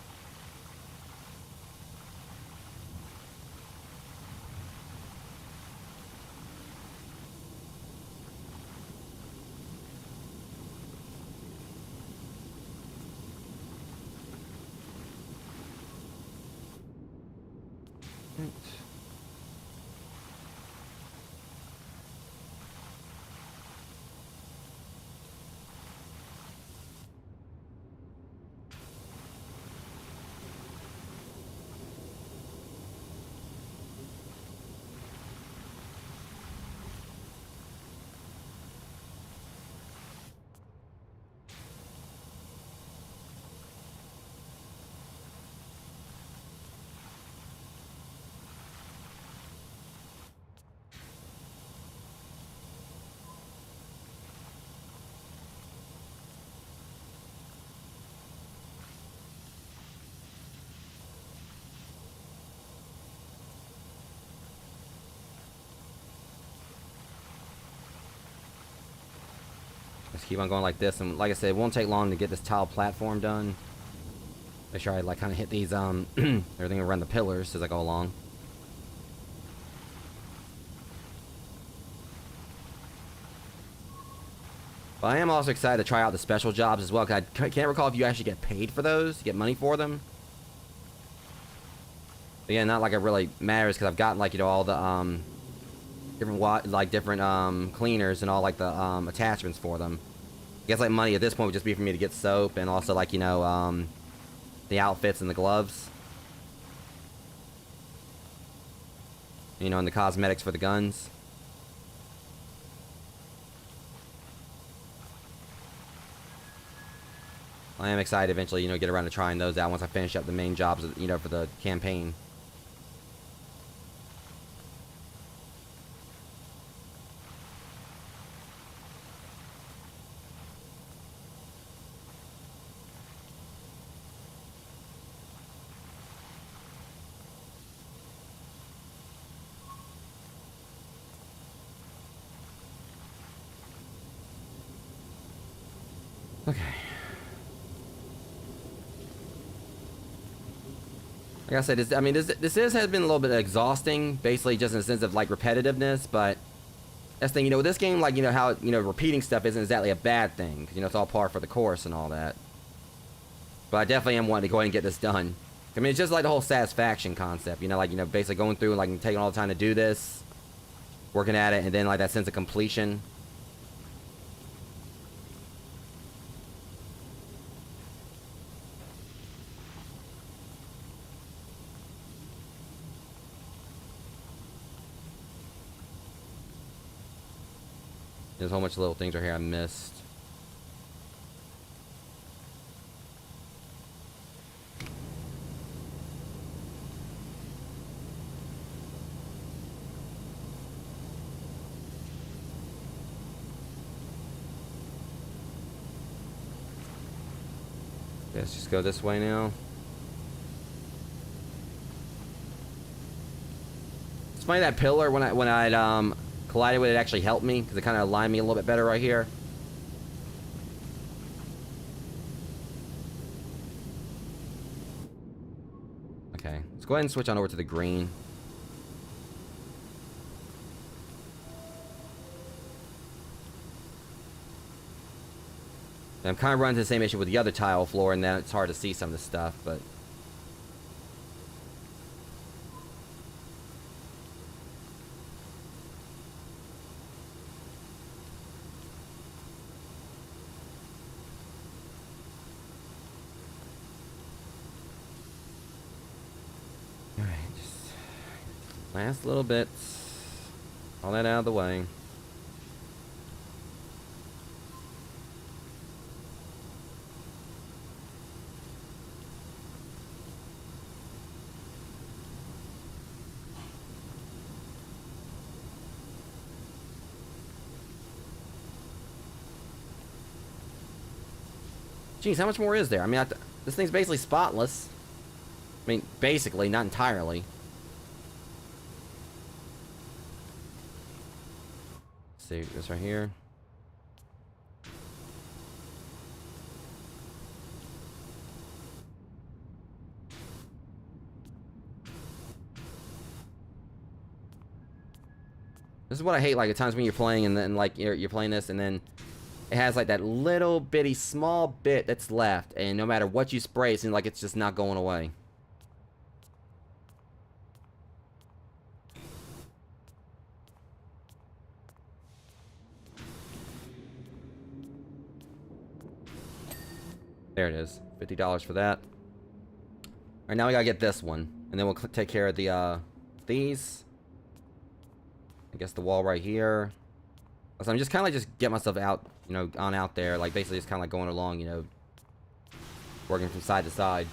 Just keep on going like this, and like I said, it won't take long to get this tile platform done. Make sure I, like, kind of hit these everything around the pillars as I go along. But I am also excited to try out the special jobs as well, because I can't recall if you actually get paid for those, you get money for them. But yeah, not like it really matters, because I've gotten, like, you know, all the different cleaners and all, like, the attachments for them. I guess, like, money at this point would just be for me to get soap and also, like, you know, the outfits and the gloves. You know, and the cosmetics for the guns. I am excited eventually, you know, get around to trying those out once I finish up the main jobs, you know, for the campaign. Okay. Like I said, I mean, this has been a little bit exhausting, basically just in the sense of like repetitiveness. But that's the thing, you know, with this game, like, you know how, you know, repeating stuff isn't exactly a bad thing, 'cause, you know, it's all par for the course and all that. But I definitely am wanting to go ahead and get this done. I mean, it's just like the whole satisfaction concept, you know, like, you know, basically going through and like taking all the time to do this, working at it, and then like that sense of completion. There's a whole bunch of little things right here I missed. Let's just go this way now. It's funny that pillar when I collided with it actually helped me because it kind of aligned me a little bit better right here. Okay, let's go ahead and switch on over to the green. And I'm kind of running into the same issue with the other tile floor, and then it's hard to see some of the stuff, but... Alright, just... last little bits. All that out of the way. Jeez, how much more is there? I mean, this thing's basically spotless. I mean, basically, not entirely. Let's see, this right here. This is what I hate, like, at times when you're playing and then, like, you're playing this and then it has, like, that little bitty small bit that's left, and no matter what you spray, it seems like it's just not going away. There it is. $50 for that. Alright, now we gotta get this one. And then we'll take care of the, these. I guess the wall right here. So I'm just kind of like just get myself out, you know, on out there. Like, basically just kind of like going along, you know, working from side to side.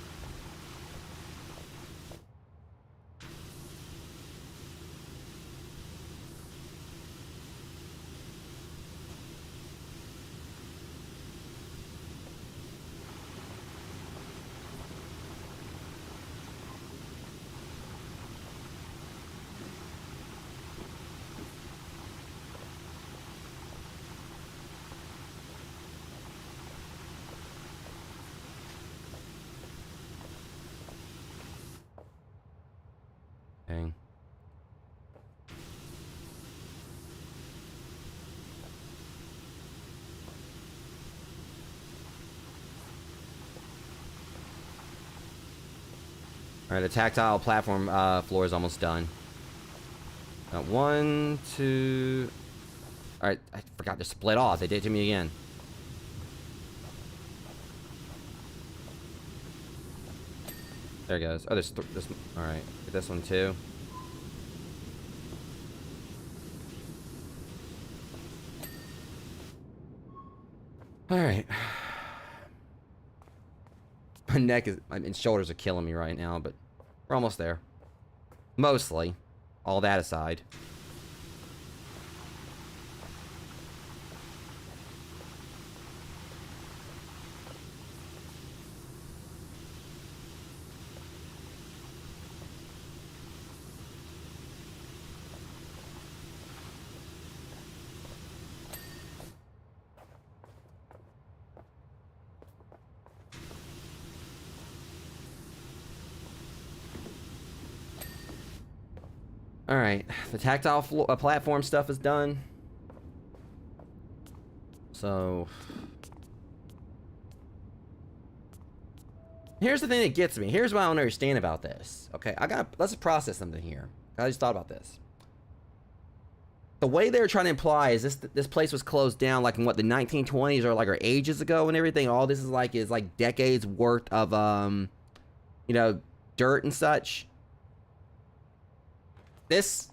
Okay. Alright, the tactile platform floor is almost done. Got 1, 2... Alright, I forgot to split off. They did it to me again. There it goes. Oh, there's this. Alright, get this one too. Alright. My neck is... and shoulders are killing me right now, but we're almost there. Mostly. All that aside. All right, the tactile platform stuff is done. So here's the thing that gets me. Here's what I don't understand about this. Okay, let's process something here. I just thought about this. The way they're trying to imply is this place was closed down like in what, the 1920s or ages ago and everything. All this is like decades worth of you know, dirt and such. This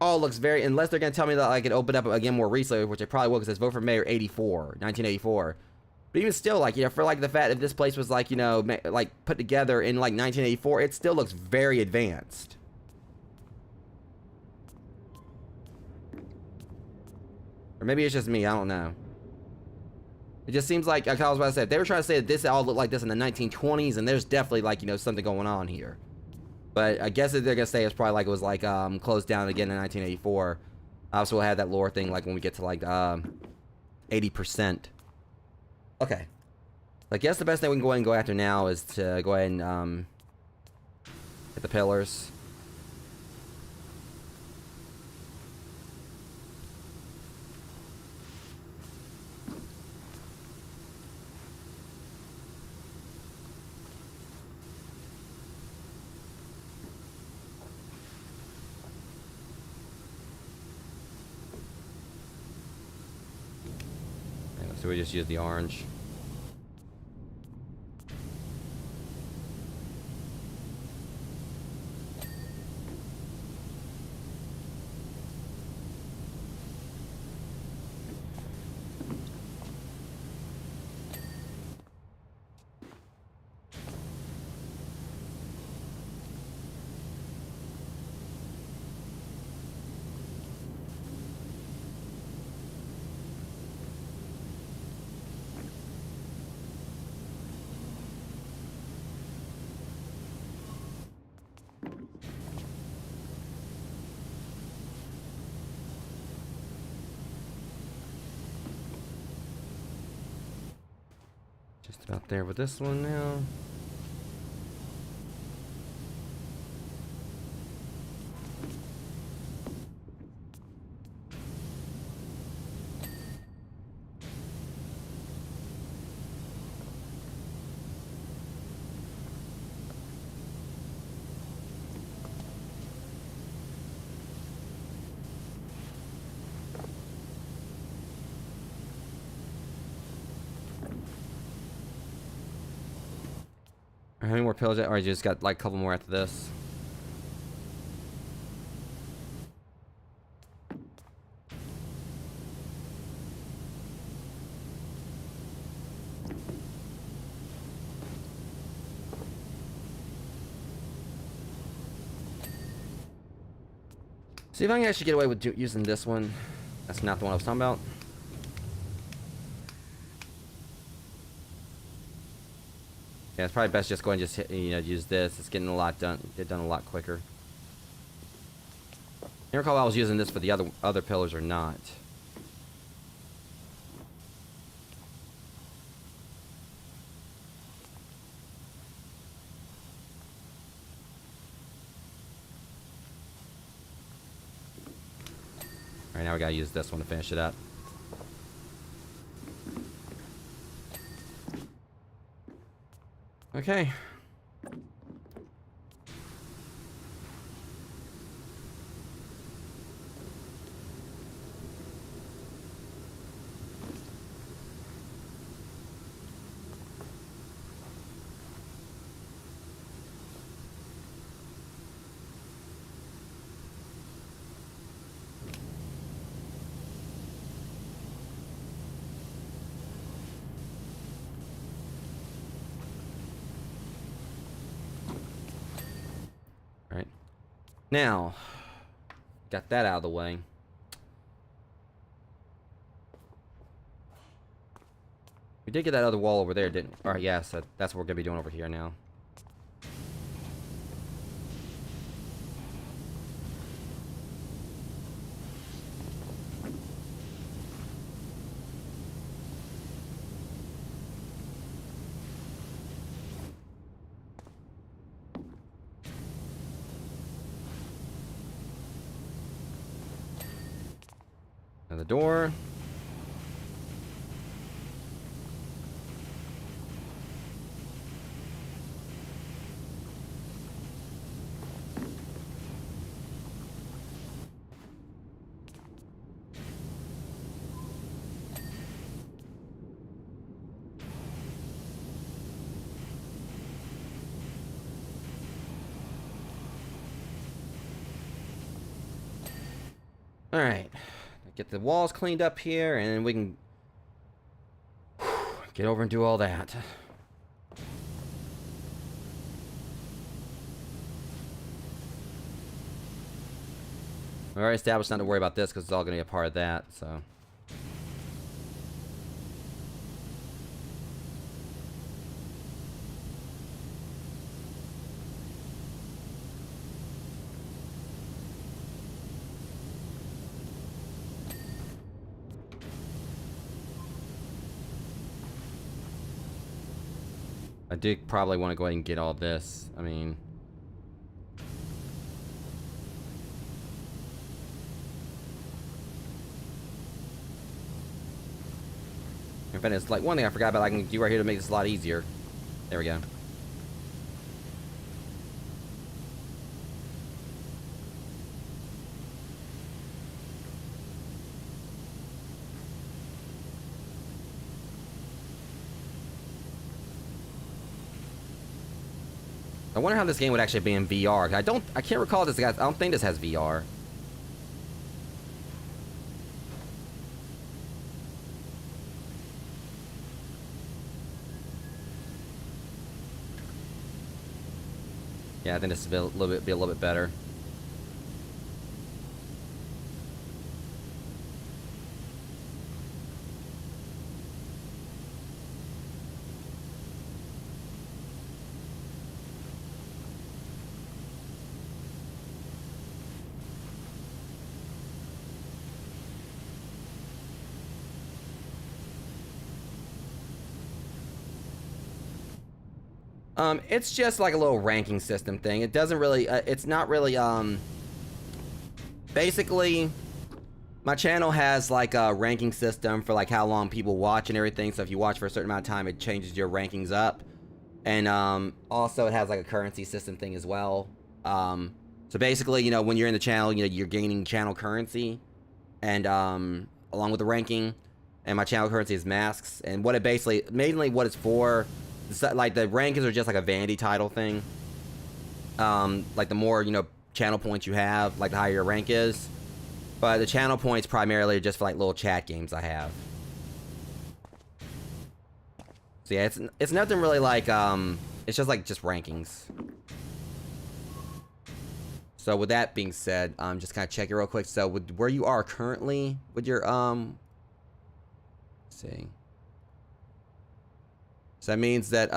all looks very, unless they're gonna tell me that like it opened up again more recently, which it probably will, because it's vote for mayor 1984. But even still, like, you know, for like the fact that this place was like, you know, like put together in like 1984, it still looks very advanced. Or maybe it's just me, I don't know. It just seems like I was about to say, if they were trying to say that this all looked like this in the 1920s, and there's definitely like, you know, something going on here. But I guess if they're gonna say it's probably like it was like closed down again in 1984. Obviously we'll have that lore thing like when we get to like 80%. Okay. I guess the best thing we can go ahead and go after now is to go ahead and hit the pillars. So we just use the orange. Just about there with this one now. How many more pillars? Or I just got like a couple more after this. See if I can actually get away with using this one. That's not the one I was talking about. Yeah, it's probably best just go and just hit, you know, use this. It's getting a lot done. Get done a lot quicker. I don't recall if I was using this for the other pillars or not. All right, now we gotta use this one to finish it up. Okay. Now, got that out of the way. We did get that other wall over there, didn't we? Alright, yes, that's what we're gonna be doing over here now. Another door. Alright. Get the walls cleaned up here, and we can get over and do all that. We already established not to worry about this because it's all going to be a part of that, so. I do probably want to go ahead and get all this. I mean... in fact, it's like one thing I forgot about I can do right here to make this a lot easier. There we go. I wonder how this game would actually be in VR. I can't recall this. I don't think this has VR. Yeah, I think this will be a little bit better. It's just like a little ranking system thing. It doesn't really, it's not really, basically, my channel has like a ranking system for like how long people watch and everything. So if you watch for a certain amount of time, it changes your rankings up. And, also it has like a currency system thing as well. So basically, you know, when you're in the channel, you know, you're gaining channel currency and, along with the ranking. And my channel currency is masks. And what it basically, mainly what it's for, like the rankings are just like a vanity title thing. Like the more, you know, channel points you have, like the higher your rank is. But the channel points primarily are just for like little chat games I have. So yeah, it's nothing really like, it's just like rankings. So with that being said, just kind of check it real quick. So with where you are currently with your, let's see. So that means that,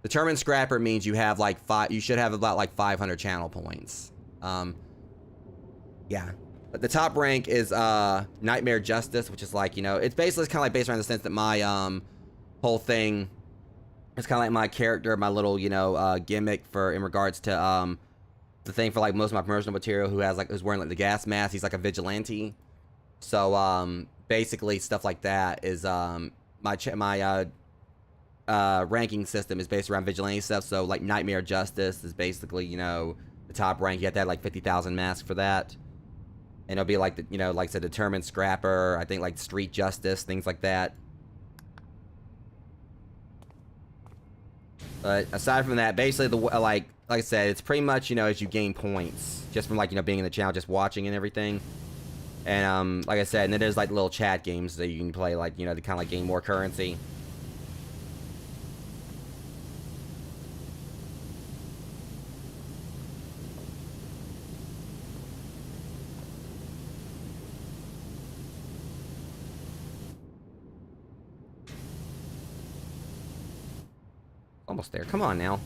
Determined Scrapper means you have like you should have about like 500 channel points. Yeah. But the top rank is, Nightmare Justice, which is like, you know, it's basically kind of like based around the sense that my, whole thing, it's kind of like my character, my little, you know, gimmick for, in regards to, the thing for like most of my promotional material who's wearing like the gas mask, he's like a vigilante. So, basically stuff like that is my ranking system is based around vigilante stuff. So like Nightmare Justice is basically, you know, the top rank. You have to have like 50,000 masks for that, and it'll be like the, you know, like the Determined Scrapper, I think like Street Justice, things like that. But aside from that, basically the like I said, it's pretty much, you know, as you gain points just from like, you know, being in the channel, just watching and everything. And, like I said, and then there's, like, little chat games that you can play, like, you know, to kind of, like, gain more currency. Almost there. Come on, now.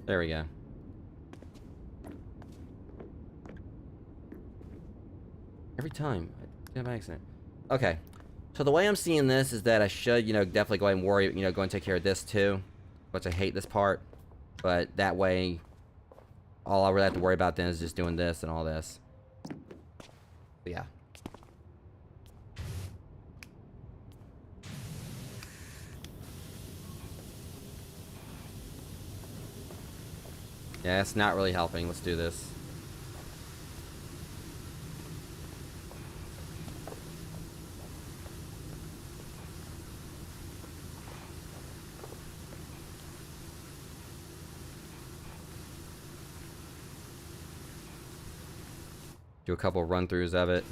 There we go. Every time. I did have an accident. Okay. So the way I'm seeing this is that I should, definitely go ahead and worry, go and take care of this too. Which I hate this part. But that way, all I really have to worry about then is just doing this and all this. But yeah. Yeah, it's not really helping. Let's do this. Do a couple run-throughs of it.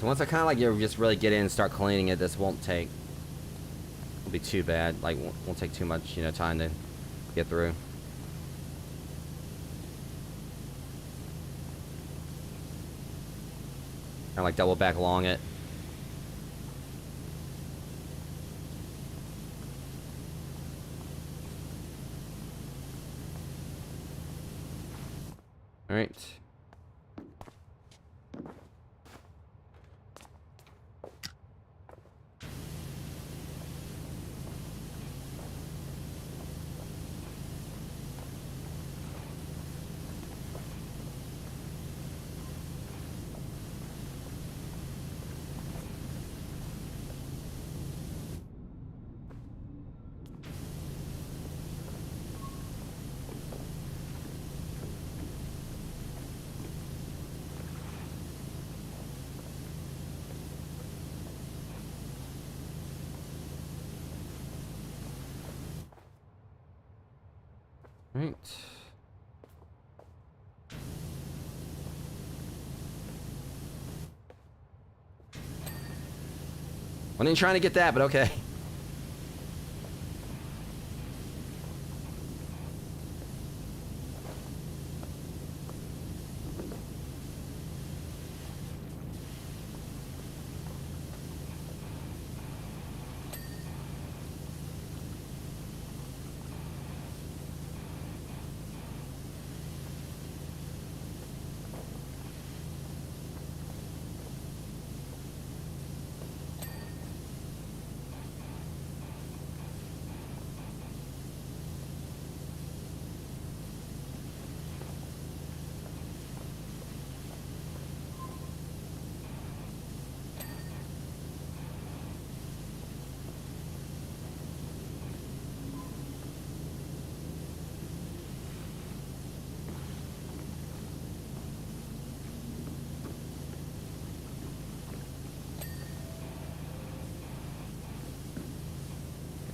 So once I kind of like just really get in and start cleaning it, this won't be too bad. Like won't take too much, time to get through. Kind of like double back along it. All right. Right. Wasn't even trying to get that, but okay.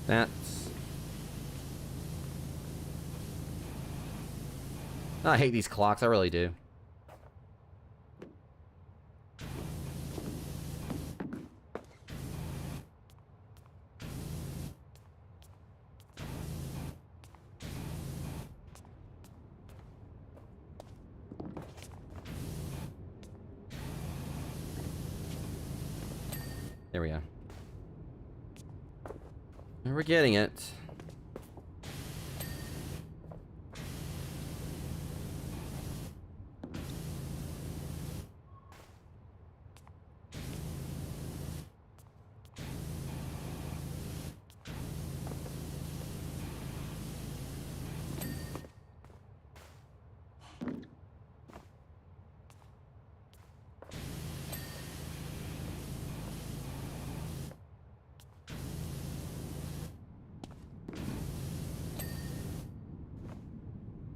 That's... I hate these clocks, I really do. There we go. And we're getting it.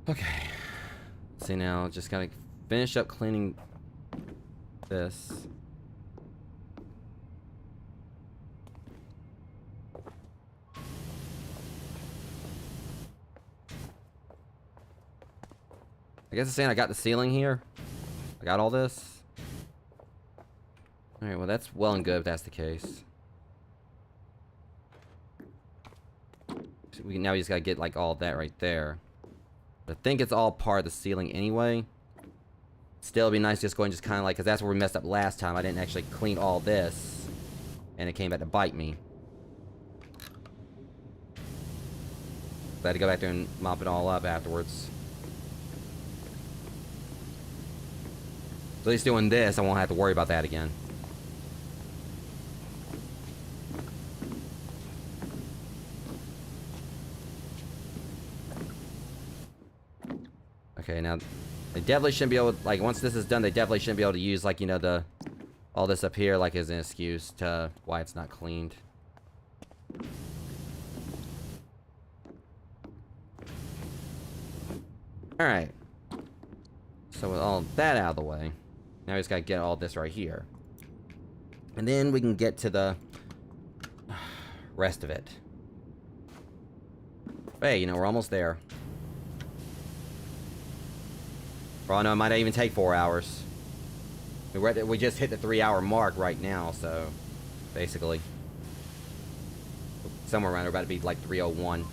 Okay. See now, just gotta finish up cleaning this. I guess it's saying I got the ceiling here. I got all this. Alright, well that's well and good if that's the case. now we just gotta get like all that right there. I think it's all part of the ceiling anyway. Still, it'd be nice to just go and just kind of like, because that's where we messed up last time. I didn't actually clean all this, and it came back to bite me. So I had to go back there and mop it all up afterwards. So at least doing this, I won't have to worry about that again. Okay, now they definitely shouldn't be able to, like, once this is done, they definitely shouldn't be able to use, like, you know, all this up here, like, as an excuse to why it's not cleaned. Alright. So with all that out of the way, now we just gotta get all this right here. And then we can get to the rest of it. Hey, you know, we're almost there. For all I know, it might not even take 4 hours. We just hit the 3-hour mark right now, so basically. Somewhere around, we're about to be like 3:01.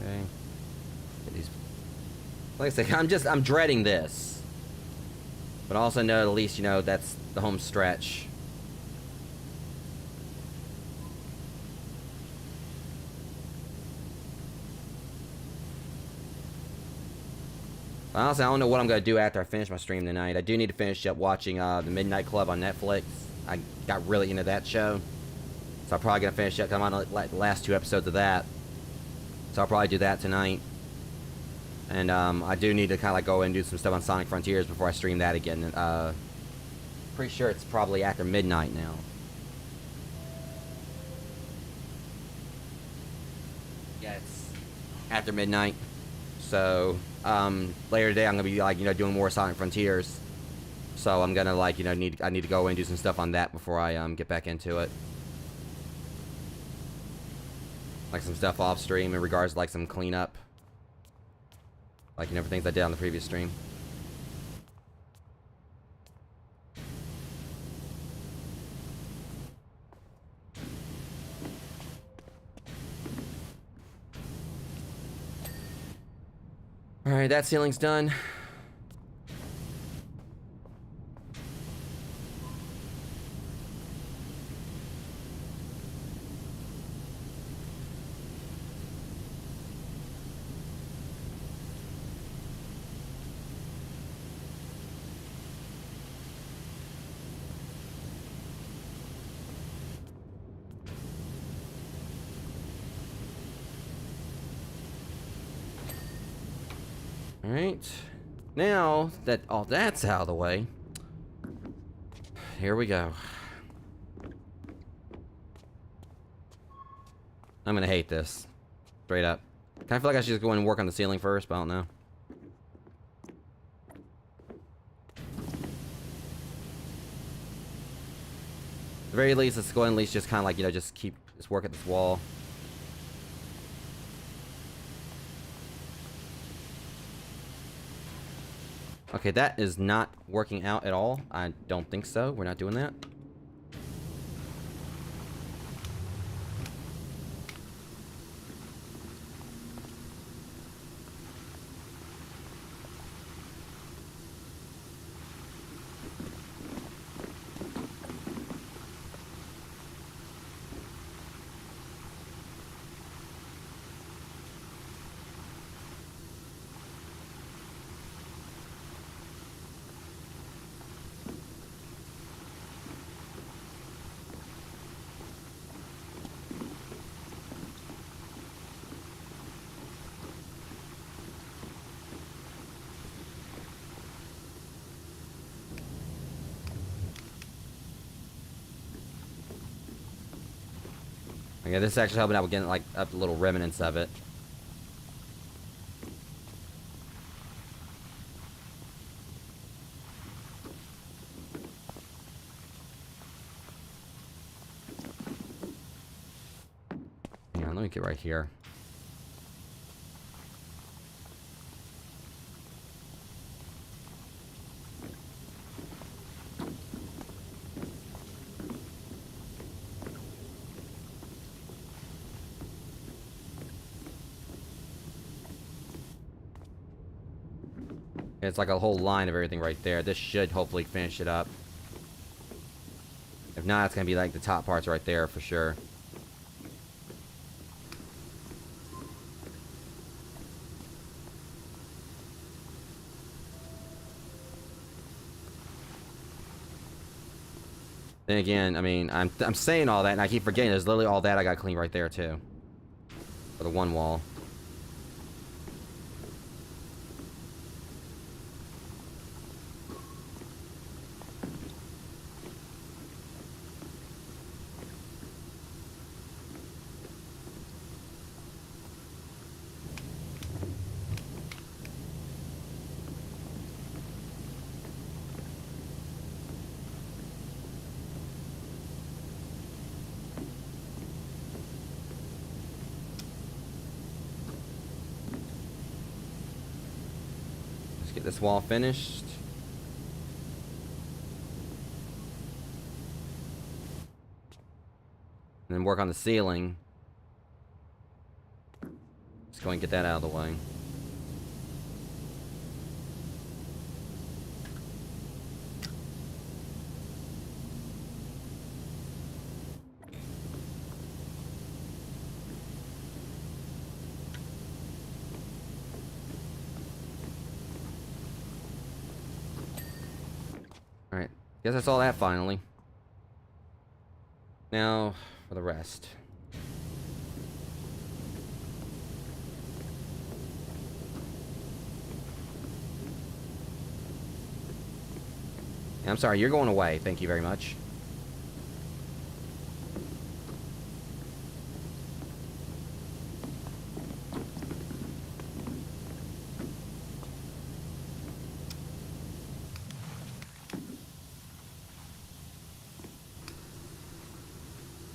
Okay. Like I said, I'm dreading this. But also know at least, you know, that's the home stretch. Honestly, I don't know what I'm going to do after I finish my stream tonight. I do need to finish up watching the Midnight Club on Netflix. I got really into that show. So I'm probably going to finish up. I'm on the last 2 episodes of that. So I'll probably do that tonight. And I do need to kind of like go and do some stuff on Sonic Frontiers before I stream that again. Pretty sure it's probably after midnight now. Yeah, it's after midnight. So later today I'm gonna be like, you know, doing more Sonic Frontiers. So I'm gonna like, you know, I need to go and do some stuff on that before I get back into it. Like some stuff off stream in regards to like some cleanup. Like, you know, for things I did on the previous stream. Alright, that ceiling's done. Alright, now that all that's out of the way, here we go. I'm gonna hate this. Straight up. Kinda feel like I should just go in and work on the ceiling first, but I don't know. At the very least, let's go ahead and at least just kinda like, you know, just work at this wall. Okay, that is not working out at all. I don't think so. We're not doing that. Okay, this is actually helping out with getting, like, up the little remnants of it. Hang on, let me get right here. It's like a whole line of everything right there. This should hopefully finish it up. If not, it's going to be like the top parts right there for sure. Then again, I mean, I'm saying all that and I keep forgetting there's literally all that I got clean right there too. For the one wall. Get this wall finished. And then work on the ceiling. Let's go and get that out of the way. Alright, guess that's all that finally. Now, for the rest. I'm sorry, you're going away. Thank you very much.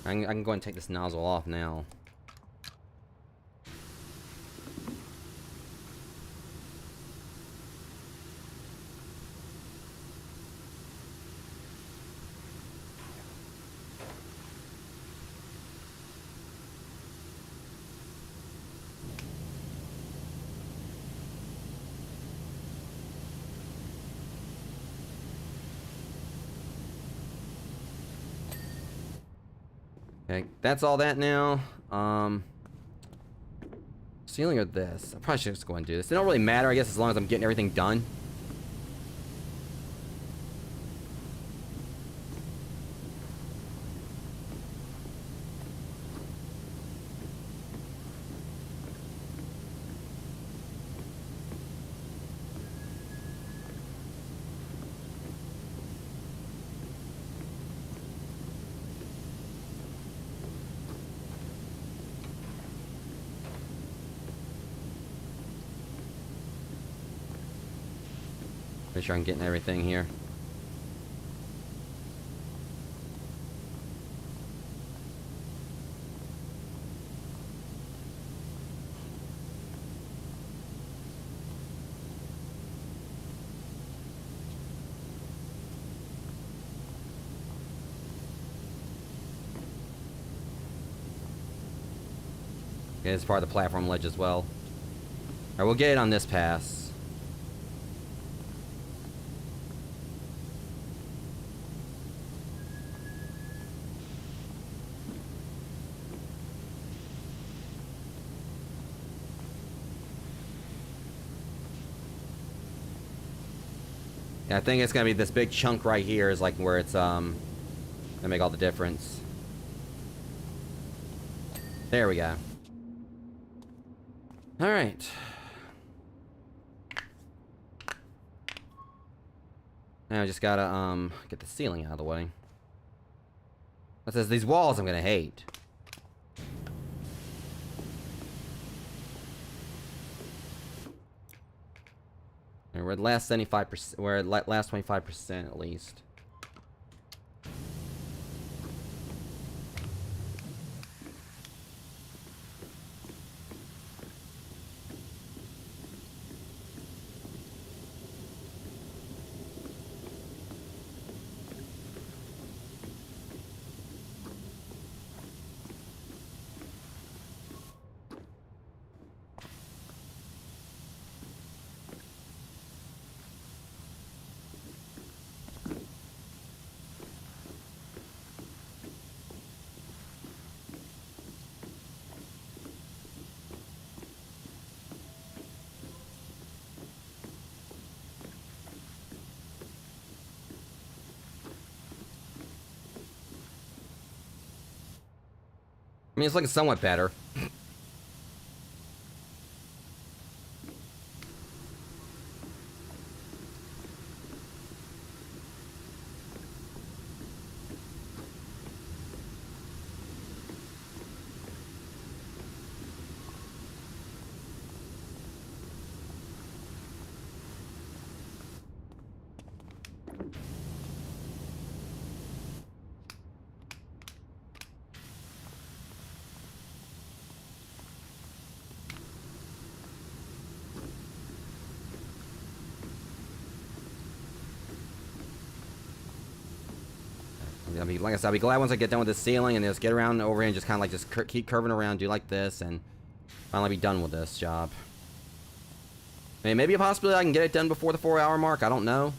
I can go and take this nozzle off now. Okay, that's all that now. Ceiling or this? I probably should just go and do this. It don't really matter, I guess, as long as I'm getting everything done. Make sure I'm getting everything here. Okay, it's part of the platform ledge as well. Alright, we'll get it on this pass. Yeah, I think it's gonna be this big chunk right here is like where it's gonna make all the difference. There we go. All right. Now I just gotta get the ceiling out of the way. That says these walls I'm gonna hate. We're at last 75%. We're at last 25% at least. I mean, it's looking somewhat better. I mean, like I said, I'll be glad once I get done with the ceiling and just get around over here and just kind of like just keep curving around, do like this, and finally be done with this job. I mean, maybe a possibility I can get it done before the 4-hour mark. I don't know.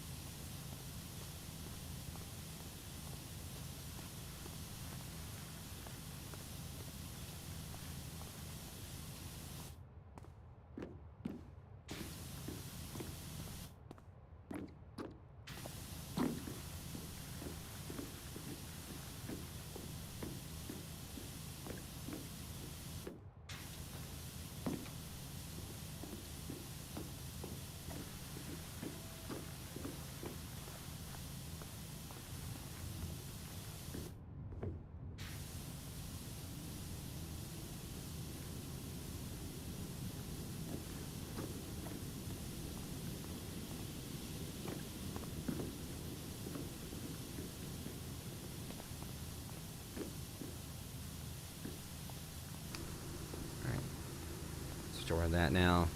Store that now.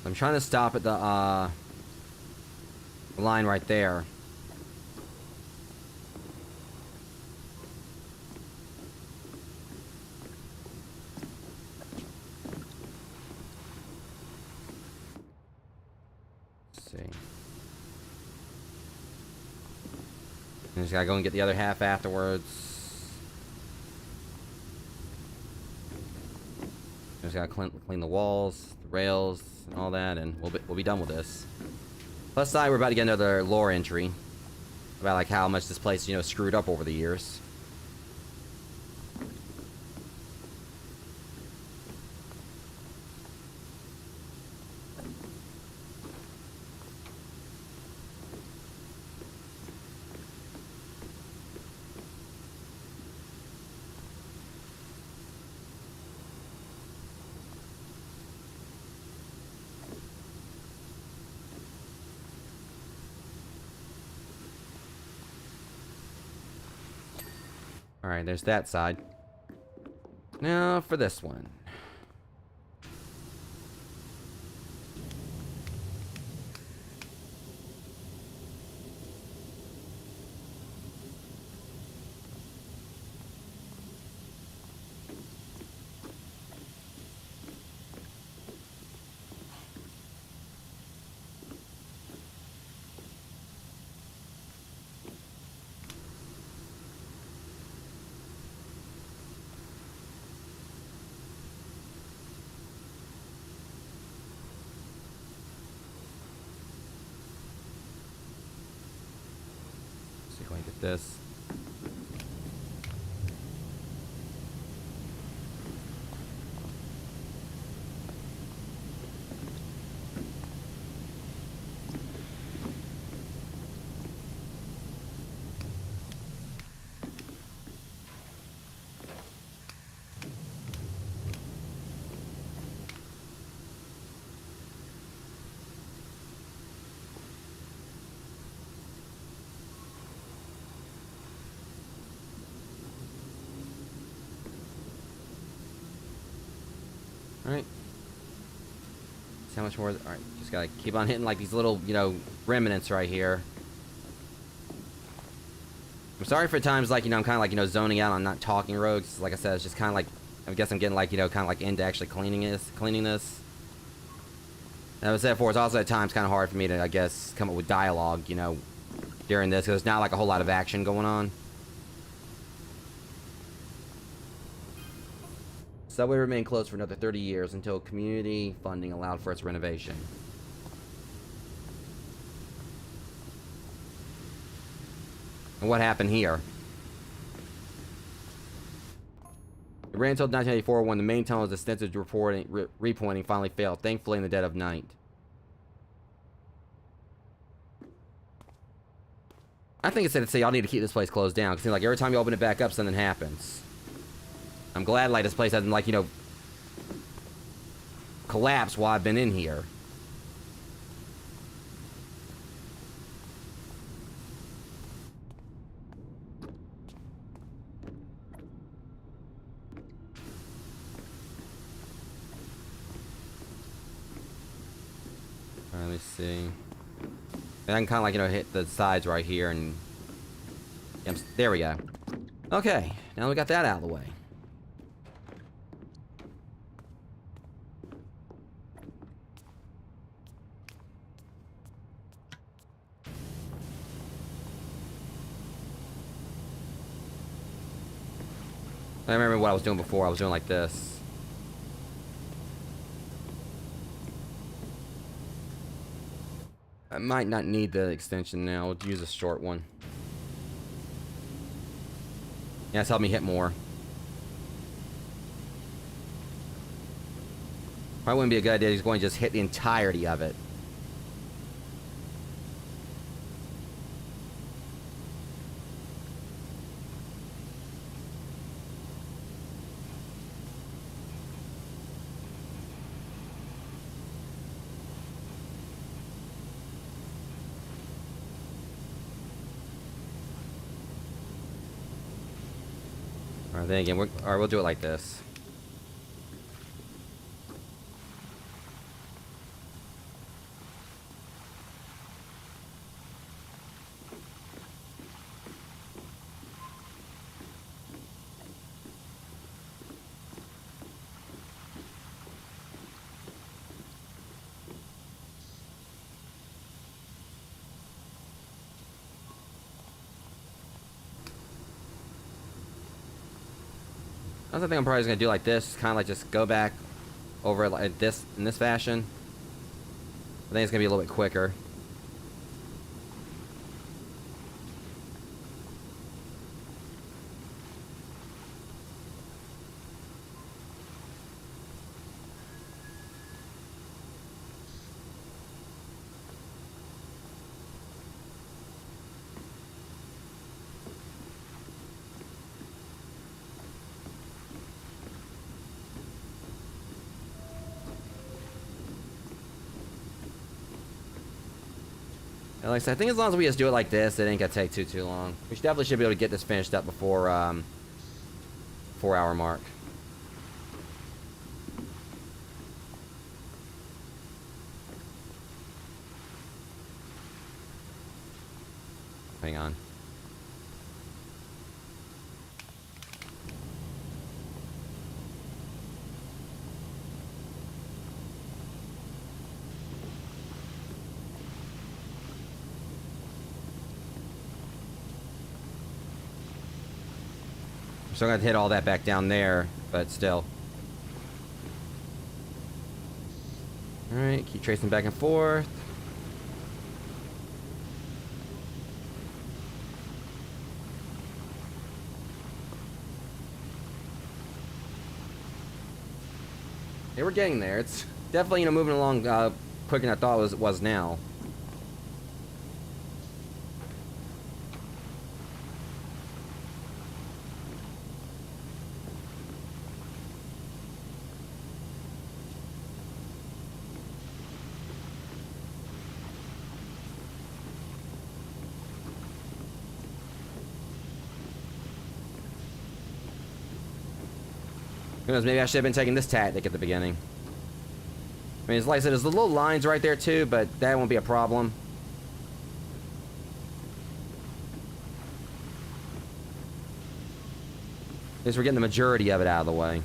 I'm trying to stop at the line right there. Let's see. I just gotta go and get the other half afterwards. Just gotta clean the walls, the rails, and all that, and we'll be done with this. Plus side, we're about to get another lore entry about like how much this place, you know, screwed up over the years. Alright, there's that side. Now for this one. Get this. Alright. See how much more... Alright, just gotta keep on hitting, like, these little, you know, remnants right here. I'm sorry for times, like, you know, I'm kind of, like, you know, zoning out on not talking rogues. Like I said, it's just kind of, like... I guess I'm getting, like, you know, kind of, like, into actually cleaning this. And as I said before, it's also at times kind of hard for me to, I guess, come up with dialogue, you know, during this. Because there's not, like, a whole lot of action going on. Subway remained closed for another 30 years until community funding allowed for its renovation. And what happened here? It ran until 1984 when the main tunnel's extensive repointing finally failed, thankfully in the dead of night. I think it's safe to say y'all need to keep this place closed down, because like every time you open it back up, something happens. I'm glad like this place hasn't like, you know, collapsed while I've been in here. Let me see. And I can kind of like, you know, hit the sides right here and... Yep, there we go. Okay, now we got that out of the way. I remember what I was doing before. I was doing like this. I might not need the extension now. I'll use a short one. Yeah, it's helped me hit more. Probably wouldn't be a good idea. He's going to just hit the entirety of it. Alright, then again, alright, we'll do it like this. I think I'm probably just gonna do like this, kind of like just go back over it like this in this fashion. I think it's gonna be a little bit quicker. And like I said, I think as long as we just do it like this, it ain't gonna take too long. We definitely should be able to get this finished up before 4-hour mark. Hang on. So I'm gonna hit all that back down there, but still. Alright, keep tracing back and forth. Yeah, we're getting there. It's definitely, you know, moving along quicker than I thought it was now. Who knows, maybe I should have been taking this tactic at the beginning. I mean, it's like I said, there's the little lines right there too, but that won't be a problem. At least we're getting the majority of it out of the way.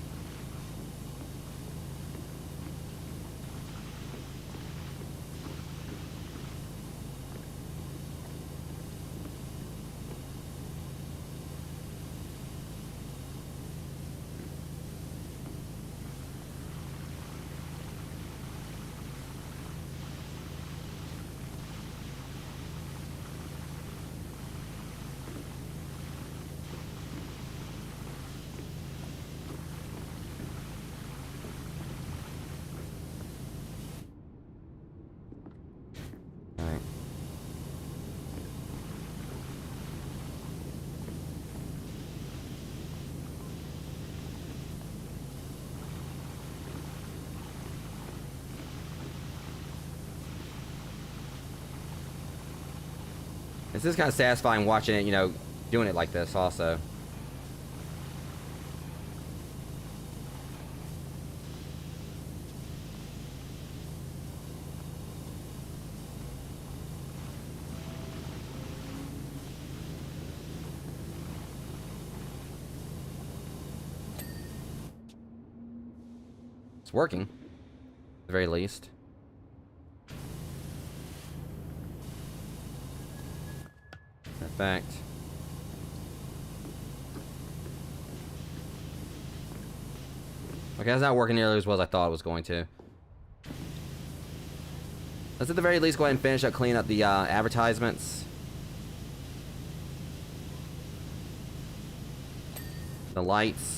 It's just kind of satisfying watching it, you know, doing it like this also. It's working, at the very least. In fact, okay, that's not working nearly as well as I thought it was going to. Let's at the very least go ahead and finish up cleaning up the advertisements. The lights.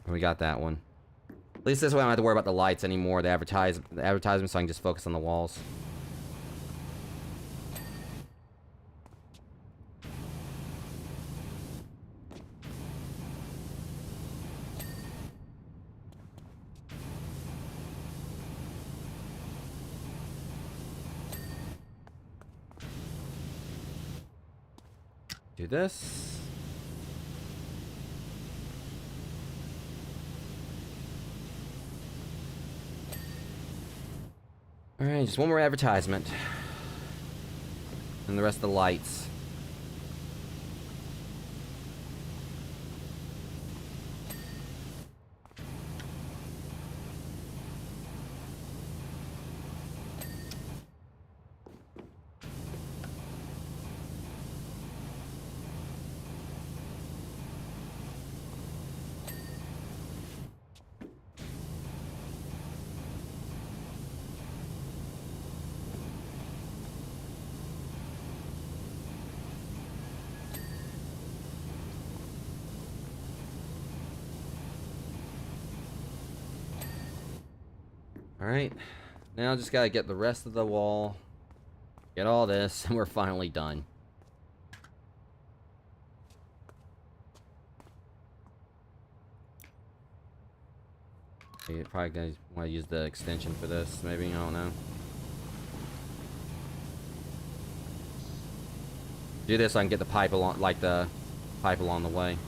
We got that one. At least this way I don't have to worry about the lights anymore, the advertisements, so I can just focus on the walls. Do this. Alright, just one more advertisement. And the rest of the lights. Alright, now just gotta get the rest of the wall, get all this, and we're finally done. You're probably gonna want to use the extension for this, maybe, I don't know. Do this so I can get the pipe along, like the pipe along the way.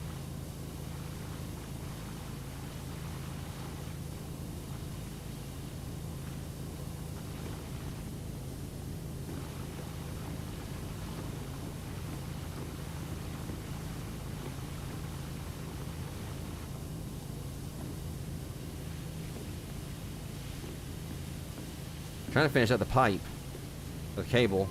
Trying to finish up the pipe, the cable.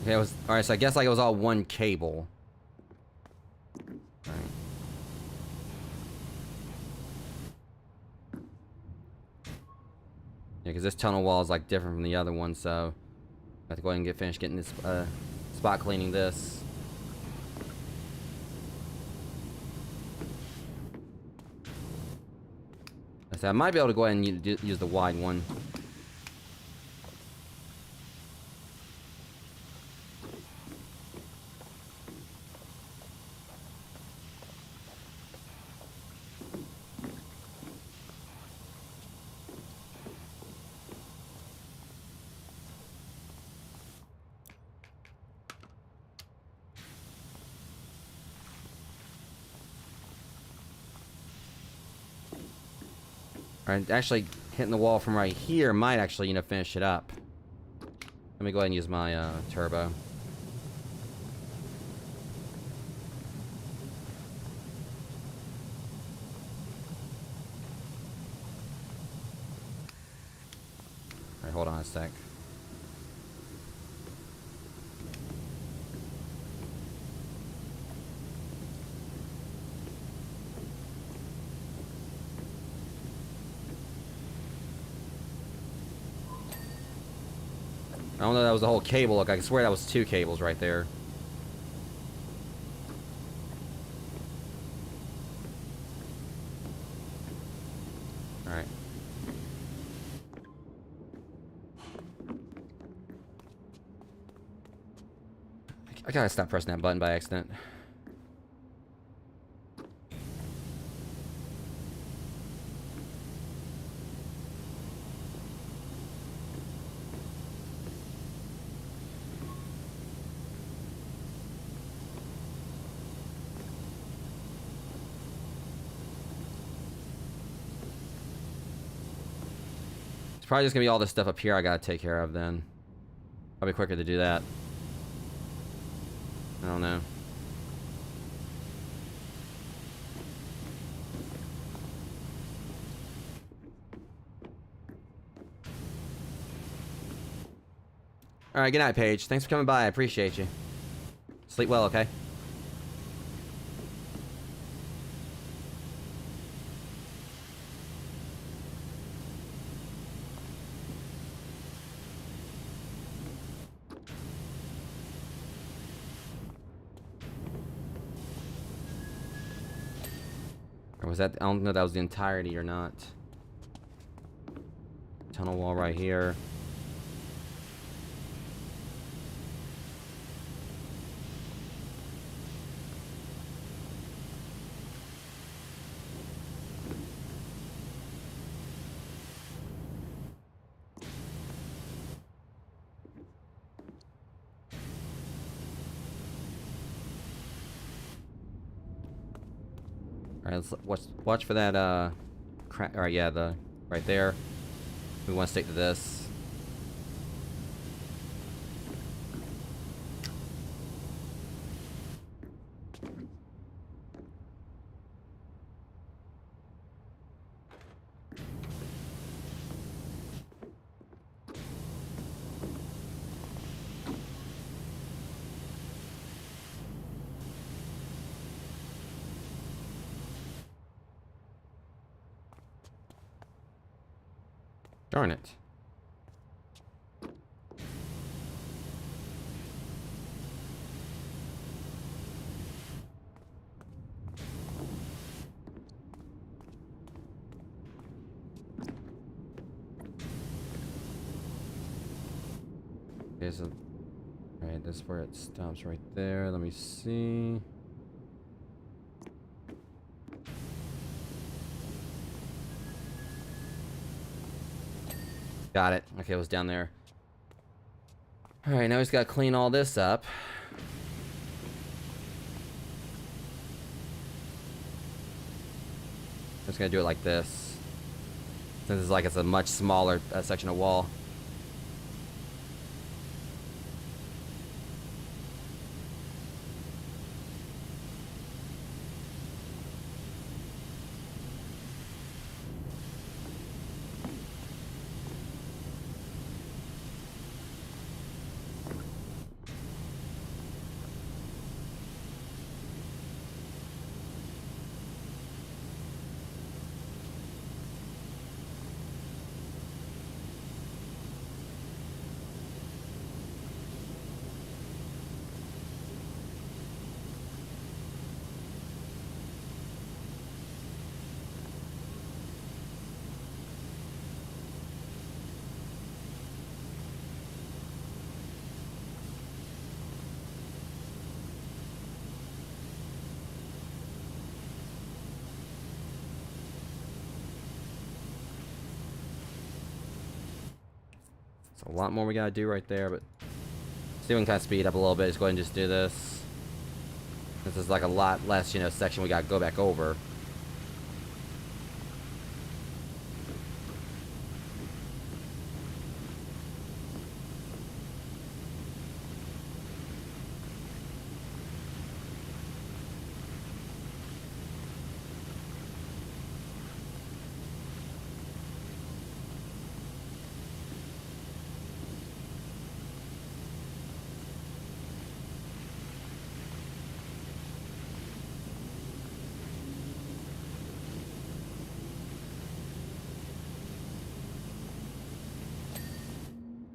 Okay, it was alright. So I guess like it was all one cable. Yeah, because this tunnel wall is like different from the other one, so I have to go ahead and get finished getting this spot cleaning this. So I might be able to go ahead and use the wide one. Alright, actually hitting the wall from right here might actually, finish it up. Let me go ahead and use my turbo. Alright, hold on a sec. I don't know if that was the whole cable. Look, I swear that was 2 cables right there. Alright. I gotta stop pressing that button by accident. Probably just gonna be all this stuff up here I gotta take care of then. Probably quicker to do that. I don't know. Alright, good night, Paige. Thanks for coming by. I appreciate you. Sleep well, okay? Or was that... I don't know if that was the entirety or not. Tunnel wall right here. Alright, let's watch for that, alright, yeah, right there. We want to stick to this. Darn it. There's a... Alright, that's where it stops right there. Let me see. Got it. Okay, it was down there. Alright, now he's got to clean all this up. I'm just going to do it like this. Since it's like it's a much smaller section of wall. It's a lot more we gotta do right there, but see if we can kind of speed up a little bit. Just go ahead and just do this. This is like a lot less, you know, section we gotta go back over.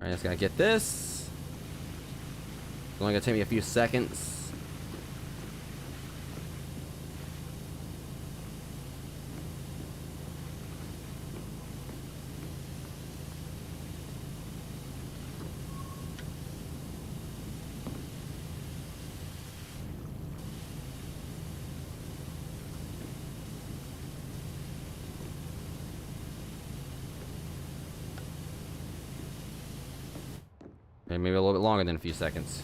Alright, just gotta get this. It's only gonna take me a few seconds. Okay, maybe a little bit longer than a few seconds.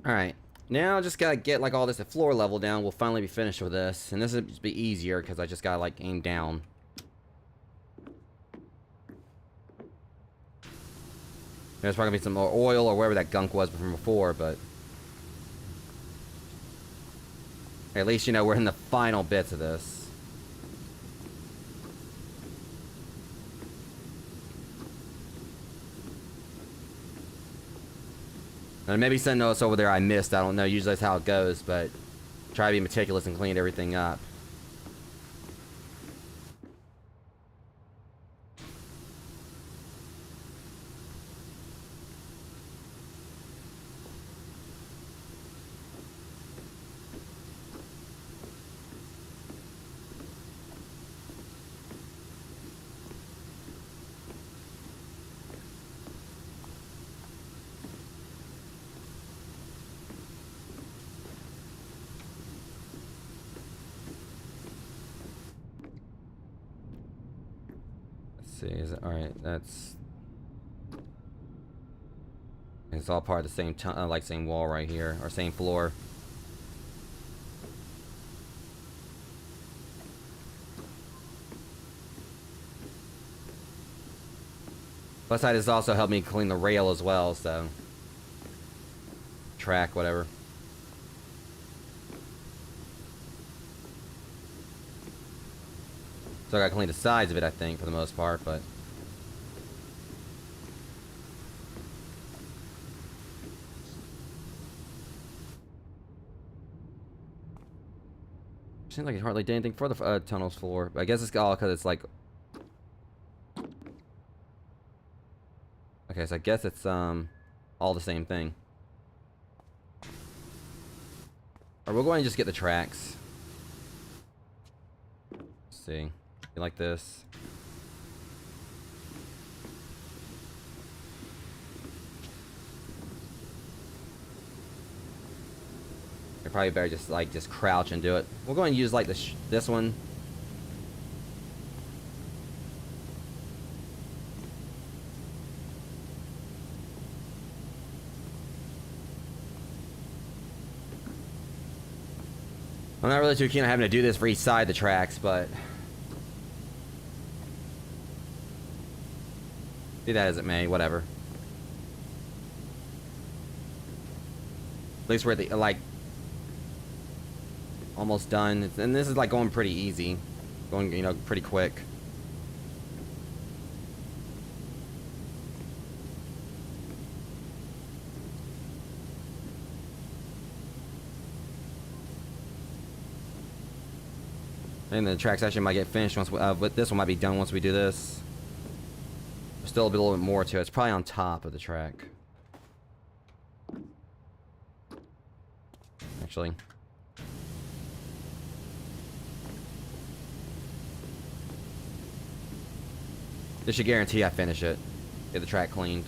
Alright. Now just gotta get like all this at floor level down. We'll finally be finished with this. And this will be easier because I just gotta like aim down. There's probably gonna be some more oil or wherever that gunk was from before, but at least you know we're in the final bits of this. And maybe something else over there I missed. I don't know. Usually that's how it goes, but try to be meticulous and clean everything up. See, is it all right? That's it's all part of the same like same wall right here, or same floor. Plus, that has also helped me clean the rail as well, so track, whatever. So I gotta clean the sides of it, I think, for the most part, but seems like it hardly did anything for the tunnel's floor. But I guess it's all because it's like, okay, so I guess it's all the same thing. Or we'll go ahead and just get the tracks. Let's see. Like this. You probably better just crouch and do it. We'll go and use like this one. I'm not really too keen on having to do this for each side of the tracks, but be that as it may, whatever. At least we're at the, like, almost done. And this is like going pretty easy. Going, you know, pretty quick. And the track section might get finished once we, but this one might be done once we do this. There's still a little bit more to it. It's probably on top of the track. actually. This should guarantee I finish it. Get the track cleaned.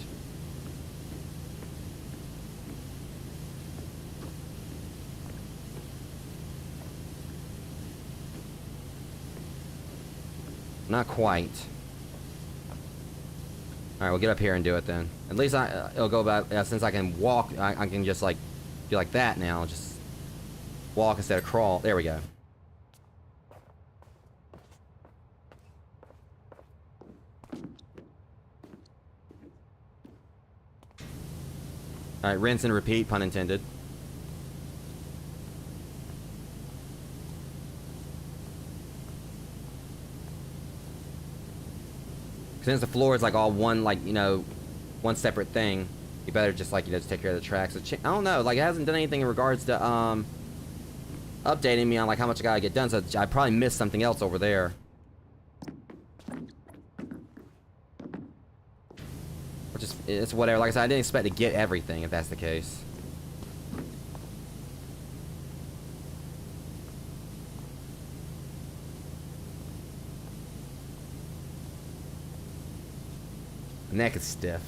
Not quite. Alright, we'll get up here and do it then. At least it'll go back, since I can walk, I can just like, do like that now. Just walk instead of crawl. There we go. Alright, rinse and repeat, pun intended. Since the floor is like all one, like, you know, one separate thing, you better just like, you know, just take care of the tracks. So I don't know, like, it hasn't done anything in regards to updating me on like how much I gotta get done, so I probably missed something else over there. Or just, it's whatever. Like I said, I didn't expect to get everything if that's the case. My neck is stiff.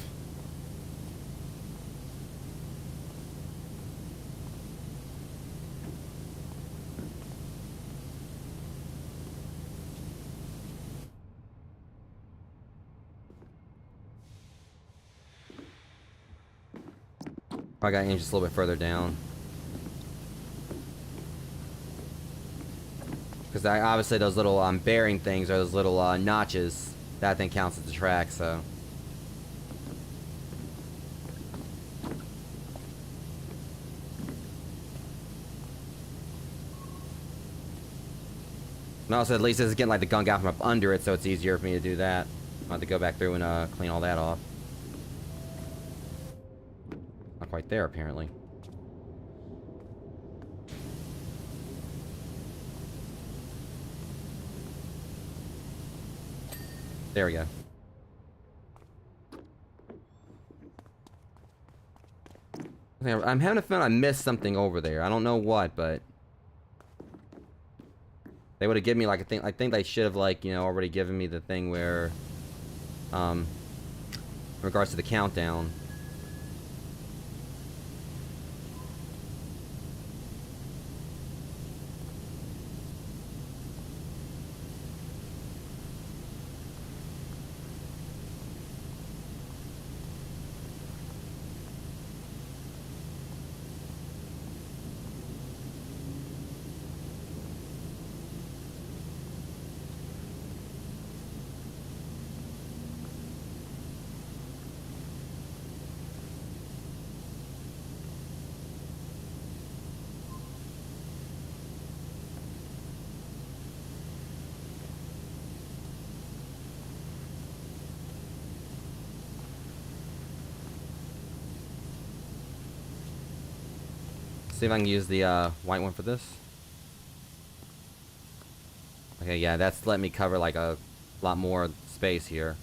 I got aimed just a little bit further down. Because obviously those little bearing things are those little notches. That thing counts as the track, so. And also, at least this is getting like the gunk out from up under it, so it's easier for me to do that. I'll have to go back through and clean all that off. Not quite there, apparently. There we go. I'm having a feeling I missed something over there. I don't know what, but they would have given me like I think they should have, like, you know, already given me the thing where in regards to the countdown. See if I can use the white one for this. Okay, yeah, that's letting me cover like a lot more space here.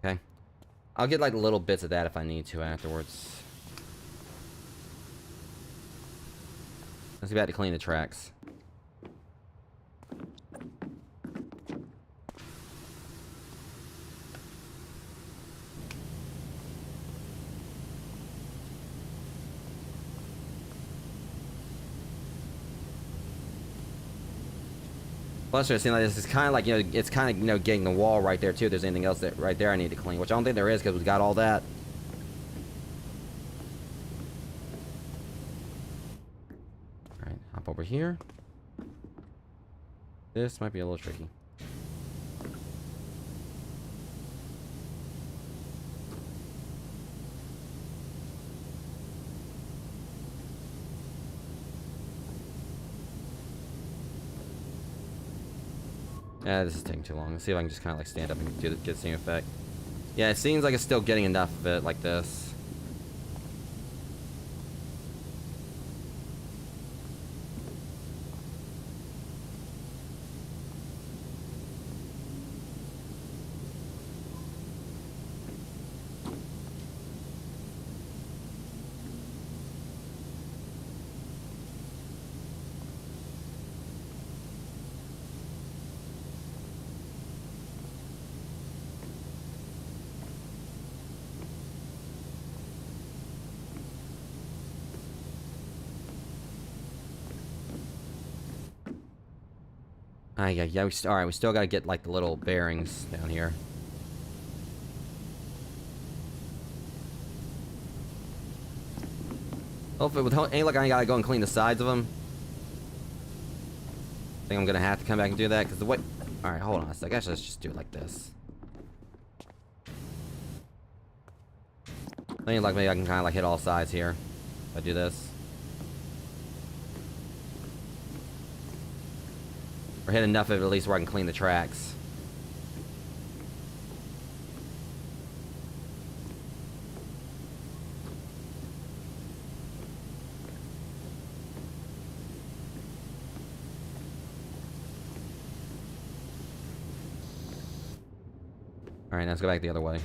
Okay. I'll get like little bits of that if I need to afterwards. Let's get back to clean the tracks. Plus, it seems like this is kind of like, you know, it's kind of, you know, getting the wall right there too. If there's anything else that right there I need to clean, which I don't think there is because we got all that. All right, hop over here. This might be a little tricky. Yeah, this is taking too long. Let's see if I can just kind of like stand up and get the same effect. Yeah, it seems like it's still getting enough of it like this. Yeah, alright, we still gotta get, like, the little bearings down here. Hopefully, with any luck, I gotta go and clean the sides of them. I think I'm gonna have to come back and do that, because the way... Alright, hold on a sec. Actually, let's just do it like this. Any luck, maybe I can kind of, like, hit all sides here. If I do this. Or hit enough of it at least where I can clean the tracks. Alright, now let's go back the other way.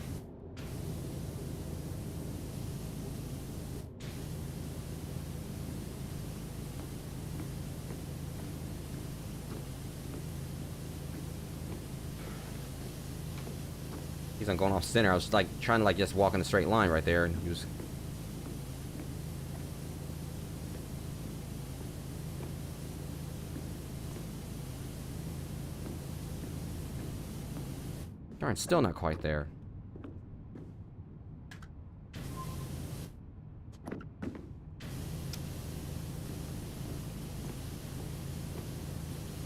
I'm going off center. I was like trying to like just walk in a straight line right there, and he was. Darn, still not quite there.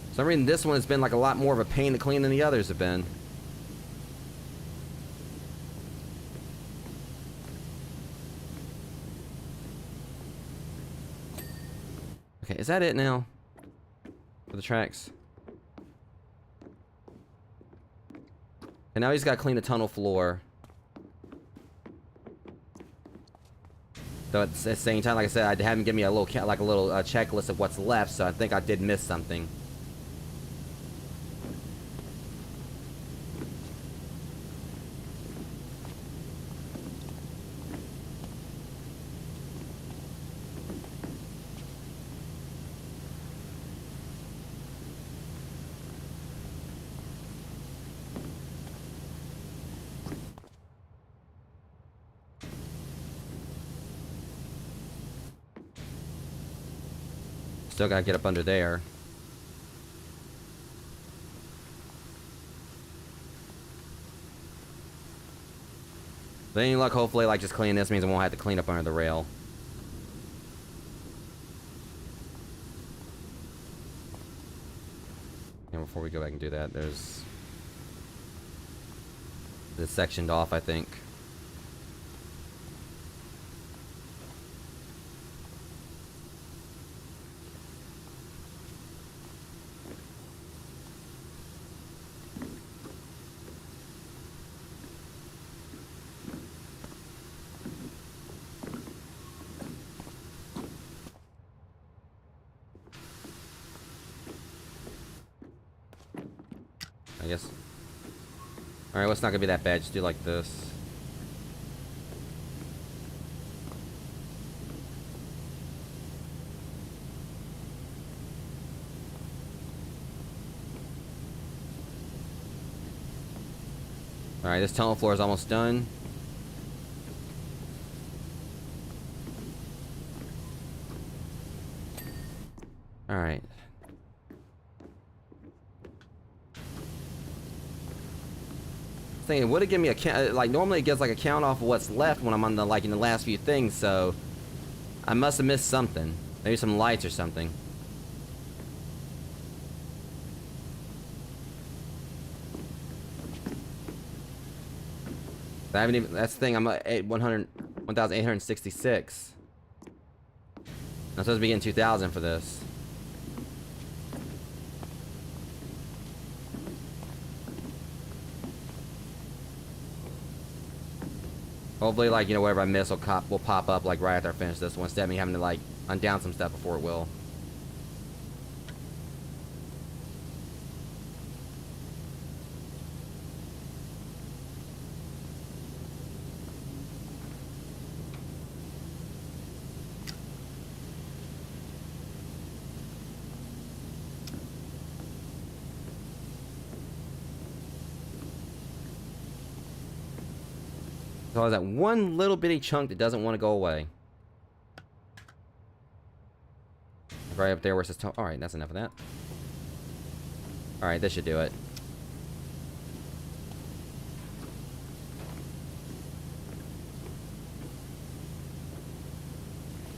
For some reason, this one has been like a lot more of a pain to clean than the others have been. Okay, is that it now? For the tracks? And now he's got to clean the tunnel floor. So at the same time, like I said, I haven't given me a little checklist of what's left, so I think I did miss something. Still gotta get up under there. With any luck, hopefully, like, just cleaning this means I won't have to clean up under the rail. And before we go back and do that, there's... this sectioned off, I think. I guess. Alright, well, it's not gonna be that bad. Just do like this. Alright, this tunnel floor is almost done. Alright. It would have given me a count. Like, normally it gives like a count off of what's left when I'm on the like in the last few things, so I must have missed something. Maybe some lights or something. I haven't even. That's the thing. I'm at 1,866. I'm supposed to be getting 2,000 for this. Hopefully, like, you know, whatever I miss will pop up, like, right after I finish this one, instead of me having to, like, undown some stuff before it will. So that one little bitty chunk that doesn't want to go away. Right up there where it says... Alright, that's enough of that. Alright, this should do it.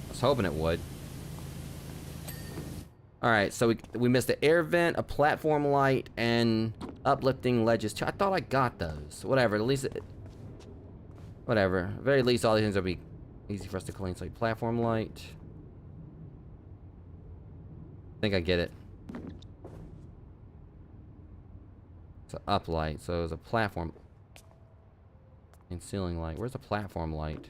I was hoping it would. Alright, so we missed the air vent, a platform light, and uplifting ledges too. I thought I got those. Whatever, at least... Whatever. At the very least, all these things will be easy for us to clean. So, platform light. I think I get it. It's an up light. So, it's a platform. And ceiling light. Where's the platform light?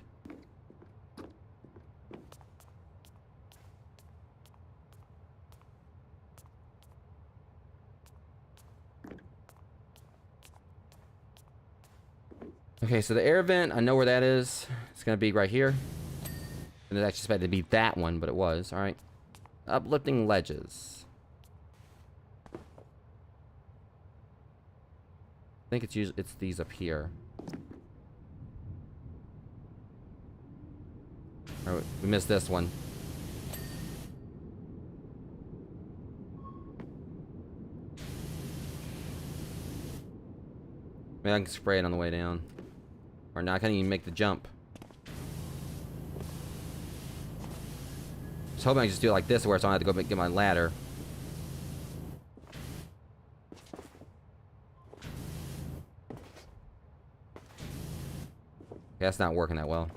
Okay, so the air vent, I know where that is. It's gonna be right here. And it actually expected to be that one, but it was. Alright. Uplifting ledges. I think it's these up here. Alright, we missed this one. Maybe I can spray it on the way down. Or not, I can't even make the jump. I was hoping I could just do it like this, where I don't have to go get my ladder. Yeah, that's not working that well.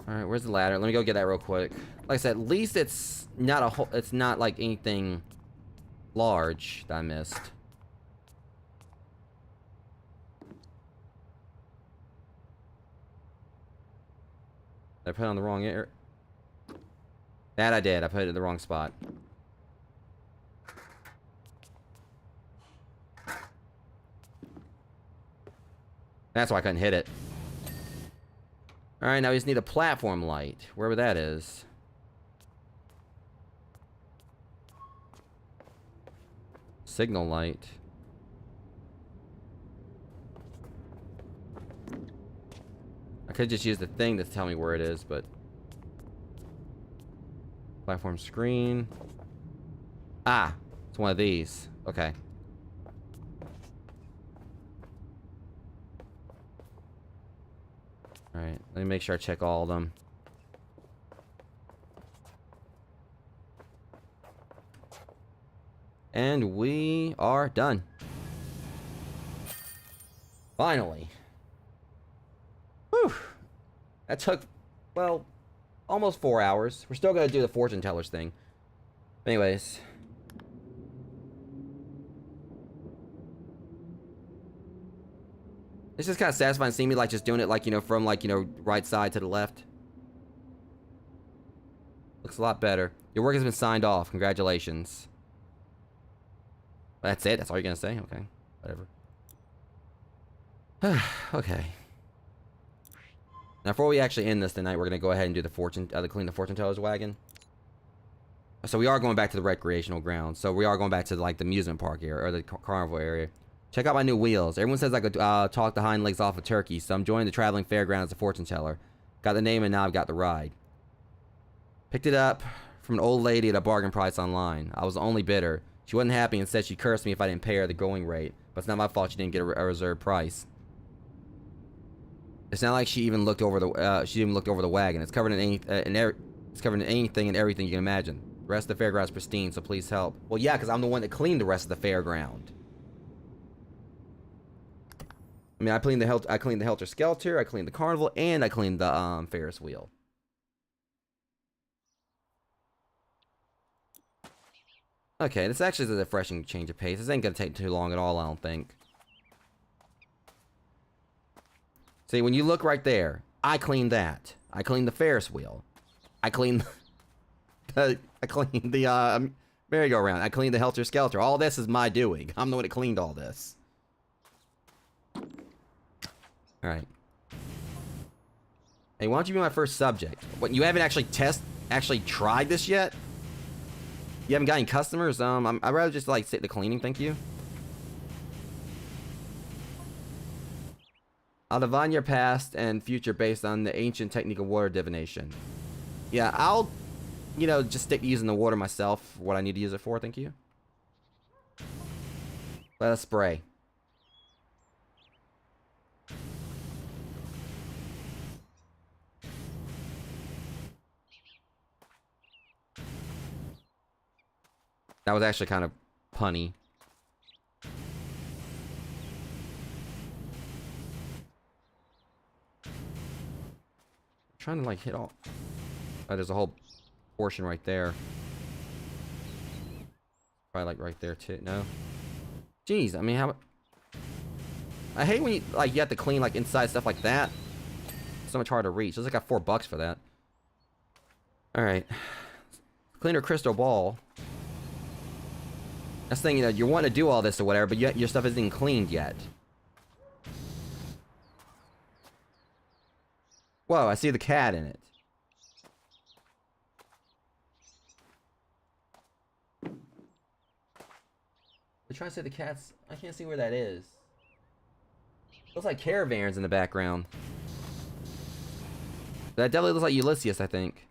Alright, where's the ladder? Let me go get that real quick. Like I said, at least it's not a whole... It's not like anything large that I missed. Did I put it on the wrong area? That I did. I put it in the wrong spot. That's why I couldn't hit it. Alright, now we just need a platform light. Wherever that is. Signal light. I could just use the thing to tell me where it is, but... Platform screen. Ah! It's one of these. Okay. Alright, let me make sure I check all of them. And we are done. Finally. Whew. That took, well, almost 4 hours. We're still gonna do the fortune tellers thing. Anyways. It's just kind of satisfying seeing me, like, just doing it, like, you know, from, like, you know, right side to the left. Looks a lot better. Your work has been signed off. Congratulations. That's it? That's all you're gonna say? Okay. Whatever. Okay. Now, before we actually end this tonight, we're gonna go ahead and do the clean the fortune teller's wagon. So we are going back to the recreational grounds. So we are going back to, like, the amusement park area, or the carnival area. Check out my new wheels. Everyone says I could talk the hind legs off a turkey, so I'm joining the traveling fairground as a fortune teller. Got the name and now I've got the ride. Picked it up from an old lady at a bargain price online. I was the only bidder. She wasn't happy and said she'd curse me if I didn't pay her the going rate, but it's not my fault she didn't get a reserved price. It's not like she even looked over the wagon. It's covered in it's covered in anything and everything you can imagine. The rest of the fairground's pristine, so please help. Well, yeah, because I'm the one that cleaned the rest of the fairground. I mean, I cleaned the Helter Skelter, I cleaned the carnival, and I cleaned the Ferris wheel. Okay, this actually is a refreshing change of pace. This ain't gonna take too long at all, I don't think. See, when you look right there, I cleaned that. I cleaned the Ferris wheel. I cleaned the merry-go-round. I cleaned the helter-skelter. All this is my doing. I'm the one that cleaned all this. Alright. Hey, why don't you be my first subject? What, you haven't actually tried this yet? You haven't got any customers? I'd rather just, like, sit the cleaning, thank you. I'll divine your past and future based on the ancient technique of water divination. Yeah, I'll, you know, just stick to using the water myself for what I need to use it for, thank you. Let us spray. That was actually kind of punny. Trying to like hit all. Oh, there's a whole portion right there. Probably like right there too. No. Jeez, I mean, how? I hate when you have to clean like inside stuff like that. It's so much harder to reach. It's like I got $4 for that. All right, cleaner crystal ball. That's the thing, you know, you want to do all this or whatever, but your stuff isn't even cleaned yet. Whoa, I see the cat in it. I'm trying to say the cat's... I can't see where that is. Looks like caravans in the background. That definitely looks like Ulysses, I think.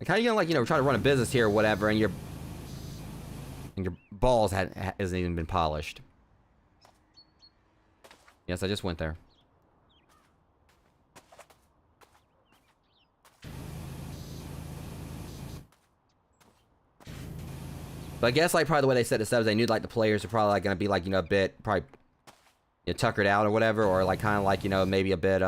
Like, how are you gonna, like, you know, try to run a business here or whatever, and your balls hasn't even been polished? Yes, I just went there. But I guess, like, probably the way they set this up is they knew, like, the players are probably, like, gonna be, like, you know, a bit, probably, you know, tuckered out or whatever, or, like, kind of, like, you know, maybe a bit,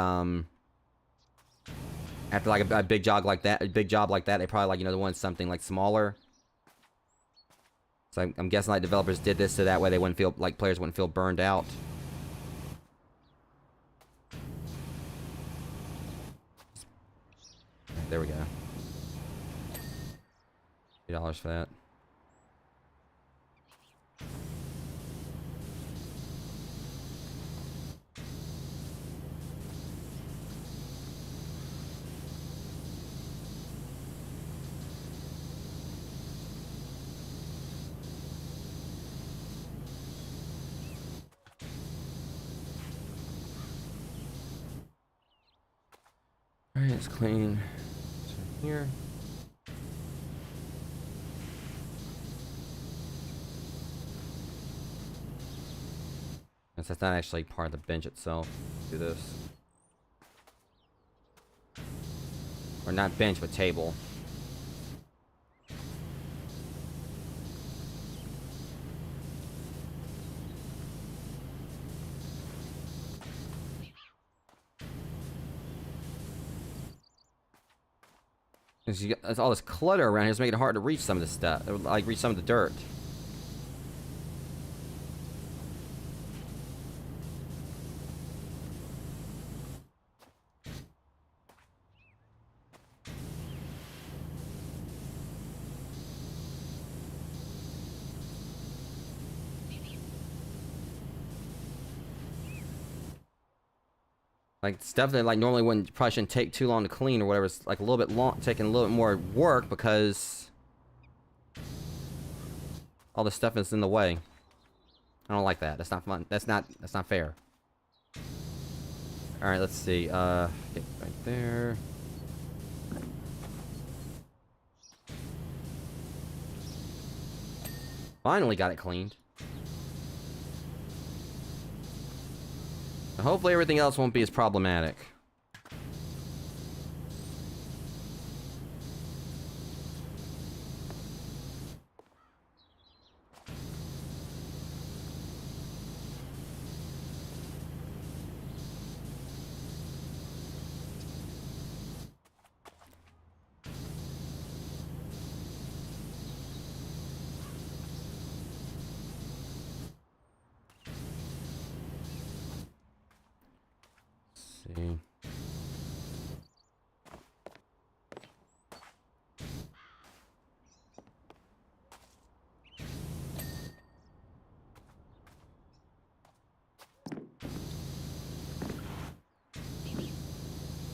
after like a big job like that, they probably like, you know, want something like smaller. So I'm guessing like developers did this so that way they wouldn't feel like players wouldn't feel burned out. There we go. $2 for that. Alright, let's clean here. That's not actually part of the bench itself. Do this. Or not bench, but table. There's all this clutter around here. It's making it hard to reach some of this stuff. Like, reach some of the dirt. Like, stuff that, like, normally probably shouldn't take too long to clean or whatever. It's, like, a little bit long, taking a little bit more work because all the stuff is in the way. I don't like that. That's not fun. That's not fair. Alright, let's see. Get right there. Finally got it cleaned. Hopefully everything else won't be as problematic. see.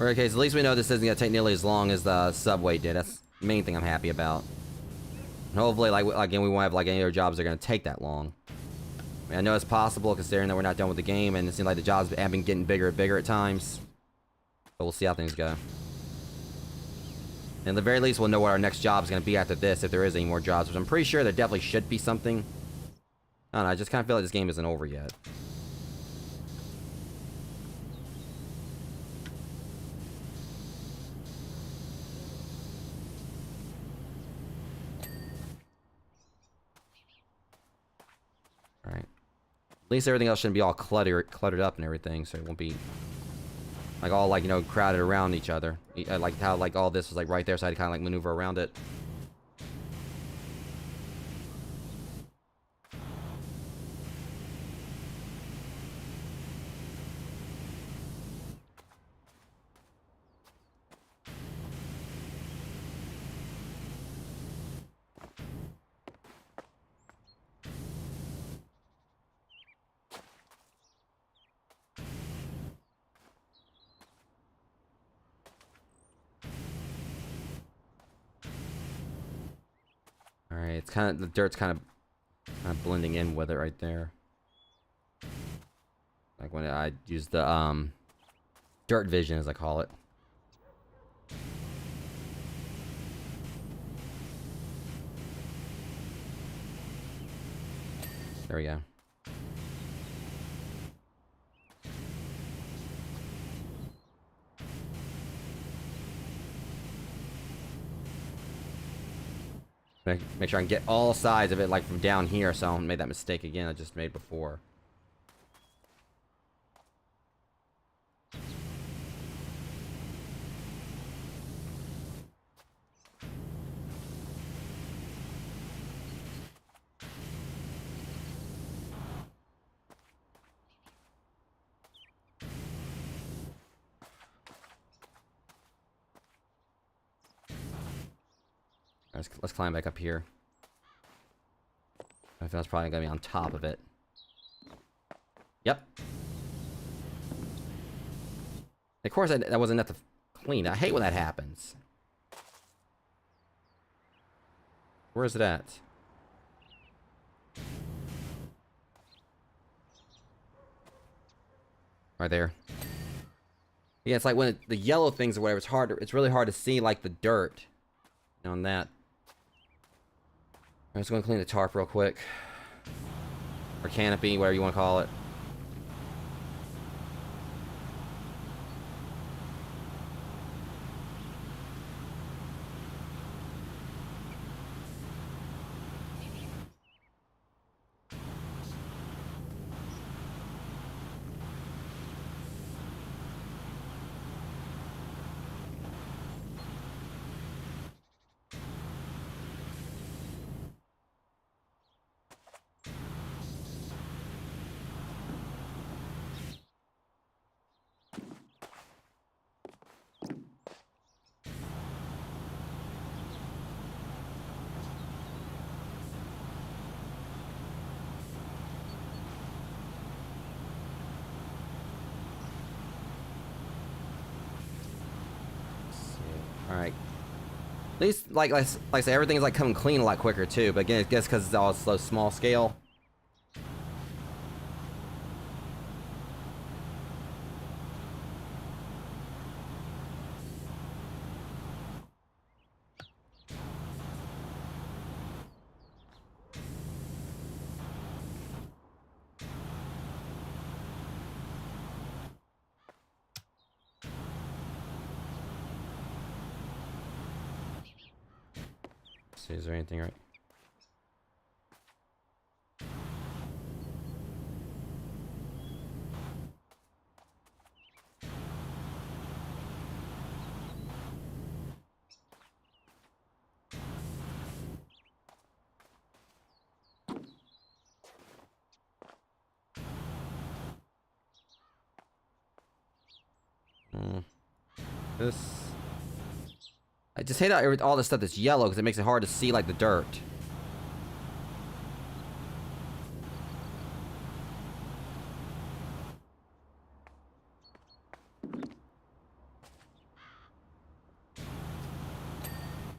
Okay, so at least we know this isn't gonna take nearly as long as the subway did. That's the main thing I'm happy about. And hopefully, like again, we won't have like any other jobs that are gonna take that long. I mean, I know it's possible considering that we're not done with the game, and it seems like the jobs have been getting bigger and bigger at times. But we'll see how things go. And at the very least, we'll know what our next job is gonna be after this, if there is any more jobs. Which I'm pretty sure there definitely should be something. I don't know. I just kind of feel like this game isn't over yet. Alright. At least everything else shouldn't be all cluttered up and everything, so it won't be like all like, you know, crowded around each other. I like how like all this was like right there, so I had to kind of like maneuver around it. Alright, it's kind of, the dirt's kind of blending in with it right there. Like when I use the dirt vision, as I call it. There we go. Make sure I can get all sides of it, like from down here, so I don't make that mistake again I just made before. Let's climb back up here. I think that's probably gonna be on top of it. Yep. Of course, that wasn't enough to clean. I hate when that happens. Where is it at? Right there. Yeah, it's like when the yellow things or whatever. It's hard. It's really hard to see like the dirt on that. I'm just gonna clean the tarp real quick, or canopy, whatever you want to call it. Alright. At least, like I said, everything's like coming clean a lot quicker too. But again, I guess because it's all so small scale. Let's see, is there anything right? This. I just hate all this stuff that's yellow because it makes it hard to see like the dirt.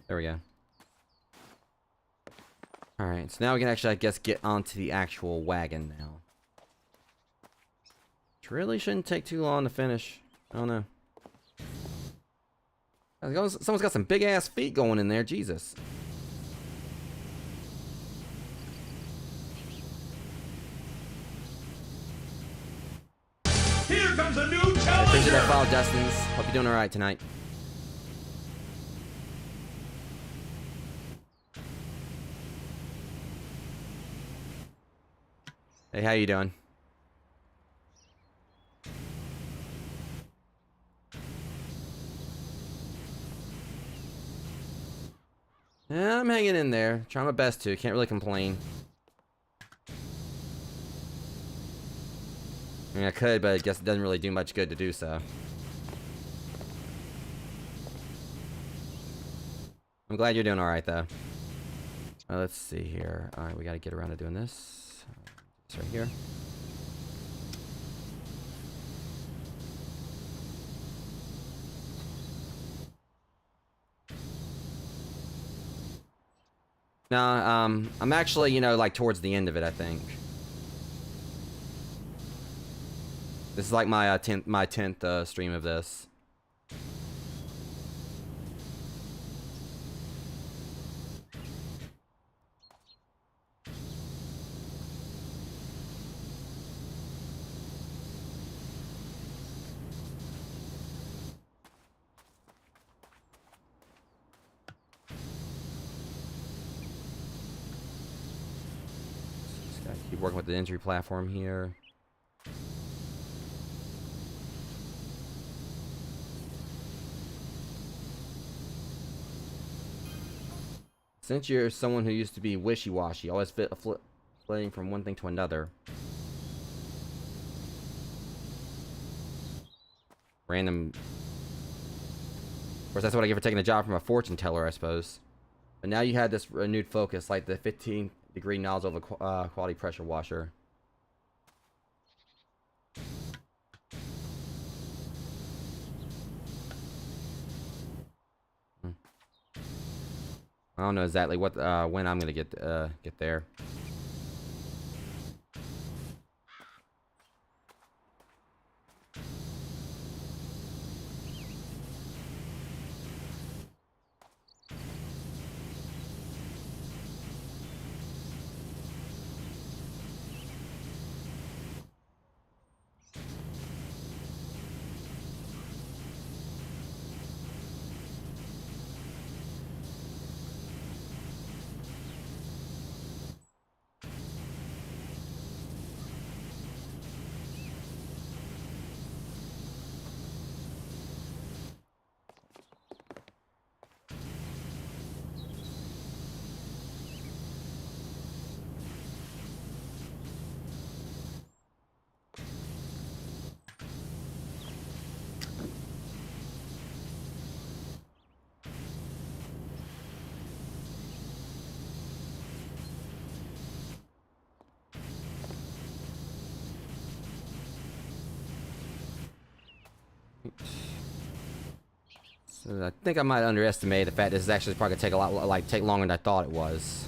There we go. Alright, so now we can actually, I guess, get onto the actual wagon now. Which really shouldn't take too long to finish. I don't know. Someone's got some big ass feet going in there, Jesus. Here comes a new challenger! I appreciate that follow, Dustins. Hope you're doing alright tonight. Hey, how you doing? Yeah, I'm hanging in there. Trying my best to. Can't really complain. I mean, I could, but I guess it doesn't really do much good to do so. I'm glad you're doing alright, though. Let's see here. Alright, we gotta get around to doing this. It's right here. No, I'm actually, you know, like towards the end of it, I think. This is like my 10th stream of this. Just gotta keep working with the entry platform here. Since you're someone who used to be wishy-washy, always flitting from one thing to another. Random. Of course, that's what I get for taking a job from a fortune teller, I suppose. But now you had this renewed focus, like the 15-degree nozzle of a quality pressure washer. I don't know exactly what when I'm gonna get there. So I think I might underestimate the fact this is actually probably gonna take a lot, take longer than I thought it was.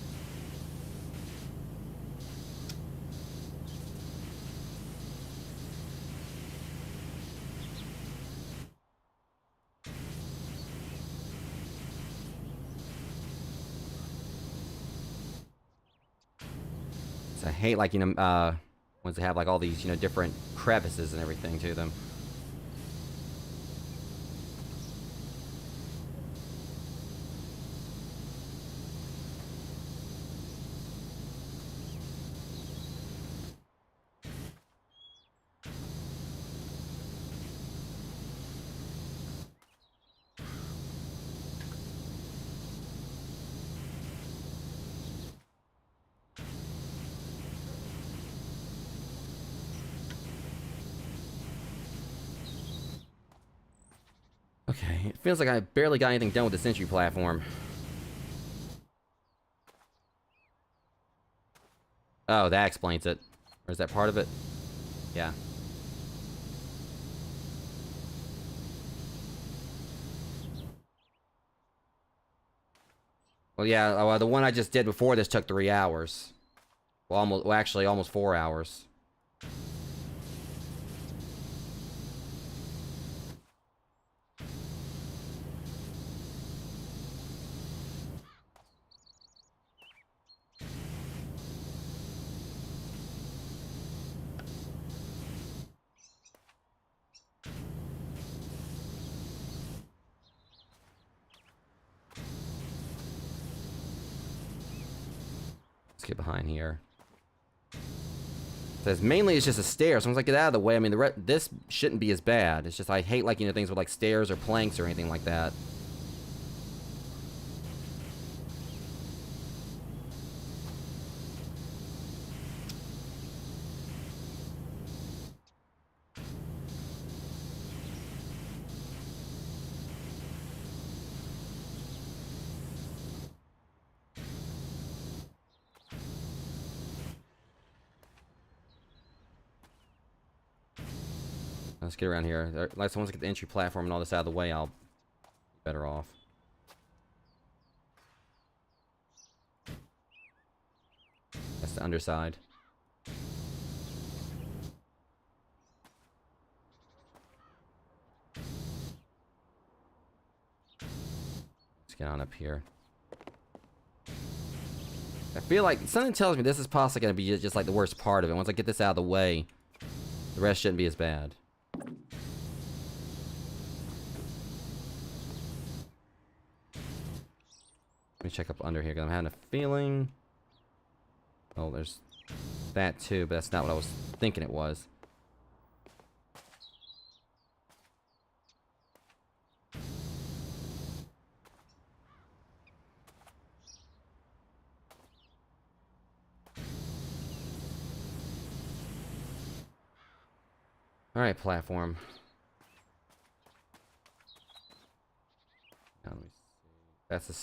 So I hate, like, you know, ones that have like all these, you know, different crevices and everything to them. It feels like I barely got anything done with this entry platform. Oh, that explains it. Or is that part of it? Yeah. Well, yeah, well, the one I just did before this took 3 hours. Well, actually, almost 4 hours. Let's get behind here. It says mainly it's just a stair, so once I get out of the way, I mean, this shouldn't be as bad. It's just I hate, like, you know, things with, like, stairs or planks or anything like that. Let's get around here. Like, once I get the entry platform and all this out of the way, I'll be better off. That's the underside. Let's get on up here. I feel like something tells me this is possibly going to be just like the worst part of it. Once I get this out of the way, the rest shouldn't be as bad. Let me check up under here, because I'm having a feeling... Oh, there's that too, but that's not what I was thinking it was. Alright, platform. Now, let me see. That's a...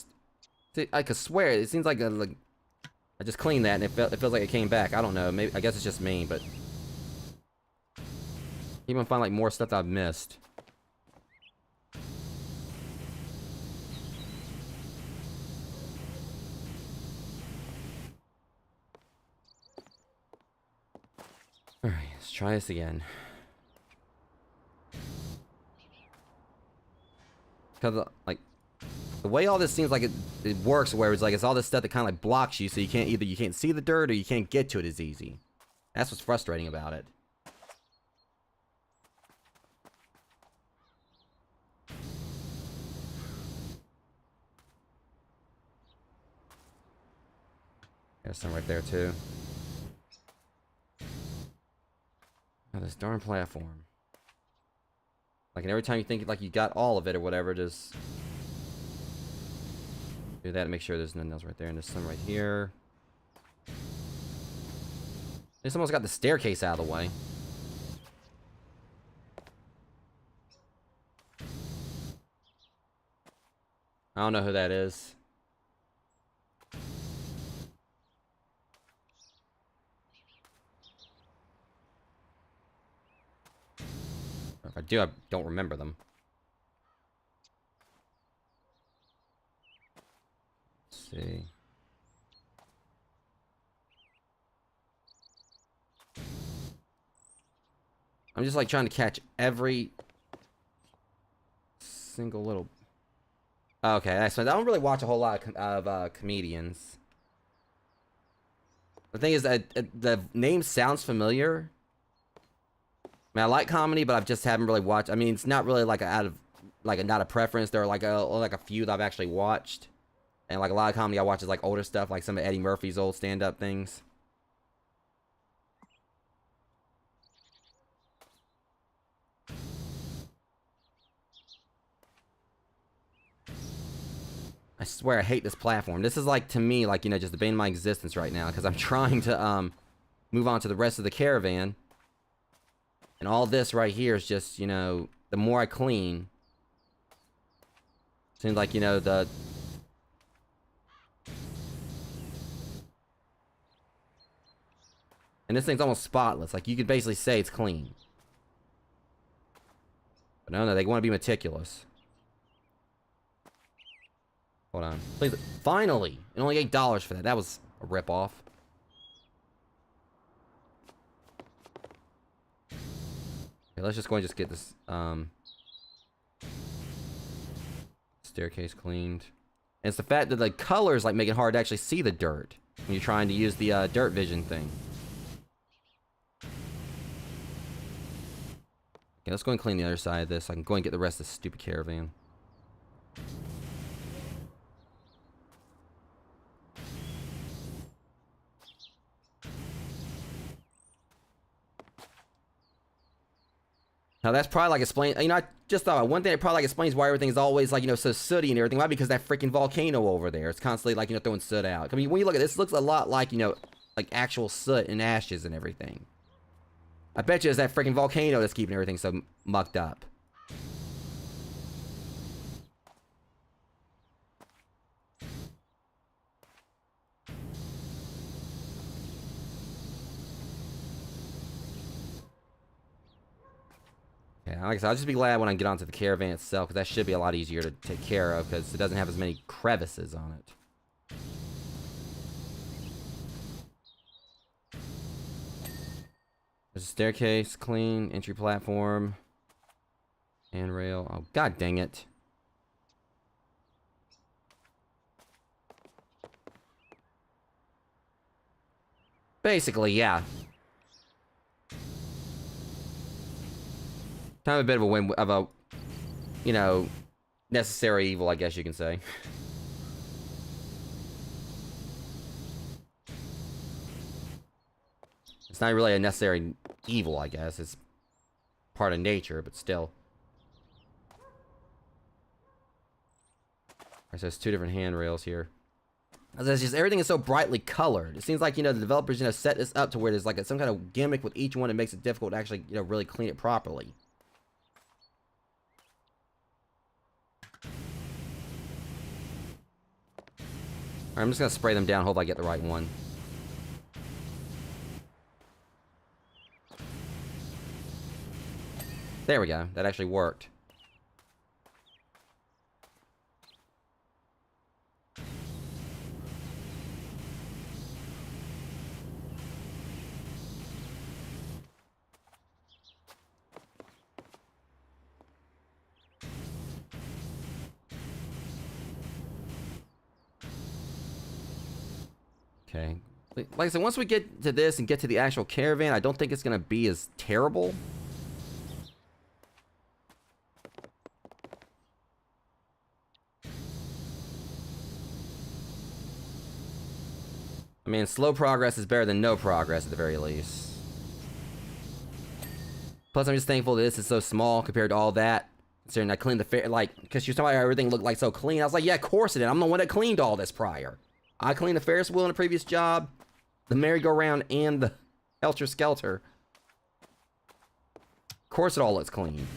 See, I could swear, it seems like I just cleaned that and it feels like it came back. I don't know, maybe, I guess it's just me, but... Even find, like, more stuff that I've missed. Alright, let's try this again. Because, like, the way all this seems like it works, where it's like it's all this stuff that kind of like blocks you, so you can't see the dirt or you can't get to it as easy. That's what's frustrating about it. There's some right there too. Now this darn platform. Like, and every time you think like you got all of it or whatever, just do that and make sure there's nothing else right there. And there's some right here. It's almost got the staircase out of the way. I don't know who that is. If I do, I don't remember them. Let's see. I'm just like trying to catch every single little... Okay, that's fine. I don't really watch a whole lot of comedians. The thing is that the name sounds familiar. I mean, I like comedy, but I just haven't really watched. I mean, it's not really like not a preference. There are like a few that I've actually watched, and like a lot of comedy I watch is like older stuff, like some of Eddie Murphy's old stand-up things. I swear I hate this platform. This is like, to me, like, you know, just the bane of my existence right now, because I'm trying to move on to the rest of the caravan. And all this right here is just, you know, the more I clean, Seems like, you know, the... And this thing's almost spotless. Like, you could basically say it's clean. But no, they want to be meticulous. Hold on. Please. Finally! And only $8 for that. That was a ripoff. Okay, let's just go and just get this, staircase cleaned. And it's the fact that the colors, like, make it hard to actually see the dirt when you're trying to use the, dirt vision thing. Okay, let's go and clean the other side of this so I can go and get the rest of this stupid caravan. Now that's probably like explain. You know, I just thought one thing that probably like explains why everything's always like, you know, so sooty and everything. Why? Because that freaking volcano over there. It's constantly like, you know, throwing soot out. I mean, when you look at this, it looks a lot like, you know, like actual soot and ashes and everything. I bet you it's that freaking volcano that's keeping everything so mucked up. Yeah, like I said, I'll just be glad when I get onto the caravan itself, because that should be a lot easier to take care of, because it doesn't have as many crevices on it. There's a staircase, clean, entry platform, handrail. Oh, god dang it. Basically, yeah. Kind of a bit of a win of a, you know, necessary evil, I guess you can say. It's not really a necessary evil, I guess. It's part of nature, but still. Alright, so there's two different handrails here. It's just everything is so brightly colored. It seems like, you know, the developers, you know, set this up to where there's like some kind of gimmick with each one that makes it difficult to actually, you know, really clean it properly. Alright, I'm just gonna spray them down, hope I get the right one. There we go. That actually worked. Okay. Like I said, once we get to this and get to the actual caravan, I don't think it's gonna be as terrible. I mean, slow progress is better than no progress at the very least. Plus, I'm just thankful that this is so small compared to all that. Considering I cleaned the fair, like, because you saw how everything looked like so clean. I was like, yeah, of course it did. I'm the one that cleaned all this prior. I cleaned the Ferris wheel in a previous job, the merry-go-round, and the helter-skelter. Of course it all looks clean.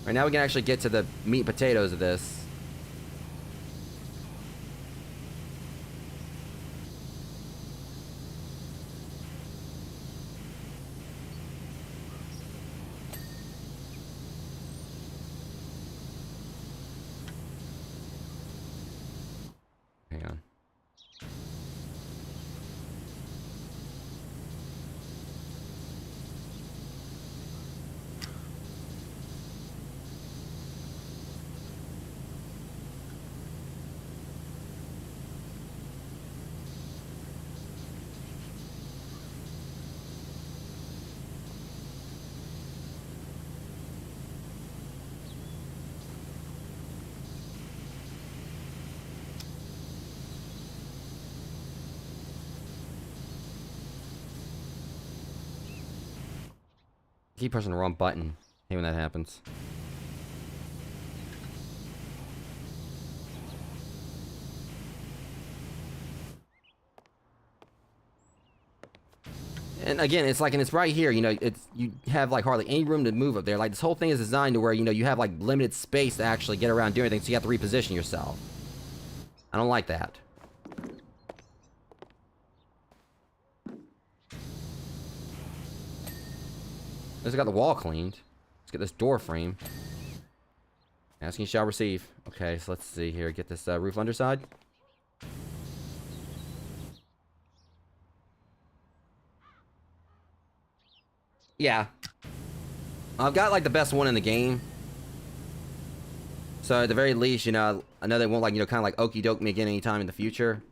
Alright, now we can actually get to the meat and potatoes of this. Hang on. I keep pressing the wrong button. I hate when that happens. And again, it's like, and it's right here, you know, it's, you have like hardly any room to move up there. Like this whole thing is designed to where, you know, you have like limited space to actually get around doing things, so you have to reposition yourself. I don't like that. Let's got the wall cleaned. Let's get this door frame. Asking shall receive. Okay, so let's see here. Get this roof underside. Yeah. I've got like the best one in the game. So at the very least, you know, I know they won't like, you know, kind of like okie doke me again anytime in the future.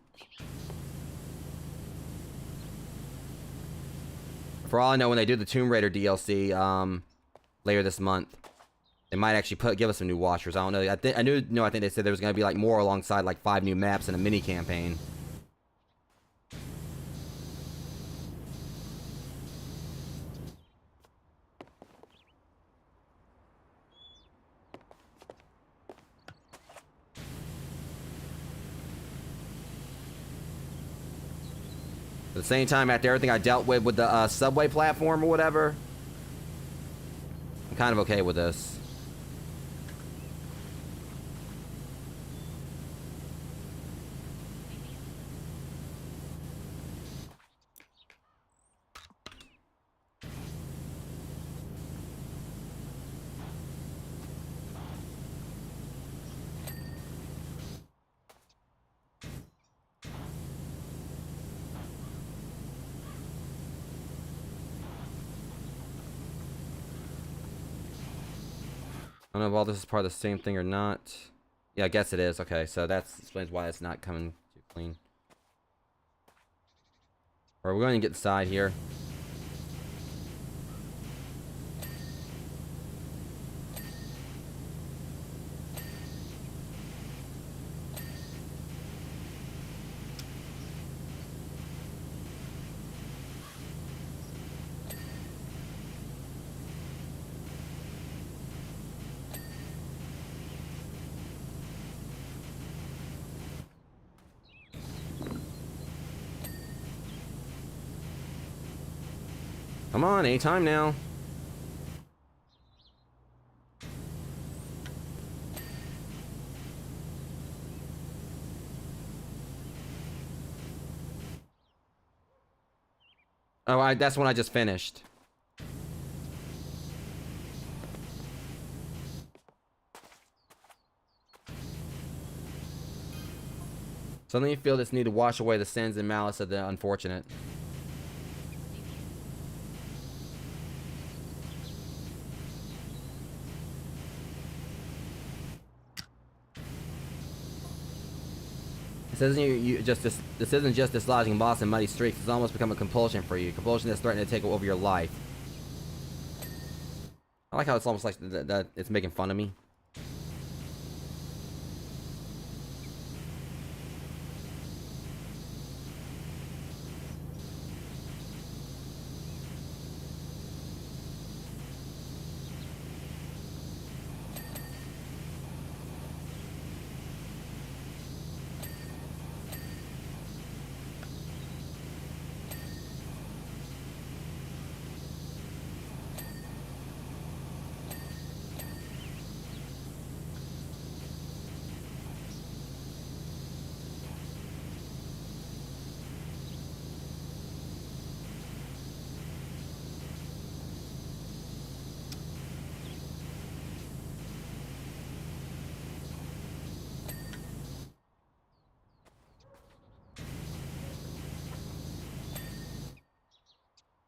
For all I know, when they do the Tomb Raider DLC later this month, they might actually give us some new washers. I don't know. I think they said there was going to be like more alongside like 5 new maps and a mini campaign. At the same time, after everything I dealt with the subway platform or whatever, I'm kind of okay with this. I don't know if all this is part of the same thing or not. Yeah, I guess it is. Okay, so that explains why it's not coming too clean. Alright, we're going to get inside here. Come on, anytime now. Oh, that's when I just finished. Suddenly you feel this need to wash away the sins and malice of the unfortunate. This isn't just dislodging boss and muddy streaks. It's almost become a compulsion for you. Compulsion that's threatening to take over your life. I like how it's almost like that it's making fun of me.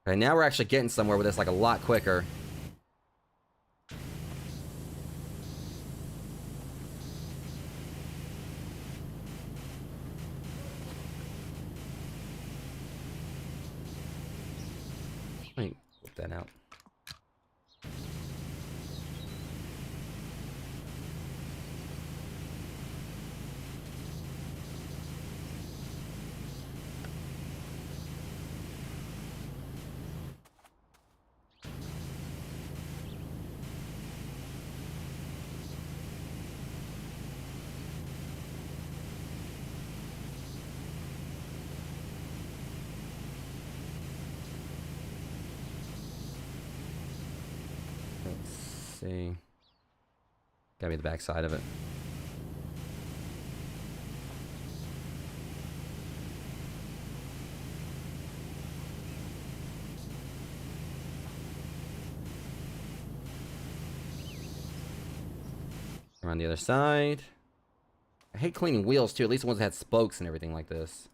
Okay, now we're actually getting somewhere with this, like, a lot quicker. Let me whip that out. see. Gotta be the back side of it. Around the other side. I hate cleaning wheels too, at least the ones that had spokes and everything like this.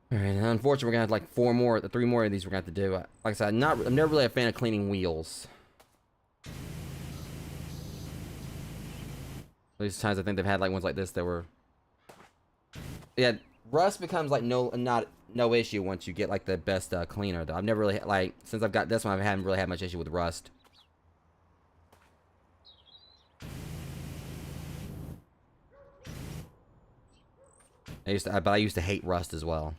Alright, unfortunately we're gonna have like 3 more of these we're gonna have to do. Like I said, I'm never really a fan of cleaning wheels. These times I think they've had like ones like this that were... Yeah, rust becomes like no issue once you get like the best cleaner though. I've never really, like, since I've got this one, I haven't really had much issue with rust. But I used to hate rust as well.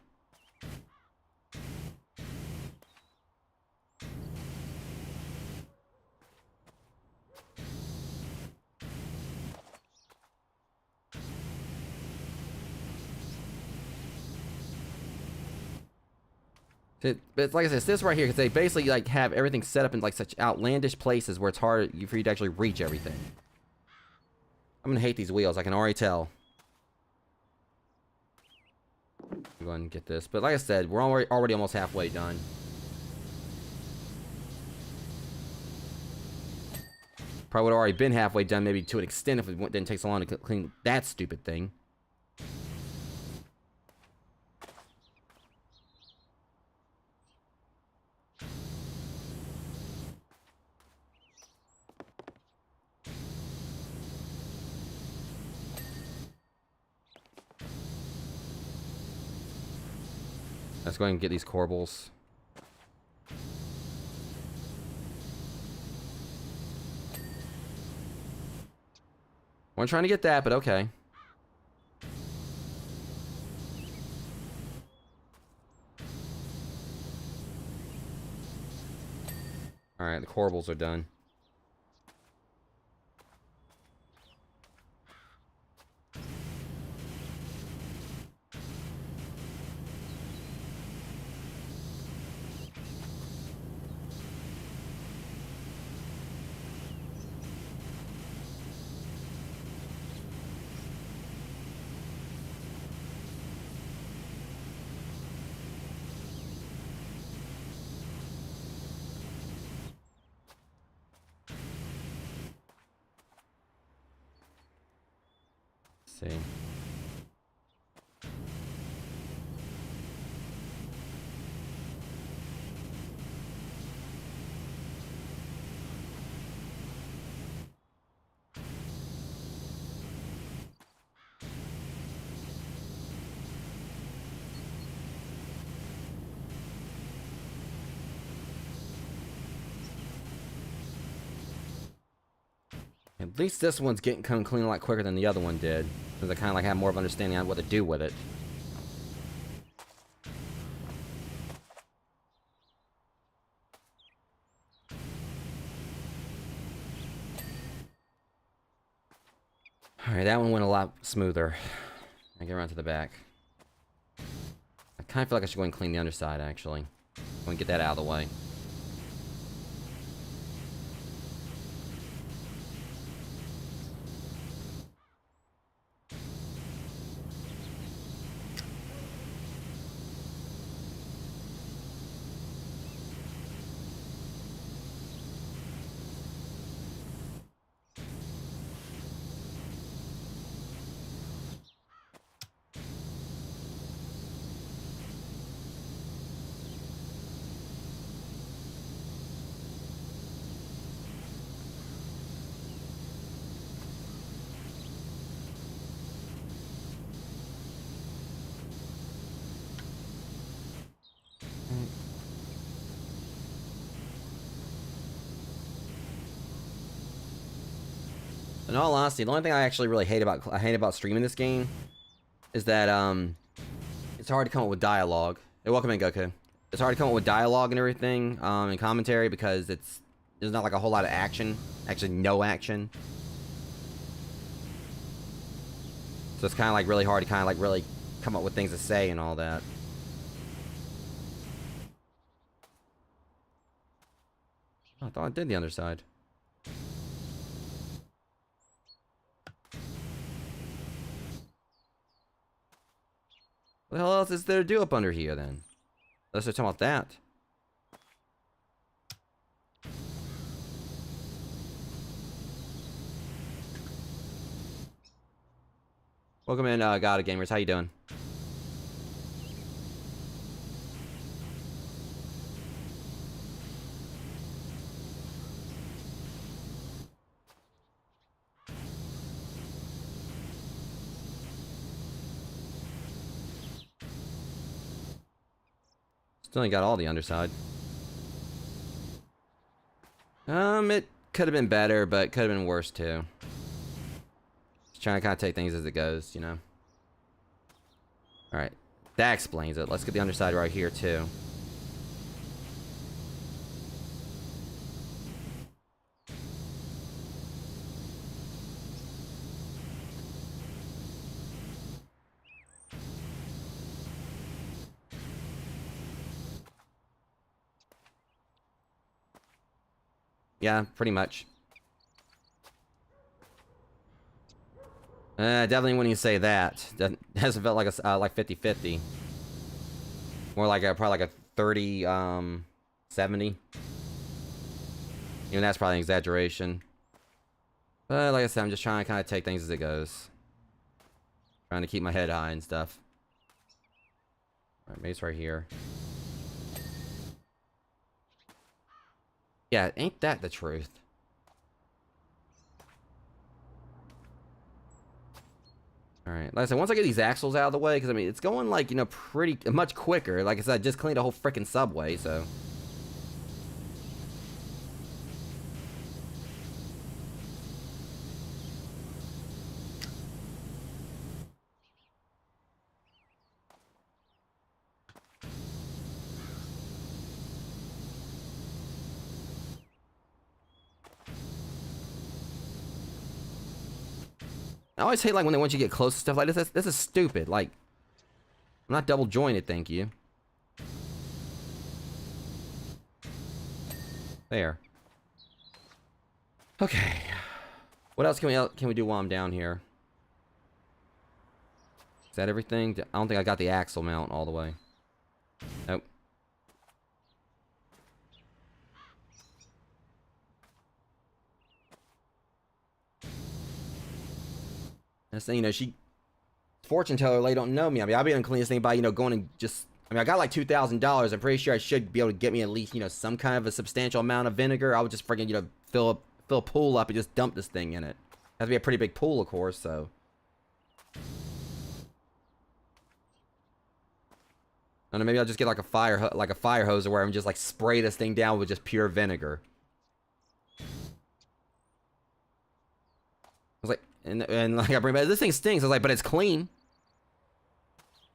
It's like I said, it's this right here because they basically like have everything set up in like such outlandish places where it's hard for you to actually reach everything. I'm gonna hate these wheels. I can already tell. Go ahead and get this, but like I said, we're already almost halfway done. Probably would have already been halfway done, maybe to an extent, if it didn't take so long to clean that stupid thing. Let's go ahead and get these corbels. Wasn't trying to get that, but okay. Alright, the corbels are done. See. At least this one's come clean a lot quicker than the other one did, because I kind of like have more of an understanding on what to do with it. Alright, that one went a lot smoother. I get around to the back. I kind of feel like I should go and clean the underside, actually. Go and get that out of the way. In all honesty, the only thing I actually really hate about streaming this game is that it's hard to come up with dialogue. Hey, welcome in, Goku. It's hard to come up with dialogue and everything, and commentary, because there's not like a whole lot of action. Actually, no action. So it's kind of like really hard to kind of like really come up with things to say and all that. Oh, I thought I did the underside. What the hell else is there to do up under here then? Let's start talking about that. Welcome in, God Gamers. How you doing? Still ain't got all the underside. It could have been better, but could have been worse too. Just trying to kind of take things as it goes, you know. All right, that explains it. Let's get the underside right here too. Yeah, pretty much. Definitely when you say that, that hasn't felt like a like 50-50. More like probably like a 30 70. Even that's probably an exaggeration. But like I said, I'm just trying to kind of take things as it goes. Trying to keep my head high and stuff. All right, mate's right here. Yeah, ain't that the truth? Alright, like I said, once I get these axles out of the way, because I mean, it's going like, you know, much quicker. Like I said, I just cleaned a whole freaking subway, so. I always hate like when they want you to get close to stuff like this. This is stupid. Like, I'm not double jointed, thank you. There. Okay. What else can we do while I'm down here? Is that everything? I don't think I got the axle mount all the way. Nope. That's the thing, you know, fortune teller lady don't know me. I mean, I'll be able to clean this thing by, you know, going and just, I mean, I got like $2,000. I'm pretty sure I should be able to get me at least, you know, some kind of a substantial amount of vinegar. I would just freaking, you know, fill a pool up and just dump this thing in it. Has to be a pretty big pool, of course, so. I don't know, maybe I'll just get like a fire hose or where I'm just like spray this thing down with just pure vinegar. I was like, and like I bring back, this thing stinks. I was like, but it's clean.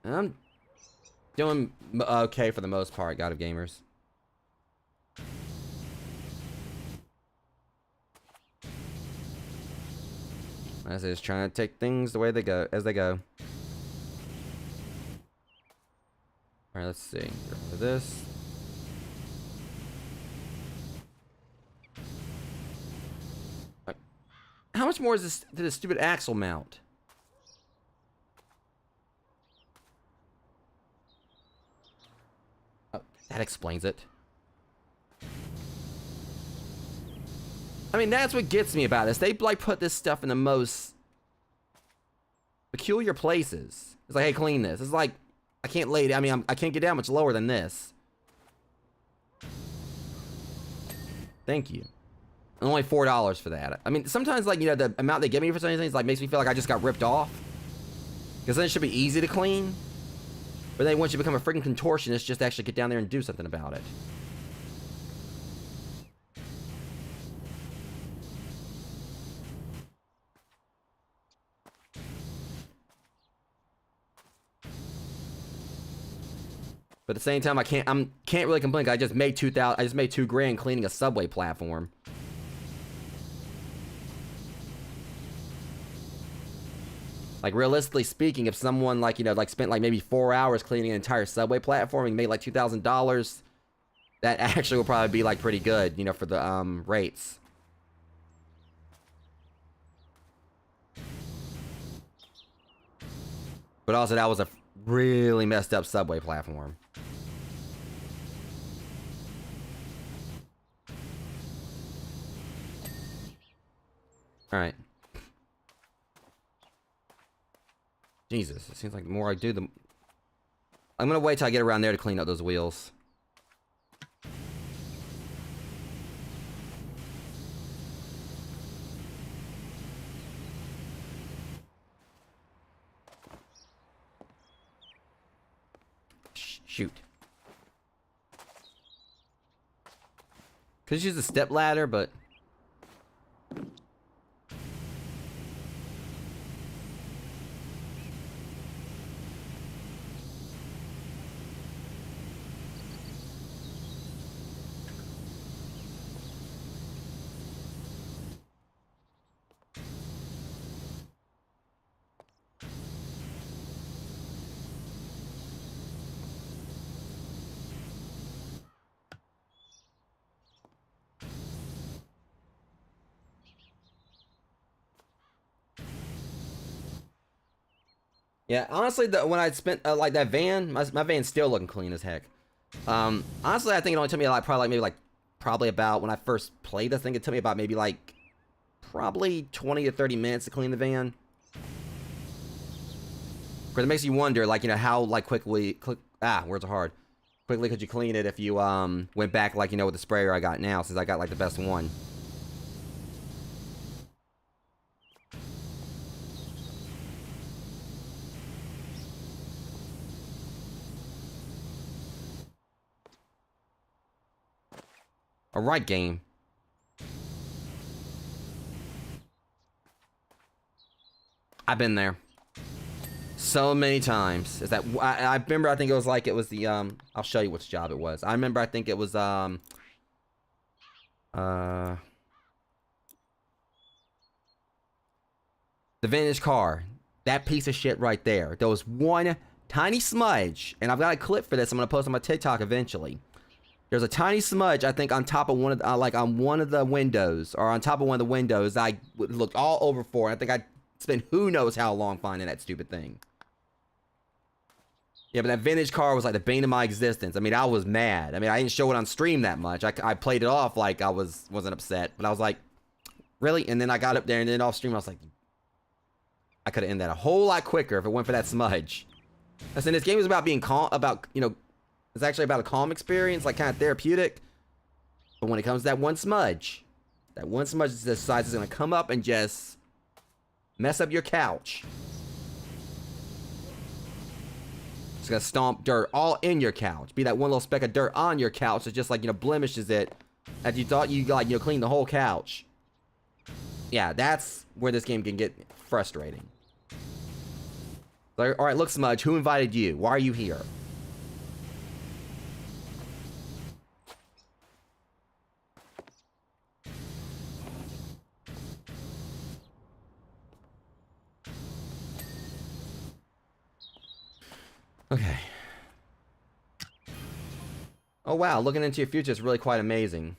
And I'm doing okay for the most part, God of Gamers. I was just trying to take things the way they go, as they go. All right, let's see. Get rid of this. How much more is this to this stupid axle mount? Oh, that explains it. I mean, that's what gets me about this. They like put this stuff in the most peculiar places. It's like, hey, clean this. It's like, I can't lay it. I mean, I can't get down much lower than this. Thank you. And only $4 for that. I mean, sometimes, like, you know, the amount they give me for some of these things, like, makes me feel like I just got ripped off. Because then it should be easy to clean. But then once you become a freaking contortionist, just actually get down there and do something about it. But at the same time, I can't really complain. I just made $2,000 cleaning a subway platform. Like, realistically speaking, if someone, like, you know, like, spent, like, maybe 4 hours cleaning an entire subway platform and made, like, $2,000, that actually will probably be, like, pretty good, you know, for the, rates. But also, that was a really messed up subway platform. Alright. Jesus, it seems like the more I do, I'm gonna wait till I get around there to clean up those wheels. Shoot. Could use a step ladder, but... Yeah, honestly, when I spent, like, that van, my van's still looking clean as heck. Honestly, I think it only took me, like, probably about, when I first played this thing, it took me about maybe, like, probably 20 to 30 minutes to clean the van. Because it makes you wonder, like, you know, how, like, words are hard. Quickly could you clean it if you, went back, like, you know, with the sprayer I got now, since I got, like, the best one. Alright, game. I've been there. So many times. Is that I remember, I think it was like, it was the, I'll show you which job it was. I remember, I think it was, the vintage car. That piece of shit right there. There was one tiny smudge, and I've got a clip for this. I'm gonna post on my TikTok eventually. There's a tiny smudge, I think, on top of one of the, like, on one of the windows, or on top of one of the windows. I looked all over for, and I think I spent who knows how long finding that stupid thing. Yeah, but that vintage car was like the bane of my existence. I mean, I was mad. I mean, I didn't show it on stream that much. I played it off like I wasn't upset, but I was like, really? And then I got up there, and then off stream I was like, I could have ended that a whole lot quicker if it went for that smudge. Listen, this game is about being calm, you know, it's actually about a calm experience, like kind of therapeutic. But when it comes to that one smudge decides it's gonna come up and just mess up your couch. It's gonna stomp dirt all in your couch. Be that one little speck of dirt on your couch that just, like, you know, blemishes it. As you thought you, like, you know, cleaned the whole couch. Yeah, that's where this game can get frustrating. Like, alright, look, Smudge, who invited you? Why are you here? Okay. Oh wow, looking into your future is really quite amazing.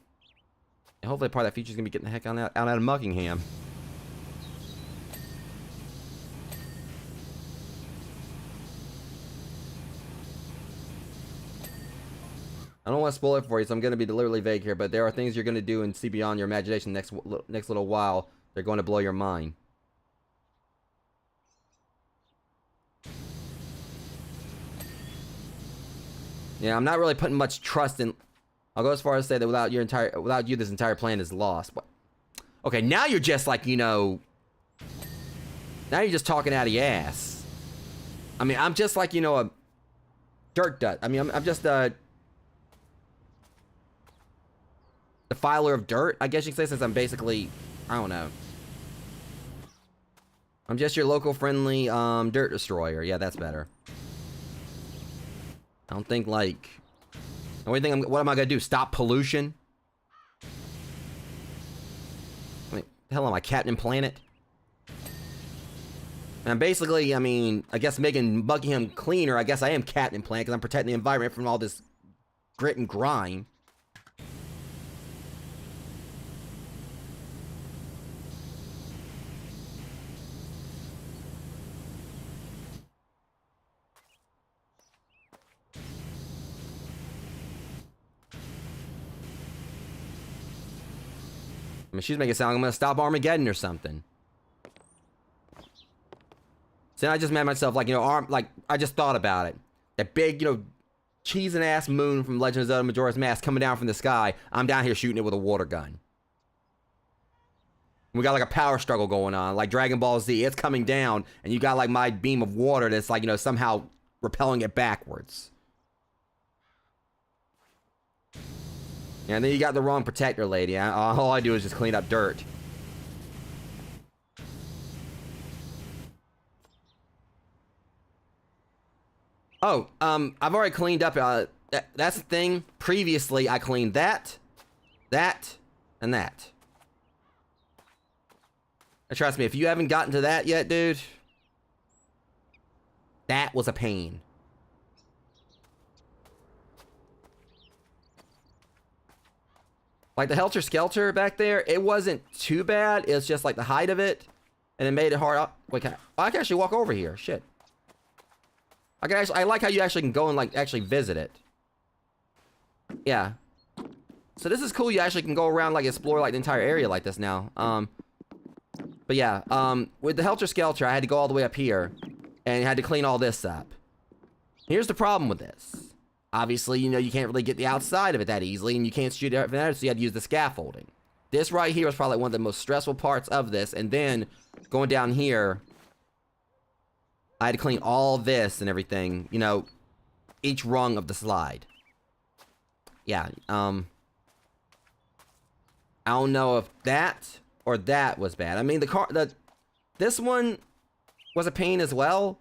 And hopefully part of that future is going to be getting the heck out of Muckingham. I don't want to spoil it for you, so I'm going to be deliberately vague here, but there are things you're going to do and see beyond your imagination next little while. They're going to blow your mind. Yeah, I'm not really putting much trust in... I'll go as far as to say that without you, this entire plan is lost. What? Okay, now you're just like, you know... Now you're just talking out of your ass. I mean, I'm just like, you know, a... dirt dust. I mean, I'm just a... the filer of dirt, I guess you could say, since I'm basically... I don't know. I'm just your local friendly, dirt destroyer. Yeah, that's better. I don't think, like... The only thing what am I gonna do? Stop pollution? I mean, the hell am I, Captain Planet? And basically, I mean, I guess making Muckingham cleaner, I guess I am Captain Planet, because I'm protecting the environment from all this grit and grime. I mean, she's making it sound like I'm gonna stop Armageddon or something. So then I just made myself, like, you know, I just thought about it. That big, you know, cheesing ass moon from Legend of Zelda Majora's Mask coming down from the sky. I'm down here shooting it with a water gun. We got like a power struggle going on, like Dragon Ball Z. It's coming down, and you got like my beam of water that's like, you know, somehow repelling it backwards. And then you got the wrong protector lady. All I do is just clean up dirt. Oh, I've already cleaned up, that's the thing. Previously, I cleaned that, and that. And trust me, if you haven't gotten to that yet, dude, that was a pain. Like the Helter Skelter back there, it wasn't too bad. It's just like the height of it, and it made it hard. Wait, I can actually walk over here. Shit. I like how you actually can go and like actually visit it. Yeah. So this is cool. You actually can go around, like, explore like the entire area like this now. But yeah, with the Helter Skelter, I had to go all the way up here and had to clean all this up. Here's the problem with this. Obviously, you know, you can't really get the outside of it that easily, and you can't shoot it from there, so you had to use the scaffolding. This right here was probably one of the most stressful parts of this, and then going down here, I had to clean all this and everything, you know, each rung of the slide. Yeah, I don't know if that or that was bad. I mean, this one was a pain as well.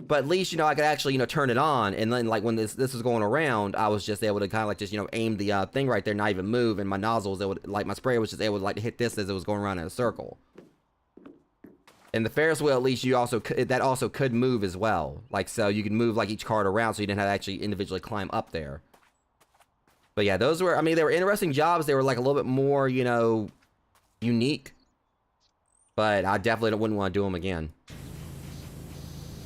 But at least, you know, I could actually, you know, turn it on, and then, like, when this was going around, I was just able to kind of, like, just, you know, aim the thing right there, not even move, and my nozzles, my sprayer was just able to, like, hit this as it was going around in a circle. And the Ferris wheel, at least, that also could move as well. Like, so you could move, like, each card around, so you didn't have to actually individually climb up there. But yeah, those were, I mean, they were interesting jobs. They were, like, a little bit more, you know, unique. But I definitely wouldn't want to do them again.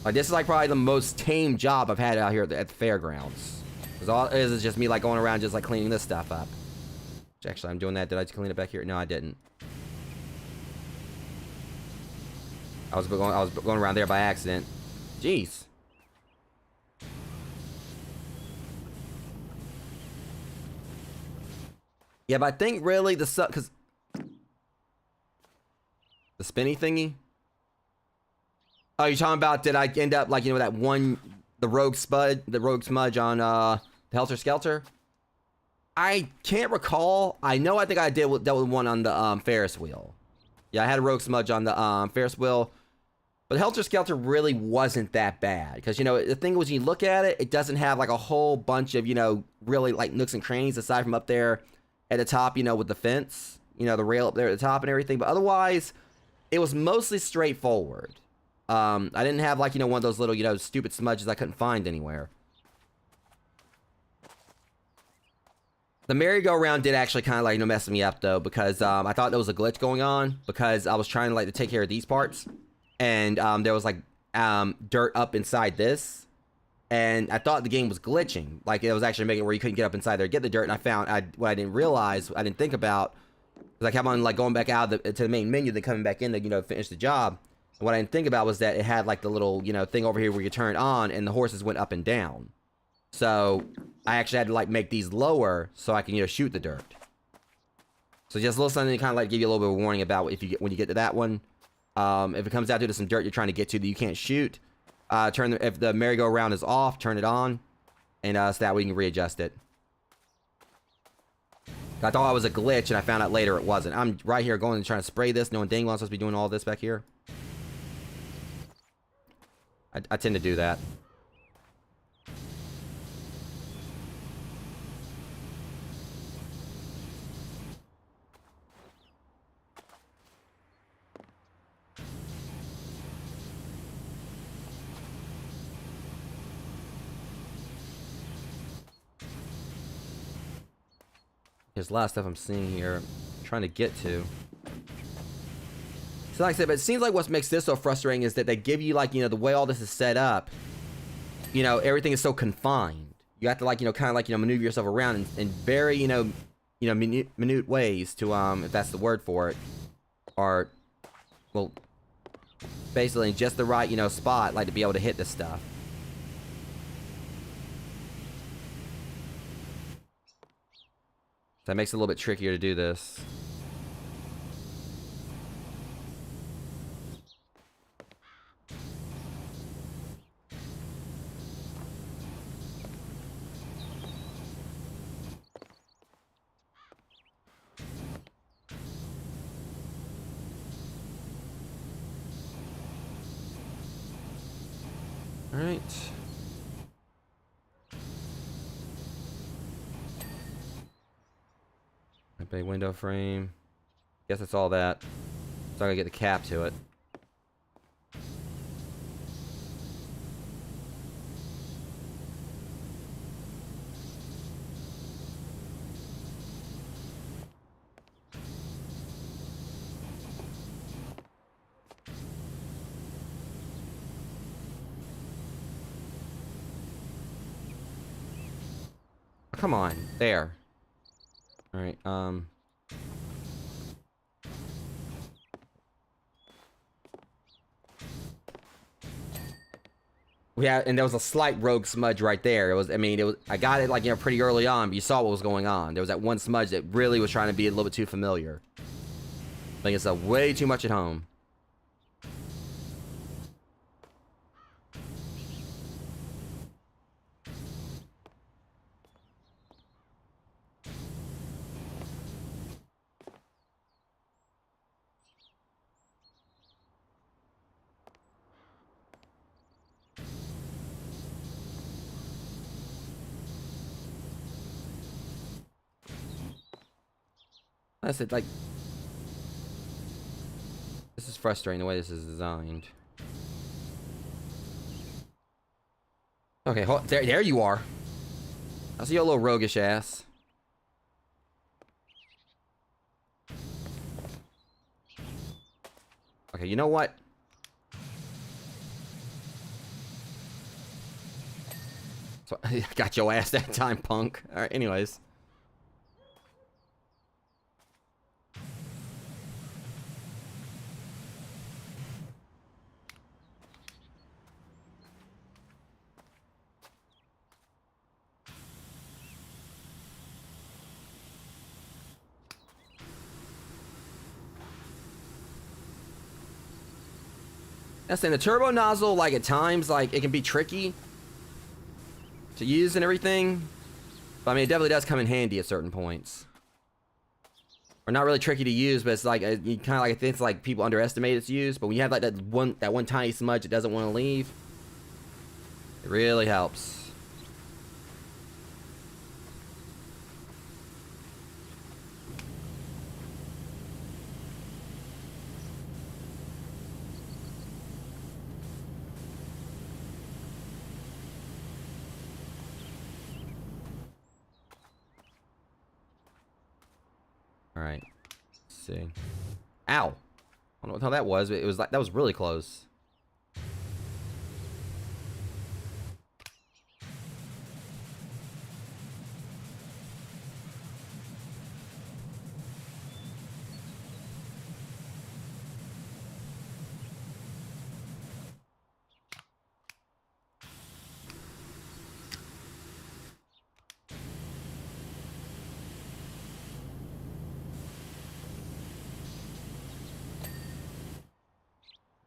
Like, this is like probably the most tame job I've had out here at the fairgrounds. Because all it is just me, like, going around just, like, cleaning this stuff up. Which, actually, I'm doing that. Did I just clean it back here? No, I didn't. I was going around there by accident. Jeez. Yeah, but I think really because the spinny thingy. Oh, you're talking about, did I end up, like, you know, that one, the rogue smudge on the Helter Skelter? I can't recall. I know I think I dealt with one on the Ferris wheel. Yeah, I had a rogue smudge on the Ferris wheel. But Helter Skelter really wasn't that bad. Because, you know, the thing was, when you look at it, it doesn't have, like, a whole bunch of, you know, really, like, nooks and crannies aside from up there at the top, you know, with the fence. You know, the rail up there at the top and everything. But otherwise, it was mostly straightforward. I didn't have, like, you know, one of those little, you know, stupid smudges I couldn't find anywhere. The merry-go-round did actually kind of, like, you know, mess me up, though, because I thought there was a glitch going on, because I was trying to, like, to take care of these parts, and there was, like, dirt up inside this, and I thought the game was glitching. Like, it was actually making it where you couldn't get up inside there and get the dirt, and I found, what I didn't realize, I didn't think about, was I kept on, like, going back out to the main menu, then coming back in to, you know, finish the job. What I didn't think about was that it had, like, the little, you know, thing over here where you turn it on, and the horses went up and down. So I actually had to, like, make these lower so I can, you know, shoot the dirt. So just a little something to kind of, like, give you a little bit of a warning about when you get to that one. If it comes out to some dirt you're trying to get to that you can't shoot, if the merry-go-round is off, turn it on, and so that way you can readjust it. I thought it was a glitch, and I found out later it wasn't. I'm right here going and trying to spray this, knowing dang well I'm supposed to be doing all this back here. I tend to do that. There's a lot of stuff I'm seeing here. I'm trying to get to. So like I said, but it seems like what makes this so frustrating is that they give you, like, you know, the way all this is set up, you know, everything is so confined. You have to, like, you know, kind of like, you know, maneuver yourself around in very, you know, minute ways to, if that's the word for it, or, well, basically in just the right, you know, spot, like, to be able to hit this stuff. That makes it a little bit trickier to do this. All right. A big window frame. Guess that's all that. So I gotta get the cap to it. Come on, there. All right, yeah, and there was a slight rogue smudge right there. It was, I mean, it was, I got it, like, you know, pretty early on, but you saw what was going on. There was that one smudge that really was trying to be a little bit too familiar. I think it's way too much at home. I said, like, this is frustrating the way this is designed. Okay, there you are. I see your little roguish ass. Okay, you know what? So I got your ass that time, punk. All right, anyways. That's saying the turbo nozzle, like, at times, like, it can be tricky to use and everything. But I mean, it definitely does come in handy at certain points. Or not really tricky to use, but it's like, you kind of like, I think it's like people underestimate its use. But when you have like that one tiny smudge that doesn't want to leave, it really helps. All right, let's see. Ow! I don't know what the hell that was, but it was like, that was really close.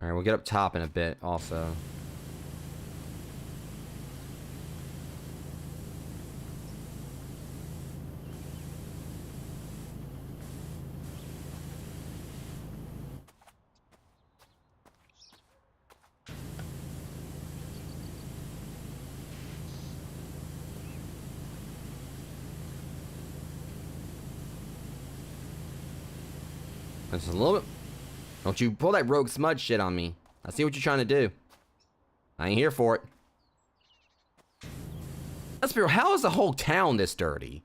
All right, we'll get up top in a bit also. Just a little bit. Don't you pull that rogue smudge shit on me. I see what you're trying to do. I ain't here for it. Let's be real, how is the whole town this dirty?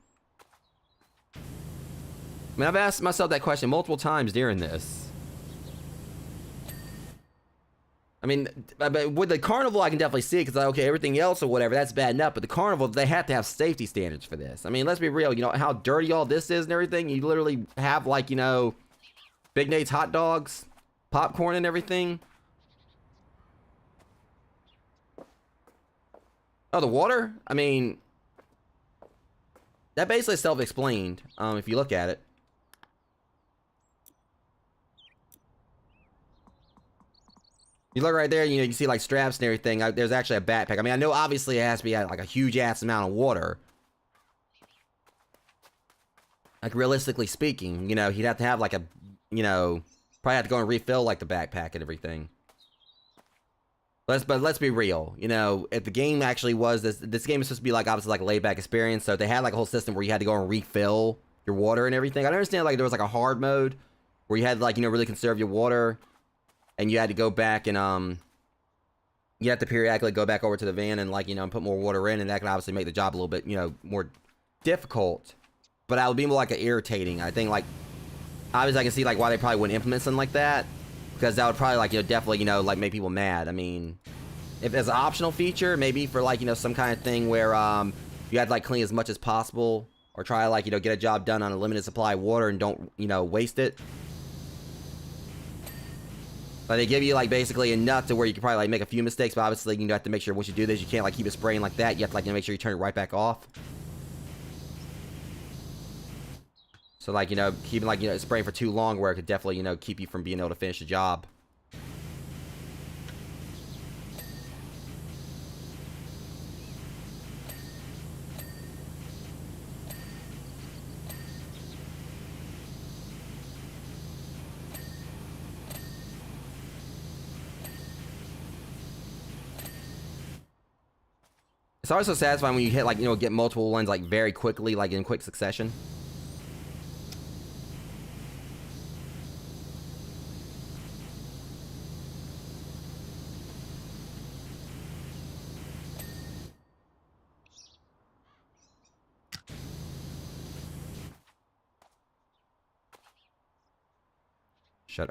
I mean, I've asked myself that question multiple times during this. I mean, with the carnival, I can definitely see it because, okay, everything else or whatever, that's bad enough. But the carnival, they have to have safety standards for this. I mean, let's be real. You know how dirty all this is and everything? You literally have, like, you know, Big Nate's hot dogs, popcorn and everything. Oh, the water? I mean, that basically is self-explained, if you look at it. You look right there, you know, you see like straps and everything. There's actually a backpack. I mean, I know obviously it has to be like a huge ass amount of water. Like realistically speaking, you know, he'd have to have like a, you know, probably have to go and refill like the backpack and everything. But let's be real, you know, if the game actually was this game is supposed to be like obviously like a laid back experience. So if they had like a whole system where you had to go and refill your water and everything. I understand like there was like a hard mode where you had to like, you know, really conserve your water. And you had to go back and, you have to periodically go back over to the van and, like, you know, and put more water in. And that can obviously make the job a little bit, you know, more difficult. But that would be more, like, irritating. I think, like, obviously I can see, like, why they probably wouldn't implement something like that. Because that would probably, like, you know, definitely, you know, like, make people mad. I mean, if there's an optional feature, maybe for, like, you know, some kind of thing where, you had to, like, clean as much as possible. Or try to, like, you know, get a job done on a limited supply of water and don't, you know, waste it. Like, they give you, like, basically enough to where you can probably, like, make a few mistakes, but obviously you have to make sure once you do this, you can't, like, keep it spraying like that. You have to, like, make sure you turn it right back off. So, like, you know, keeping, like, you know, spraying for too long where it could definitely, you know, keep you from being able to finish the job. It's always so satisfying when you hit, like, you know, get multiple ones, like, very quickly, like, in quick succession.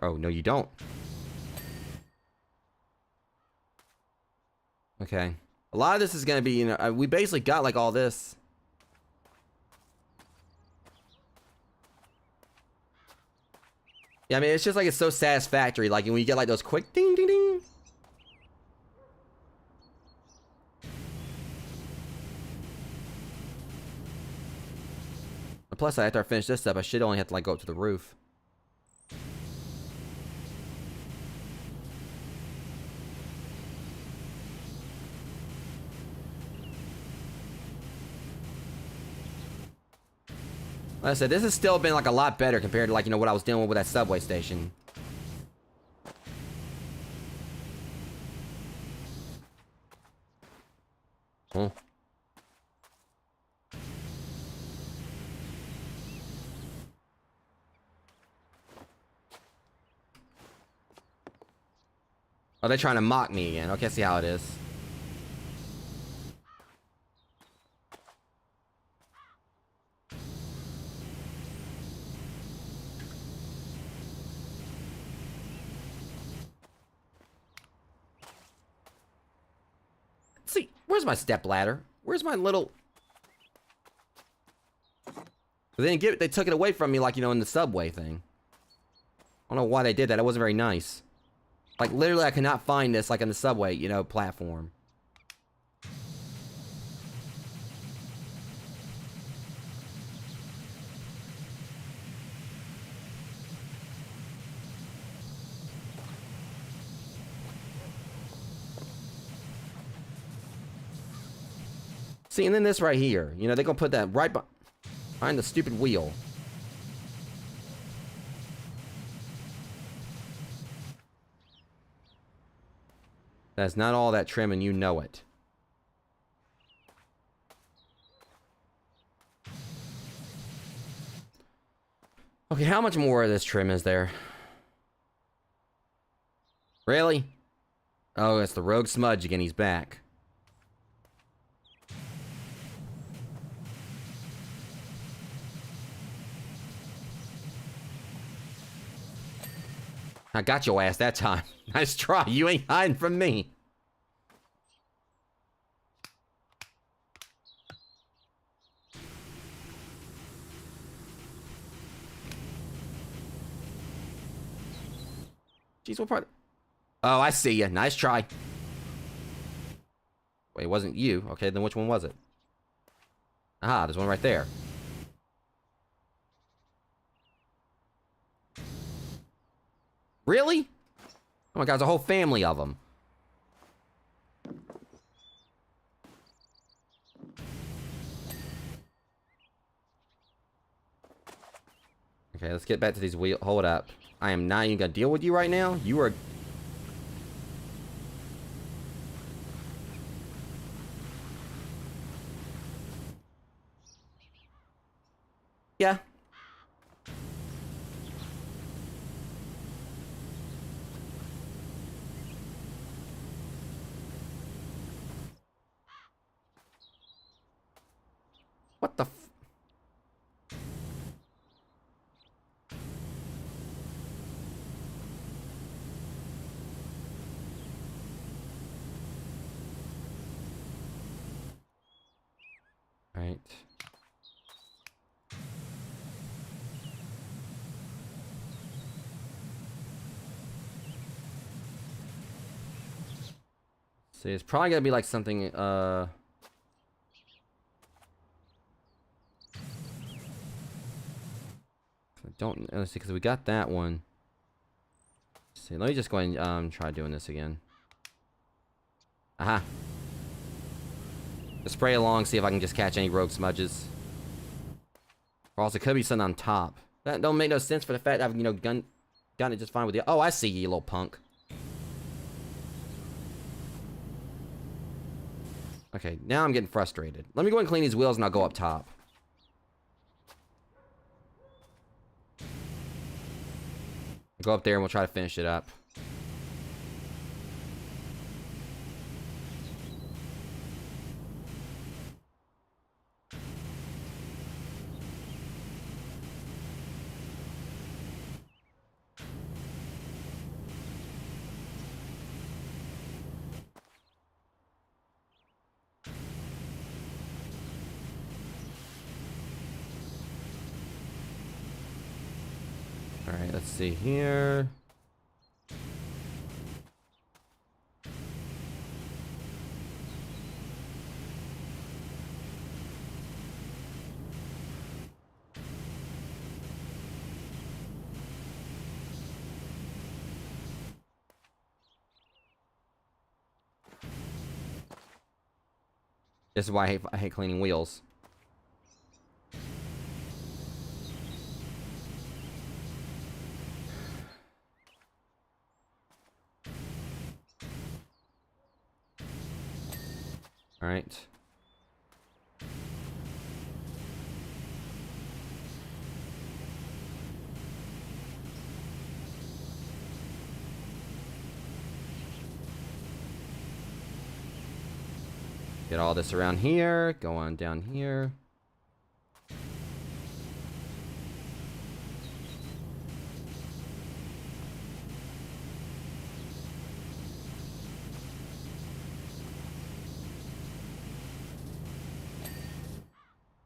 Oh, no, you don't. Okay. A lot of this is going to be, you know, we basically got, like, all this. Yeah, I mean, it's just, like, it's so satisfactory. Like, when you get, like, those quick ding, ding, ding. Plus, after I finish this up, I should only have to, like, go up to the roof. Like I said, this has still been, like, a lot better compared to, like, you know, what I was dealing with that subway station. Huh. Oh, they're trying to mock me again. Okay, see how it is. See, where's my step ladder? Where's my little... They didn't give it, they took it away from me, like, you know, in the subway thing. I don't know why they did that. It wasn't very nice. Like, literally, I cannot find this, like, in the subway, you know, platform. See, and then this right here. You know, they're gonna put that right behind the stupid wheel. That's not all that trim, and you know it. Okay, how much more of this trim is there? Really? Oh, it's the Rogue Smudge again. He's back. I got your ass that time. Nice try. You ain't hiding from me. Jeez, what part? Oh, I see you. Nice try. Wait, it wasn't you. Okay, then which one was it? Aha, there's one right there. Really? Oh my god, there's a whole family of them. Okay, let's get back to these wheels. Hold up. I am not even gonna deal with you right now. You are... Yeah. What the f... Right. See, it's probably gonna be like something, don't, let's see, because we got that one. Let's see, let me just go ahead and, try doing this again. Aha. Just spray along, see if I can just catch any rogue smudges. Or else it could be something on top. That don't make no sense for the fact I've, you know, gotten it just fine with you. Oh, I see you, little punk. Okay, now I'm getting frustrated. Let me go and clean these wheels and I'll go up top. Go up there and we'll try to finish it up. Alright, let's see here. This is why I hate cleaning wheels. All right. Get all this around here. Go on down here.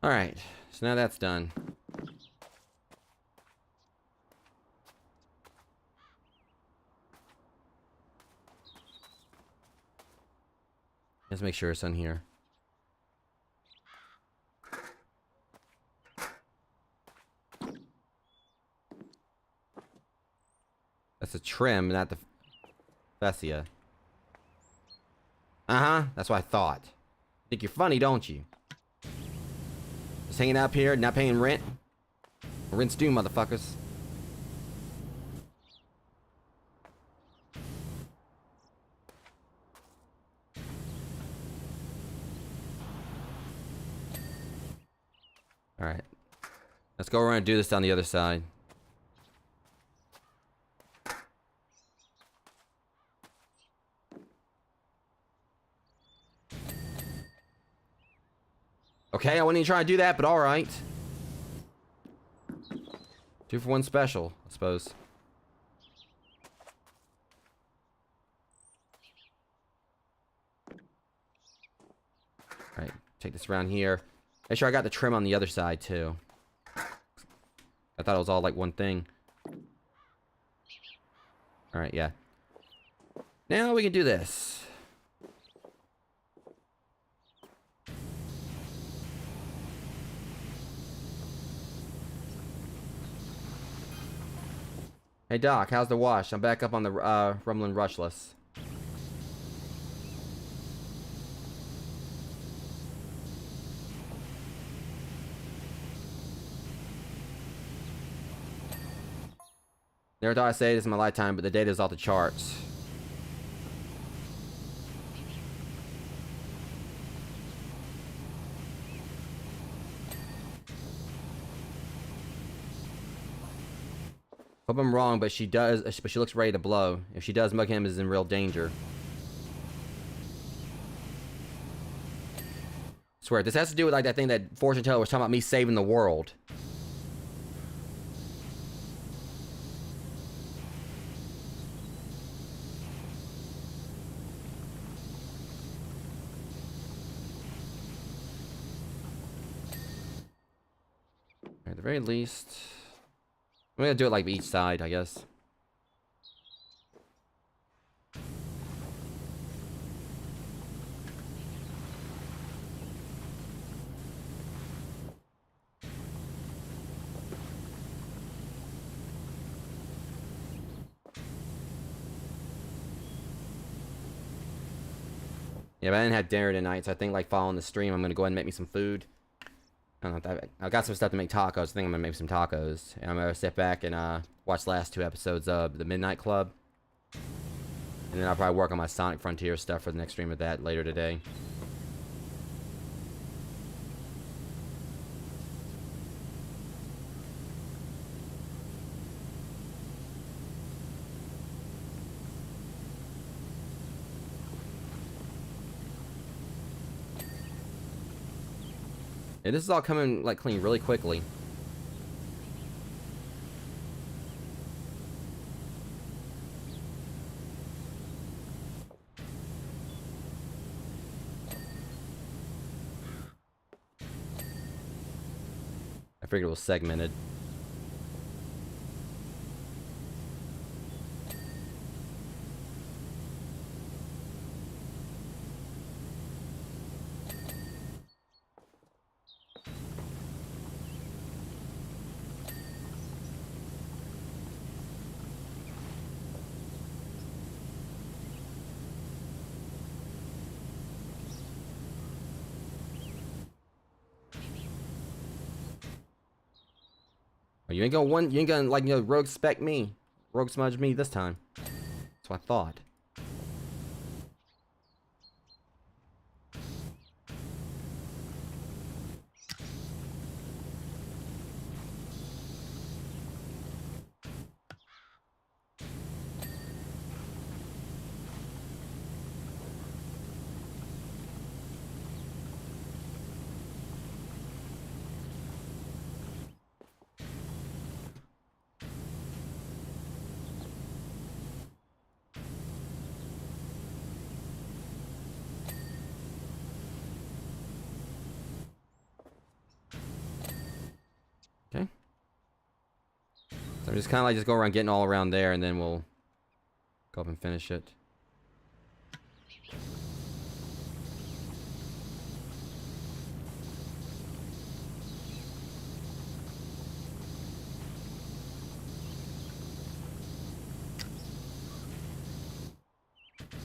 All right, so now that's done. Let's make sure it's on here. That's a trim, not the fascia. Uh-huh, that's what I thought. Think you're funny, don't you? Just hanging out here, not paying rent. Rent's due, motherfuckers. Alright. Let's go around and do this on the other side. Okay, I wouldn't even try to do that, but alright. 2 for 1 special, I suppose. Take this around here. Make sure I got the trim on the other side, too. I thought it was all like one thing. Alright, yeah. Now we can do this. Hey Doc, how's the wash? I'm back up on the Rumbling Rushless. Never thought I'd say this in my lifetime, but the data is off the charts. Hope I'm wrong, but she looks ready to blow. If she does, Muckingham is in real danger. I swear, this has to do with like that thing that fortune teller was talking about me saving the world. At the very least, I'm gonna do it like each side, I guess. Yeah, but I didn't have dinner tonight, so I think like following the stream, I'm gonna go ahead and make me some food. I don't know. I got some stuff to make tacos. I think I'm gonna make some tacos, and I'm gonna sit back and watch the last 2 episodes of the Midnight Club, and then I'll probably work on my Sonic Frontier stuff for the next stream of that later today. Yeah, this is all coming like clean really quickly. I figured it was segmented. You ain't gonna like, you know, rogue spec me. Rogue smudge me this time. That's what I thought. Okay. So I'm just kind of like go around getting all around there, and then we'll go up and finish it.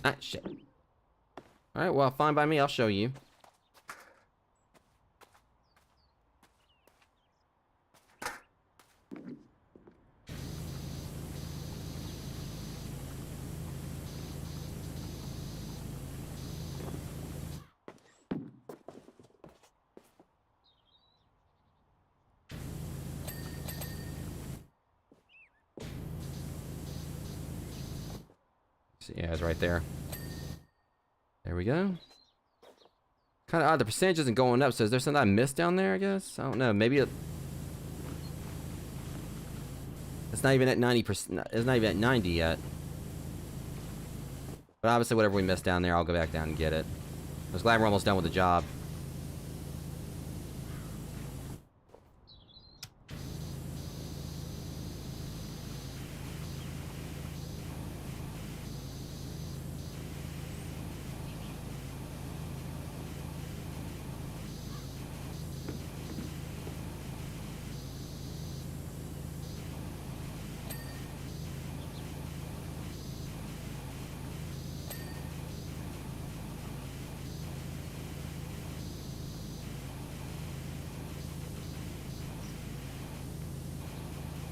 Ah, shit. Alright, well, fine by me. I'll show you. Yeah, it's right there. There we go. Kind of odd. The percentage isn't going up. So is there something I missed down there, I guess? I don't know. Maybe it's not even at 90%. It's not even at 90 yet. But obviously, whatever we missed down there, I'll go back down and get it. I was glad we're almost done with the job.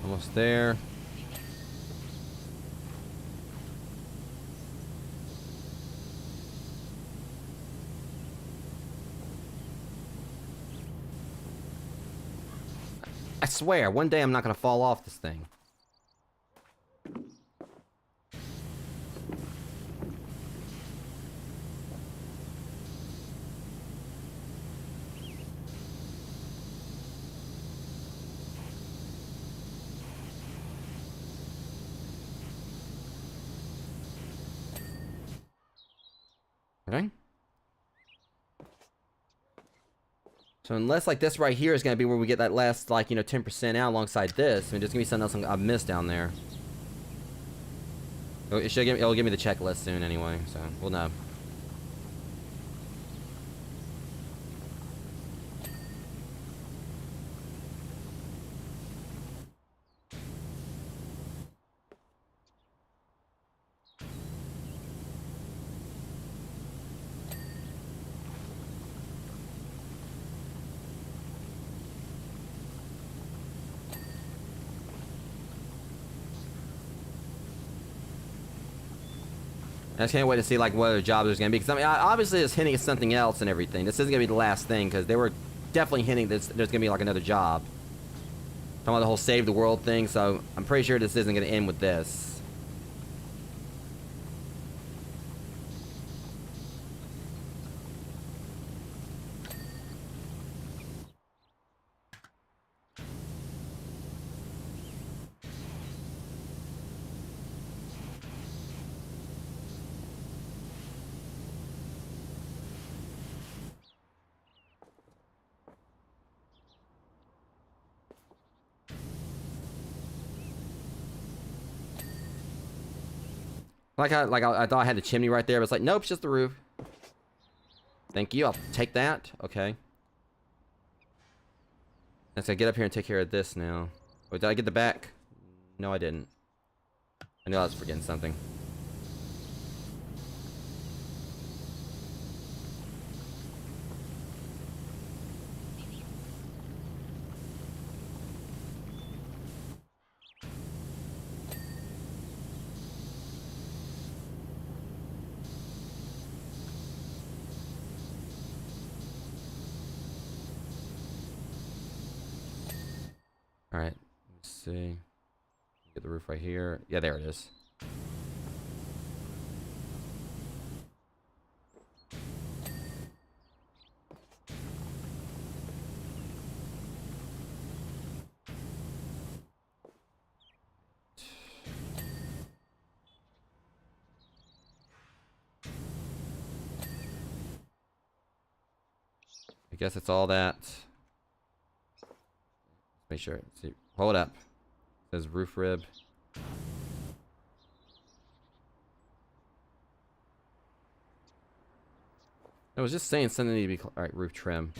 Almost there. I swear, one day I'm not gonna fall off this thing. Okay. So unless like this right here is gonna be where we get that last like 10% out alongside this, I mean there's gonna be something else I've missed down there. It'll give me the checklist soon anyway, so we'll know. I just can't wait to see like what other jobs there's gonna be, because I mean obviously it's hinting at something else and everything. This isn't gonna be the last thing, because they were definitely hinting that there's gonna be like another job. Talking about the whole save the world thing, so I'm pretty sure this isn't gonna end with this. I thought I had the chimney right there, but it's like, nope, it's just the roof. Thank you, I'll take that. Okay. Let's get up here and take care of this now. Wait, did I get the back? No, I didn't. I knew I was forgetting something. Alright, let's see. Get the roof right here. Yeah, there it is. I guess it's all that. Make sure. See, hold up. It says roof rib. I was just saying something need to be alright. Roof trim.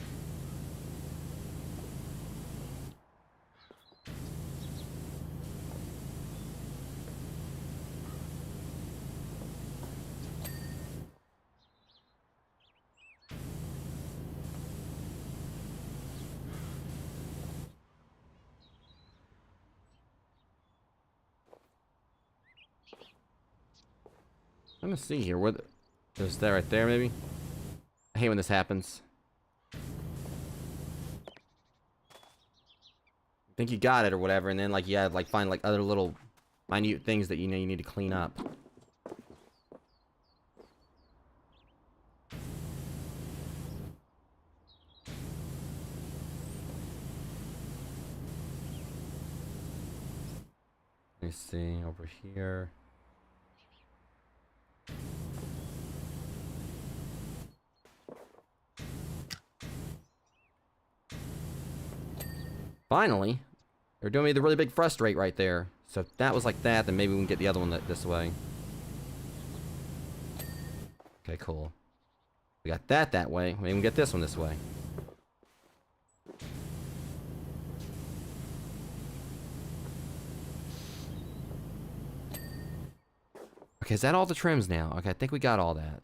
I'm gonna see here. There's that right there, maybe. I hate when this happens. Think you got it or whatever, and then like you have like find like other little minute things that you know you need to clean up. Let me see over here. Finally, they're doing me the really big frustrate right there. So if that was like that, then maybe we can get the other one this way. Okay, cool. We got that way. Maybe we can get this one this way. Okay, is that all the trims now? Okay, I think we got all that.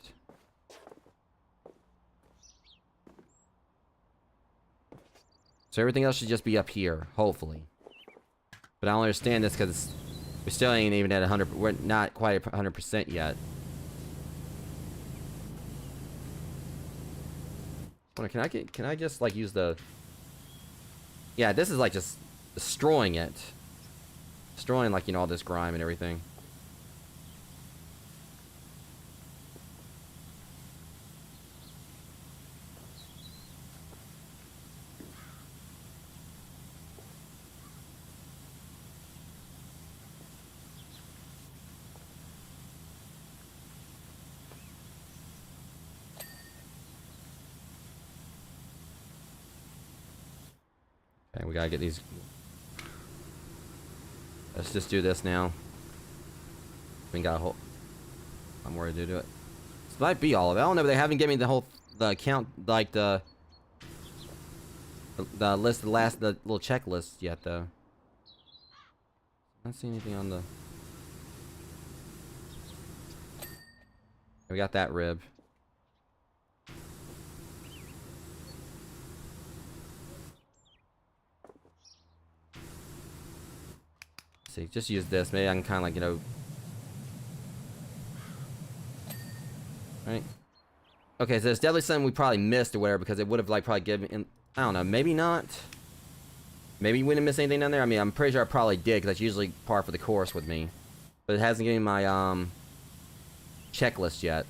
So everything else should just be up here, hopefully. But I don't understand this because we still ain't even at 100. We're not quite at 100% yet. Can I just like use the... Yeah, this is like just destroying it. Destroying like, you know, all this grime and everything. Okay, we gotta get these. Let's just do this now. We got a whole... I'm worried to do it. This might be all of it. I don't know, but they haven't given me the count, like the list, the little checklist yet, though. I don't see anything on the... We got that rib. See, just use this. Maybe I can kind of like, you know... Right? Okay, so it's definitely something we probably missed or whatever, because it would have like probably given... I don't know, maybe not. Maybe we didn't miss anything down there. I mean, I'm pretty sure I probably did, because that's usually par for the course with me. But it hasn't given me my checklist yet.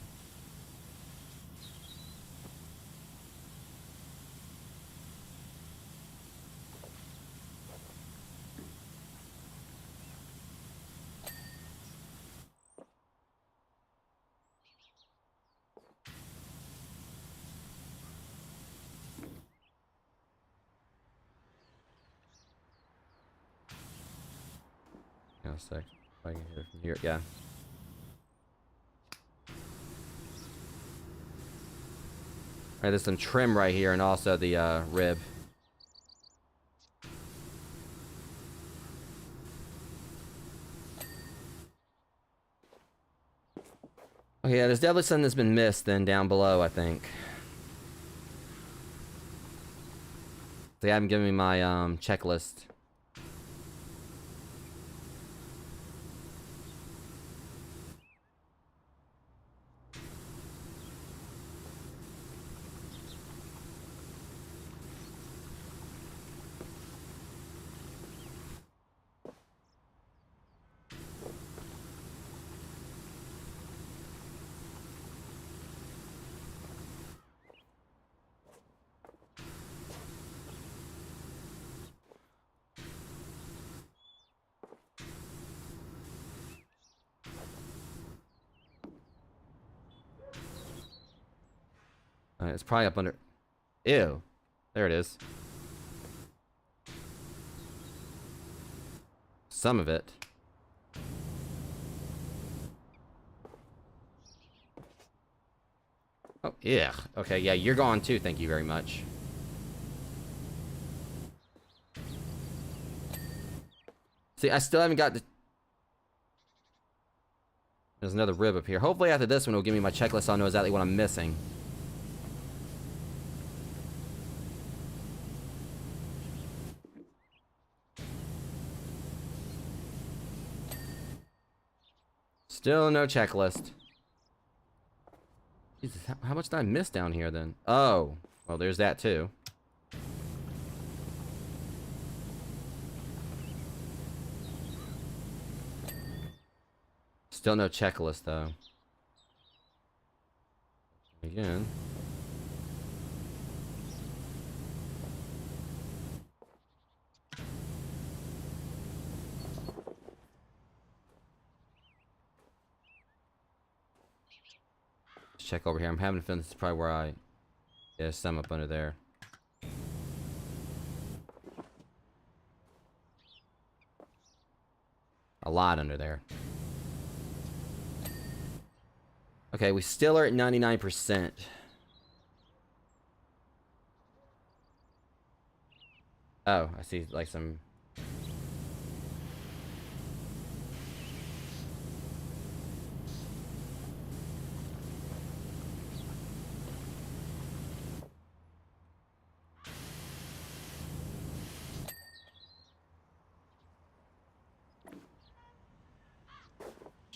Hang on a sec. If I can hit it from here. Yeah. Alright, there's some trim right here and also the rib. Okay, yeah, there's definitely something that's been missed then down below, I think. They haven't given me my checklist. It's probably up under... Ew. There it is. Some of it. Oh, yeah. Okay, yeah, you're gone too, thank you very much. See, I still haven't got the... There's another rib up here. Hopefully after this one it'll give me my checklist so I'll know exactly what I'm missing. Still no checklist. Jesus, how much did I miss down here then? Oh, well, there's that too. Still no checklist though. Again. Check over here. I'm having a feeling this is probably where I... Yeah, there's some up under there. A lot under there. Okay, we still are at 99%. Oh, I see like some...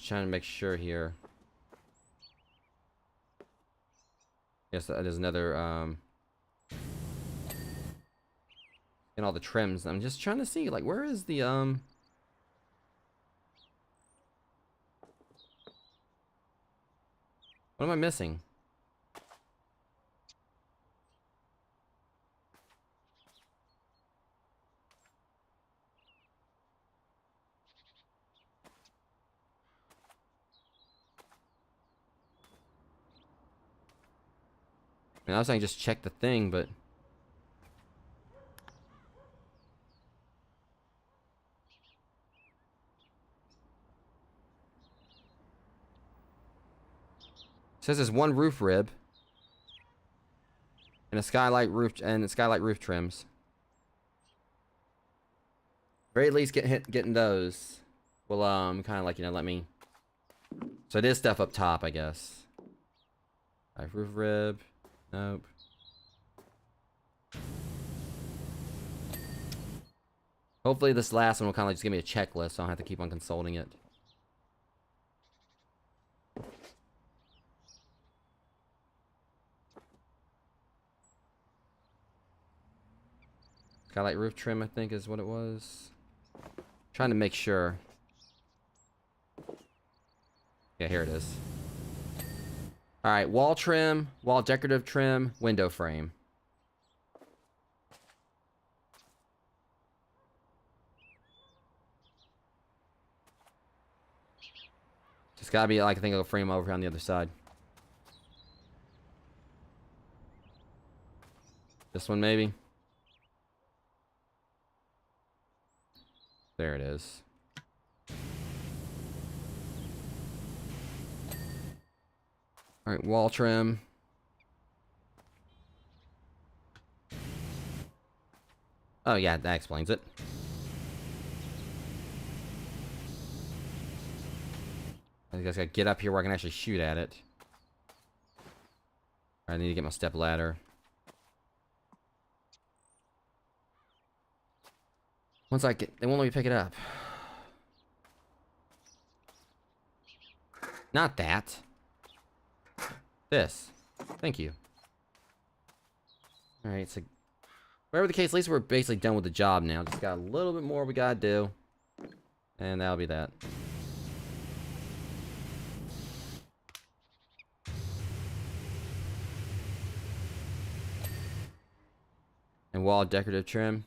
Just trying to make sure here. Yes, there's another, and all the trims. I'm just trying to see, like, where is the, what am I missing? I mean, I was saying just check the thing, but... It says there's one roof rib. And a skylight roof trims. Very at least getting those will, kind of like, you know, let me... So it is stuff up top, I guess. Alright, roof rib. Nope. Hopefully this last one will kind of like just give me a checklist, so I don't have to keep on consulting it. Skylight roof trim, I think, is what it was. Trying to make sure. Yeah, here it is. Alright, wall trim, wall decorative trim, window frame. Just gotta be, like, I think it'll frame over on the other side. This one, maybe? There it is. Alright, wall trim. Oh yeah, that explains it. I guess I gotta get up here where I can actually shoot at it. I need to get my step ladder. Once I get... They won't let me pick it up. Not that. This. Thank you. Alright, so... Whatever the case, at least we're basically done with the job now. Just got a little bit more we gotta do. And that'll be that. And wall decorative trim.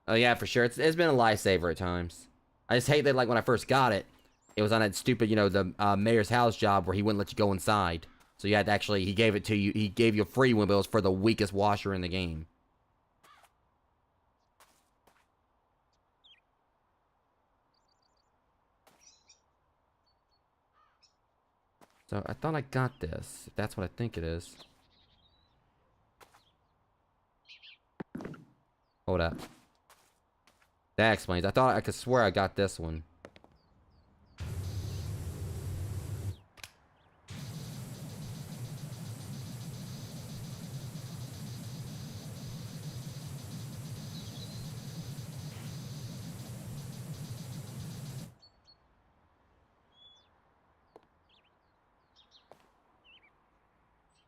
Oh yeah, for sure. It's been a lifesaver at times. I just hate that, like, when I first got it, it was on that stupid, you know, the mayor's house job where he wouldn't let you go inside. So you had to actually, he gave it to you, he gave you a free one, but it was for the weakest washer in the game. So I thought I got this, if that's what I think it is. Hold up. That explains. I could swear I got this one.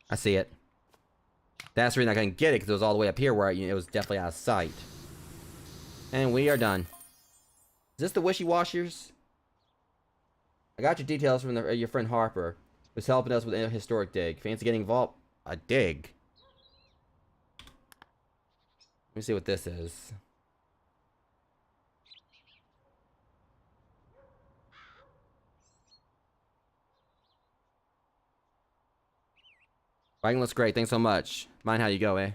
I see it. That's the reason I couldn't get it, because it was all the way up here where it was definitely out of sight. And we are done. Is this the wishy-washers? I got your details from your friend Harper, who's helping us with a historic dig. Fancy getting involved? A dig? Let me see what this is. Writing looks great. Thanks so much. Mind how you go, eh?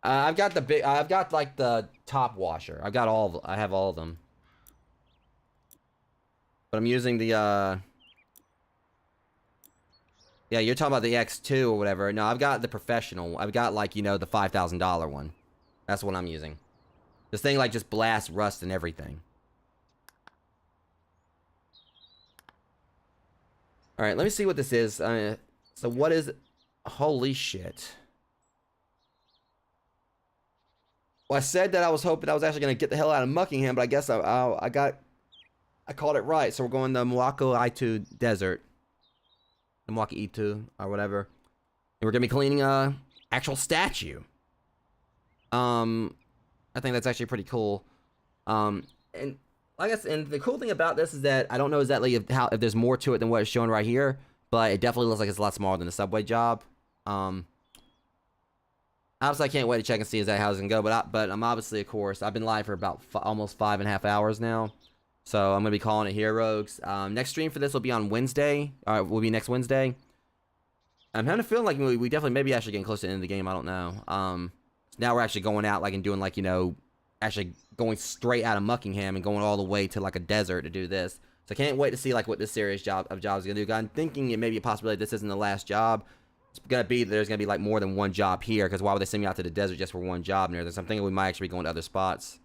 I've got the big. I've got like the top washer. I've got all. I have all of them. But I'm using the. Yeah, you're talking about the X2 or whatever. No, I've got the professional. I've got, like, you know, the $5,000 one. That's what I'm using. This thing, like, just blasts rust and everything. All right, let me see what this is. So what is... Holy shit. Well, I said that I was hoping I was actually going to get the hell out of Muckingham, but I guess I I called it right. So we're going to Muako Itu Desert. The Muaki Itu or whatever. And we're gonna be cleaning a actual statue. I think that's actually pretty cool. And I guess, and the cool thing about this is that I don't know exactly if there's more to it than what it's showing right here, but it definitely looks like it's a lot smaller than the subway job. Obviously, I can't wait to check and see exactly how it's gonna go. But I'm obviously, of course, I've been live for about almost 5.5 hours now, so I'm gonna be calling it here, Rogues. Next stream for this will be on Wednesday. Will be next Wednesday. I'm kind of feeling like we definitely maybe actually getting close to the end of the game. I don't know. Now we're actually going out like and doing like, you know, actually going straight out of Muckingham and going all the way to like a desert to do this. So I can't wait to see like what this series job is gonna do. I'm thinking it may be a possibility this isn't the last job. It's gonna be there's gonna be like more than one job here, because why would they send me out to the desert just for one job and everything? So I'm thinking we might actually be going to other spots.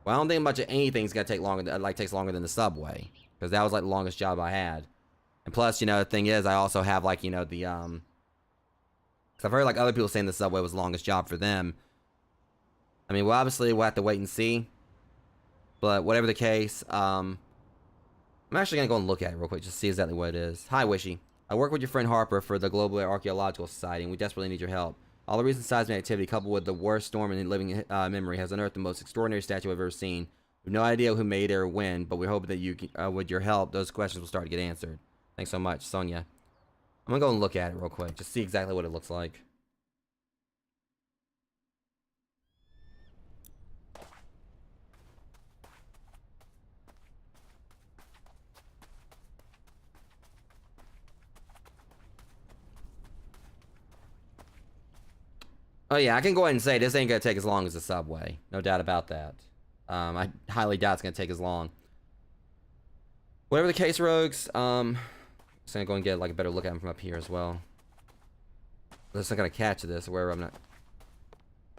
Well, I don't think much of anything's gonna take longer than takes longer than the subway, because that was like the longest job I had. And plus, you know, the thing is, I also have like, you know, the cause I've heard like other people saying the subway was the longest job for them. I mean, well, obviously we'll have to wait and see. But whatever the case, I'm actually gonna go and look at it real quick, just to see exactly what it is. Hi, Wishy. I work with your friend Harper for the Global Archaeological Society, and we desperately need your help. All the recent seismic activity, coupled with the worst storm in living memory, has unearthed the most extraordinary statue I've ever seen. We have no idea who made it or when, but we hope that you, with your help, those questions will start to get answered. Thanks so much, Sonia. I'm gonna go and look at it real quick, just see exactly what it looks like. Oh yeah, I can go ahead and say this ain't gonna take as long as the subway. No doubt about that. I highly doubt it's gonna take as long. Whatever the case, Rogues, I'm just gonna go and get like a better look at them from up here as well. Just not gonna catch this where I'm not.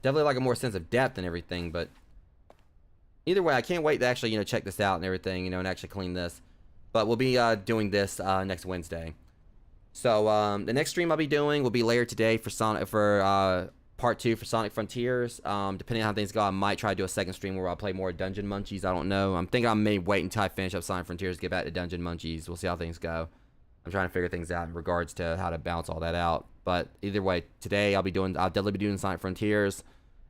Definitely like a more sense of depth and everything, but either way, I can't wait to actually, you know, check this out and everything, you know, and actually clean this. But we'll be doing this next Wednesday. So the next stream I'll be doing will be later today for Part 2 for Sonic Frontiers. Depending on how things go, I might try to do a second stream where I'll play more Dungeon Munchies. I don't know. I'm thinking I may wait until I finish up Sonic Frontiers to get back to Dungeon Munchies. We'll see how things go. I'm trying to figure things out in regards to how to balance all that out. But either way, today I'll definitely be doing Sonic Frontiers.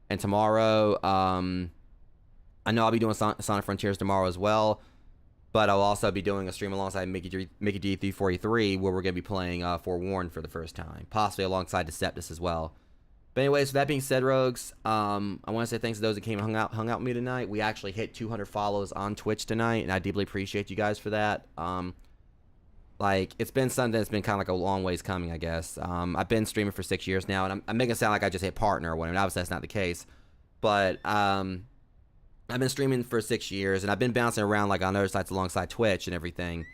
And tomorrow, I know I'll be doing Sonic Frontiers tomorrow as well. But I'll also be doing a stream alongside Mickey D343 where we're going to be playing Forewarned for the first time. Possibly alongside Deceptus as well. But anyways, with that being said, Rogues, I want to say thanks to those that came and hung out with me tonight. We actually hit 200 follows on Twitch tonight, and I deeply appreciate you guys for that. Like, it's been something that's been kind of like a long ways coming, I guess. I've been streaming for 6 years now, and I'm making it sound like I just hit partner or whatever. And obviously, that's not the case. But I've been streaming for 6 years, and I've been bouncing around like on other sites alongside Twitch and everything.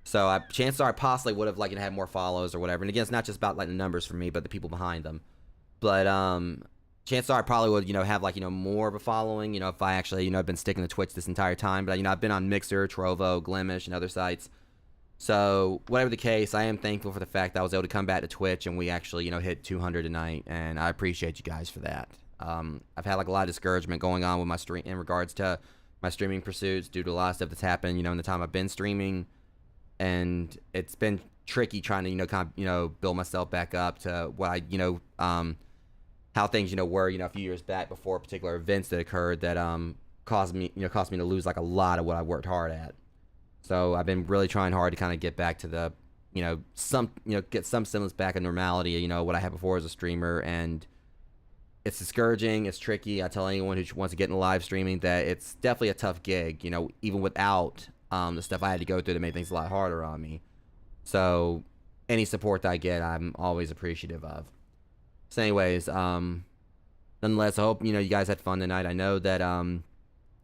So chances are I possibly would have like had more follows or whatever. And again, it's not just about like the numbers for me, but the people behind them. But chances are I probably would, you know, have like, you know, more of a following, you know, if I actually, you know, I've been sticking to Twitch this entire time. But, you know, I've been on Mixer, Trovo, Glimish, and other sites. So whatever the case, I am thankful for the fact that I was able to come back to Twitch and we actually, you know, hit 200 tonight. And I appreciate you guys for that. I've had like a lot of discouragement going on with my stream in regards to my streaming pursuits due to a lot of stuff that's happened, you know, in the time I've been streaming. And it's been tricky trying to, you know, kind of, you know, build myself back up to what I, you know, how things, you know, were, you know, a few years back before particular events that occurred that caused me to lose like a lot of what I worked hard at. So I've been really trying hard to kind of get back to the, you know, get some semblance back of normality, you know, what I had before as a streamer. And it's discouraging, it's tricky. I tell anyone who wants to get into live streaming that it's definitely a tough gig, you know, even without the stuff I had to go through to make things a lot harder on me. So any support that I get, I'm always appreciative of. So anyways, nonetheless, I hope, you know, you guys had fun tonight. I know that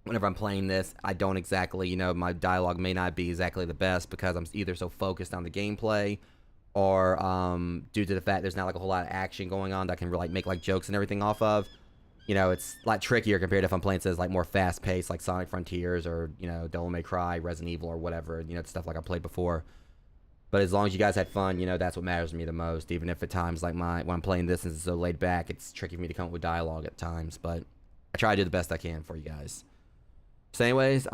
whenever I'm playing this, I don't exactly, you know, my dialogue may not be exactly the best because I'm either so focused on the gameplay or due to the fact there's not like a whole lot of action going on that I can like make like jokes and everything off of. You know, it's a lot trickier compared to if I'm playing says like more fast paced like Sonic Frontiers or, you know, Devil May Cry, Resident Evil or whatever, you know, stuff like I played before. But as long as you guys had fun, you know, that's what matters to me the most. Even if at times like when I'm playing this and it's so laid back, it's tricky for me to come up with dialogue at times. But I try to do the best I can for you guys. So anyways,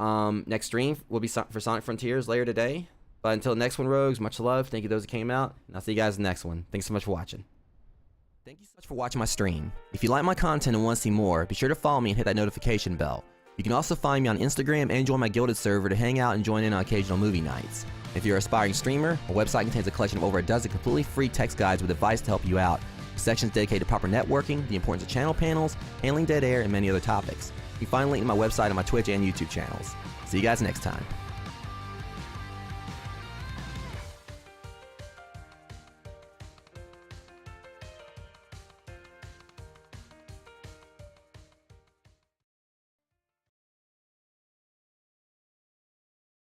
next stream will be for Sonic Frontiers later today. But until the next one, Rogues, much love. Thank you to those that came out. And I'll see you guys in the next one. Thanks so much for watching. Thank you so much for watching my stream. If you like my content and want to see more, be sure to follow me and hit that notification bell. You can also find me on Instagram and join my Guilded server to hang out and join in on occasional movie nights. If you're an aspiring streamer, my website contains a collection of over a dozen completely free text guides with advice to help you out. Sections dedicated to proper networking, the importance of channel panels, handling dead air, and many other topics. You can find a link to my website on my Twitch and YouTube channels. See you guys next time.